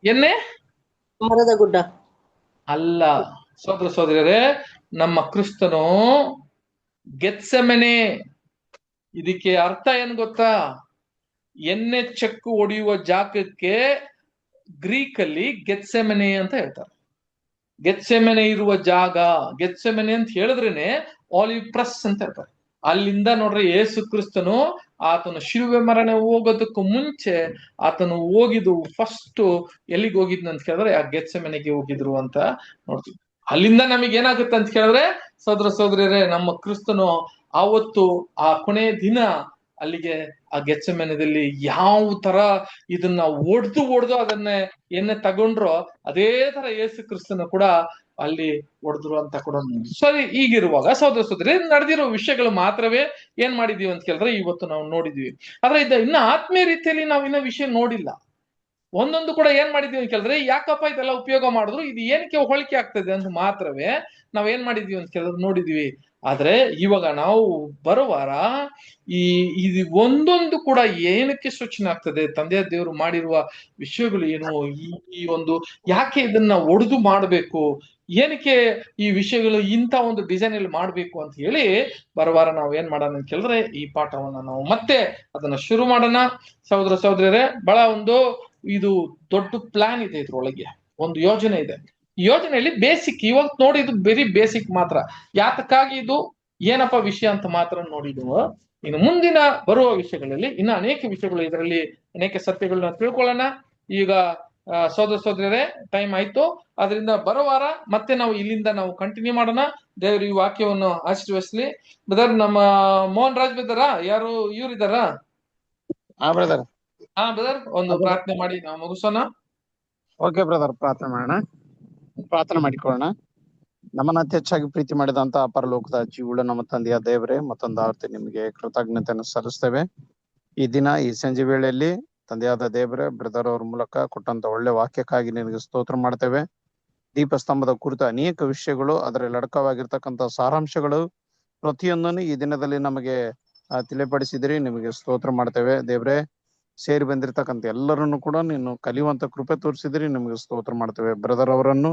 ಎಣ್ಣೆ ಮರದ ಗುಡ್ಡ ಅಲ್ಲ ಸೋದರರೇ, ನಮ್ಮ ಕ್ರಿಸ್ತನು ಗೆತ್ಸೆಮನೆ. ಇದಕ್ಕೆ ಅರ್ಥ ಏನ್ ಗೊತ್ತಾ? ಎಣ್ಣೆ ಚಕ್ಕು ಹೊಡೆಯುವ ಜಾಗಕ್ಕೆ ಗ್ರೀಕ್ ಅಲ್ಲಿ ಗೆತ್ಸೆಮನೆ ಅಂತ ಹೇಳ್ತಾರೆ. ಗೆತ್ಸೆಮನೆ ಇರುವ ಜಾಗ, ಗೆತ್ಸೆಮನೆ ಅಂತ ಹೇಳಿದ್ರೇನೆ ಆಲಿವ್ ಪ್ರೆಸ್ ಅಂತ ಹೇಳ್ತಾರೆ. ಅಲ್ಲಿಂದ ನೋಡ್ರಿ ಯೇಸು ಕ್ರಿಸ್ತನು ಆತನು ಶಿಲುಬೆ ಮರಣ ಹೋಗೋದಕ್ಕೂ ಮುಂಚೆ ಆತನು ಹೋಗಿದ್ದು ಫಸ್ಟ್ ಎಲ್ಲಿಗೆ ಹೋಗಿದ್ನು ಅಂತ ಕೇಳಿದ್ರೆ ಆ ಗೆತ್ಸೆಮನೆಗೆ ಹೋಗಿದ್ರು ಅಂತ ನೋಡ್ತೀವಿ. ಅಲ್ಲಿಂದ ನಮಗೆ ಏನಾಗುತ್ತೆ ಅಂತ ಕೇಳಿದ್ರೆ ಸಹೋದರ ಸಹೋದರಿಯರೇ, ನಮ್ಮ ಕ್ರಿಸ್ತನು ಆವತ್ತು ಆ ಕೊನೆಯ ದಿನ ಅಲ್ಲಿಗೆ ಆ ಗೆತ್ಸೆಮನೆಯಲ್ಲಿ ಯಾವ ತರ ಇದನ್ನ ಒಡ್ದು ಅದನ್ನ ಎಣ್ಣೆ ತಗೊಂಡ್ರೋ ಅದೇ ತರ ಯೇಸು ಕ್ರಿಸ್ತನು ಕೂಡ ಅಲ್ಲಿ ಹೊಡೆದ್ರು ಅಂತ ಕೂಡ ಸರಿ. ಈಗಿರುವಾಗ ಸಹೋದರ ಸಹೋದರಿ ನಡೆದಿರೋ ವಿಷಯಗಳು ಮಾತ್ರವೇ ಏನ್ ಮಾಡಿದೀವಿ ಅಂತ ಕೇಳಿದ್ರೆ ಇವತ್ತು ನಾವು ನೋಡಿದೀವಿ. ಆದ್ರೆ ಇನ್ನ ಆತ್ಮೀಯ ರೀತಿಯಲ್ಲಿ ನಾವು ಇನ್ನ ವಿಷಯ ನೋಡಿಲ್ಲ. ಒಂದೊಂದು ಕೂಡ ಏನ್ ಮಾಡಿದೀವಿ ಅಂತ ಕೇಳಿದ್ರೆ ಯಾಕಪ್ಪ ಇದೆಲ್ಲ ಉಪಯೋಗ ಮಾಡಿದ್ರು, ಇದು ಏನಕ್ಕೆ ಹೋಲಿಕೆ ಆಗ್ತದೆ ಅಂತ ಮಾತ್ರವೇ ನಾವ್ ಏನ್ ಮಾಡಿದೀವಿ ಅಂತ ಕೇಳಿದ್ರೆ ನೋಡಿದೀವಿ. ಆದ್ರೆ ಇವಾಗ ನಾವು ಬರುವಾರ ಇದು ಒಂದೊಂದು ಕೂಡ ಏನಕ್ಕೆ ಸೂಚನೆ ಆಗ್ತದೆ, ತಂದೆಯ ದೇವರು ಮಾಡಿರುವ ವಿಷಯಗಳು ಏನು, ಈ ಒಂದು ಯಾಕೆ ಇದನ್ನ ಒಡೆದು ಮಾಡಬೇಕು, ಏನಕ್ಕೆ ಈ ವಿಷಯಗಳು ಇಂಥ ಒಂದು ಡಿಸೈನ್ ಅಲ್ಲಿ ಮಾಡ್ಬೇಕು ಅಂತ ಹೇಳಿ ಬರುವಾರ ನಾವು ಏನ್ ಮಾಡೋಣ ಅಂತ ಕೇಳಿದ್ರೆ ಈ ಪಾಠವನ್ನ ನಾವು ಮತ್ತೆ ಅದನ್ನ ಶುರು ಮಾಡೋಣ. ಸಹೋದರ ಸಹೋದರಿಯರೇ, ಬಹಳ ಒಂದು ಇದು ದೊಡ್ಡ ಪ್ಲಾನ್ ಇದೆ, ಇದ್ರೊಳಗೆ ಒಂದು ಯೋಜನೆ ಇದೆ. ಈ ಯೋಜನೆಯಲ್ಲಿ ಬೇಸಿಕ್ ಇವಾಗ ನೋಡಿದ್ದು ಬರೀ ಬೇಸಿಕ್ ಮಾತ್ರ, ಯಾತಕ್ಕಾಗಿ ಇದು ಏನಪ್ಪ ವಿಷಯ ಅಂತ ಮಾತ್ರ ನೋಡಿದ್ವು. ಇನ್ನು ಮುಂದಿನ ಬರುವ ವಿಷಯಗಳಲ್ಲಿ ಇನ್ನು ಅನೇಕ ವಿಷಯಗಳು, ಇದರಲ್ಲಿ ಅನೇಕ ಸತ್ಯಗಳನ್ನ ತಿಳ್ಕೊಳ್ಳೋಣ. ಈಗ ಸಹೋದರ ಸಹೋದರಿಯರೇ, ಟೈಮ್ ಆಯ್ತು. ಅದರಿಂದ ಬರುವಾರ ಮತ್ತೆ ನಾವು ಇಲ್ಲಿಂದ ನಾವು ಕಂಟಿನ್ಯೂ ಮಾಡೋಣ. ದೇವರು ಈ ವಾಕ್ಯವನ್ನು ಆಶೀರ್ವದಿಸಲಿ. ಬ್ರದರ್, ನಮ್ಮ ಮೋಹನ್ ರಾಜ್ ಬ್ರದರ ಯಾರು ಇವ್ರಿದಾರ? ಬ್ರದರ್. ಹಾ ಬ್ರದರ್, ಒಂದು ಪ್ರಾರ್ಥನೆ ಮಾಡಿ ನಾವು ಮುಗಿಸೋಣ. ಓಕೆ ಬ್ರದರ್, ಪ್ರಾರ್ಥನೆ ಮಾಡೋಣ. ಪ್ರಾರ್ಥನೆ ಮಾಡಿಕೊಳ್ಳೋಣ. ನಮ್ಮನ್ನ ಅತಿ ಹೆಚ್ಚಾಗಿ ಪ್ರೀತಿ ಮಾಡಿದಂತ ಪರಲೋಕದ ಜೀವುಳ ನಮ್ಮ ತಂದೆಯ ದೇವರೇ, ಮತ್ತೊಂದು ಆವರ್ತಿ ನಿಮಗೆ ಕೃತಜ್ಞತೆಯನ್ನು ಸಲ್ಲಿಸ್ತೇವೆ. ಈ ದಿನ ಈ ಸಂಜೆ ವೇಳೆಯಲ್ಲಿ ತಂದೆಯಾದ ದೇವರೇ, ಬ್ರದರ್ ಅವ್ರ ಮೂಲಕ ಕೊಟ್ಟಂತ ಒಳ್ಳೆ ವಾಕ್ಯಕ್ಕಾಗಿ ನಿನಗೆ ಸ್ತೋತ್ರ ಮಾಡ್ತೇವೆ. ದೀಪಸ್ತಂಭದ ಕುರಿತು ಅನೇಕ ವಿಷಯಗಳು, ಅದರಲ್ಲಿ ಅಡಕವಾಗಿರ್ತಕ್ಕಂಥ ಸಾರಾಂಶಗಳು ಪ್ರತಿಯೊಂದನ್ನು ಈ ದಿನದಲ್ಲಿ ನಮಗೆ ತಿಳಿಪಡಿಸಿದಿರಿ. ನಿಮಗೆ ಸ್ತೋತ್ರ ಮಾಡ್ತೇವೆ ದೇವ್ರೆ. ಸೇರಿ ಬಂದಿರತಕ್ಕಂಥ ಎಲ್ಲರನ್ನು ಕೂಡ ನೀನು ಕಲಿಯುವಂತ ಕೃಪೆ ತೋರಿಸಿದಿರಿ. ನಿಮಗೆ ಸ್ತೋತ್ರ ಮಾಡ್ತೇವೆ. ಬ್ರದರ್ ಅವರನ್ನು,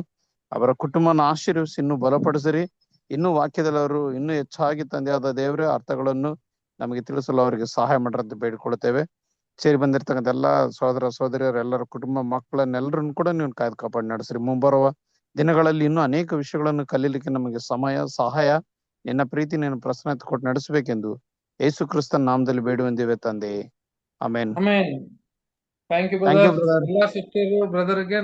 ಅವರ ಕುಟುಂಬನ ಆಶೀರ್ವಿಸಿ ಇನ್ನೂ ಬಲಪಡಿಸಿರಿ. ಇನ್ನೂ ವಾಕ್ಯದಲ್ಲಿ ಅವರು ಇನ್ನೂ ಹೆಚ್ಚಾಗಿ ತಂದೆಯಾದ ದೇವರೇ ಅರ್ಥಗಳನ್ನು ನಮಗೆ ತಿಳಿಸಲು ಅವರಿಗೆ ಸಹಾಯ ಮಾಡ್ರಂತ ಬೇಡಿಕೊಳ್ತೇವೆ. ಸೇರಿ ಬಂದಿರತಕ್ಕಂಥ ಎಲ್ಲಾ ಸಹೋದರ ಸಹೋದರಿಯರು, ಎಲ್ಲರ ಕುಟುಂಬ ಮಕ್ಕಳನ್ನೆಲ್ಲರನ್ನು ಕೂಡ ನೀವು ಕಾಯ್ದು ಕಾಪಾಡಿ ನಡೆಸ್ರಿ. ಮುಂಬರುವ ದಿನಗಳಲ್ಲಿ ಇನ್ನೂ ಅನೇಕ ವಿಷಯಗಳನ್ನು ಕಲೀಲಿಕ್ಕೆ ನಮಗೆ ಸಮಯ, ಸಹಾಯ, ನಿನ್ನ ಪ್ರೀತಿ, ನಿನ್ನ ಪ್ರಸನ್ನತೆ ಕೊಟ್ಟು ನಡೆಸಬೇಕೆಂದು ಯೇಸು ಕ್ರಿಸ್ತನ ನಾಮದಲ್ಲಿ ಬೇಡುವಂದಿವೆ ತಂದೆ. Amen. Thank you thank you brother. Brother. ಎಲ್ಲಾ ಸಿಸ್ಟರ್ ಬ್ರದರ್ಗೆ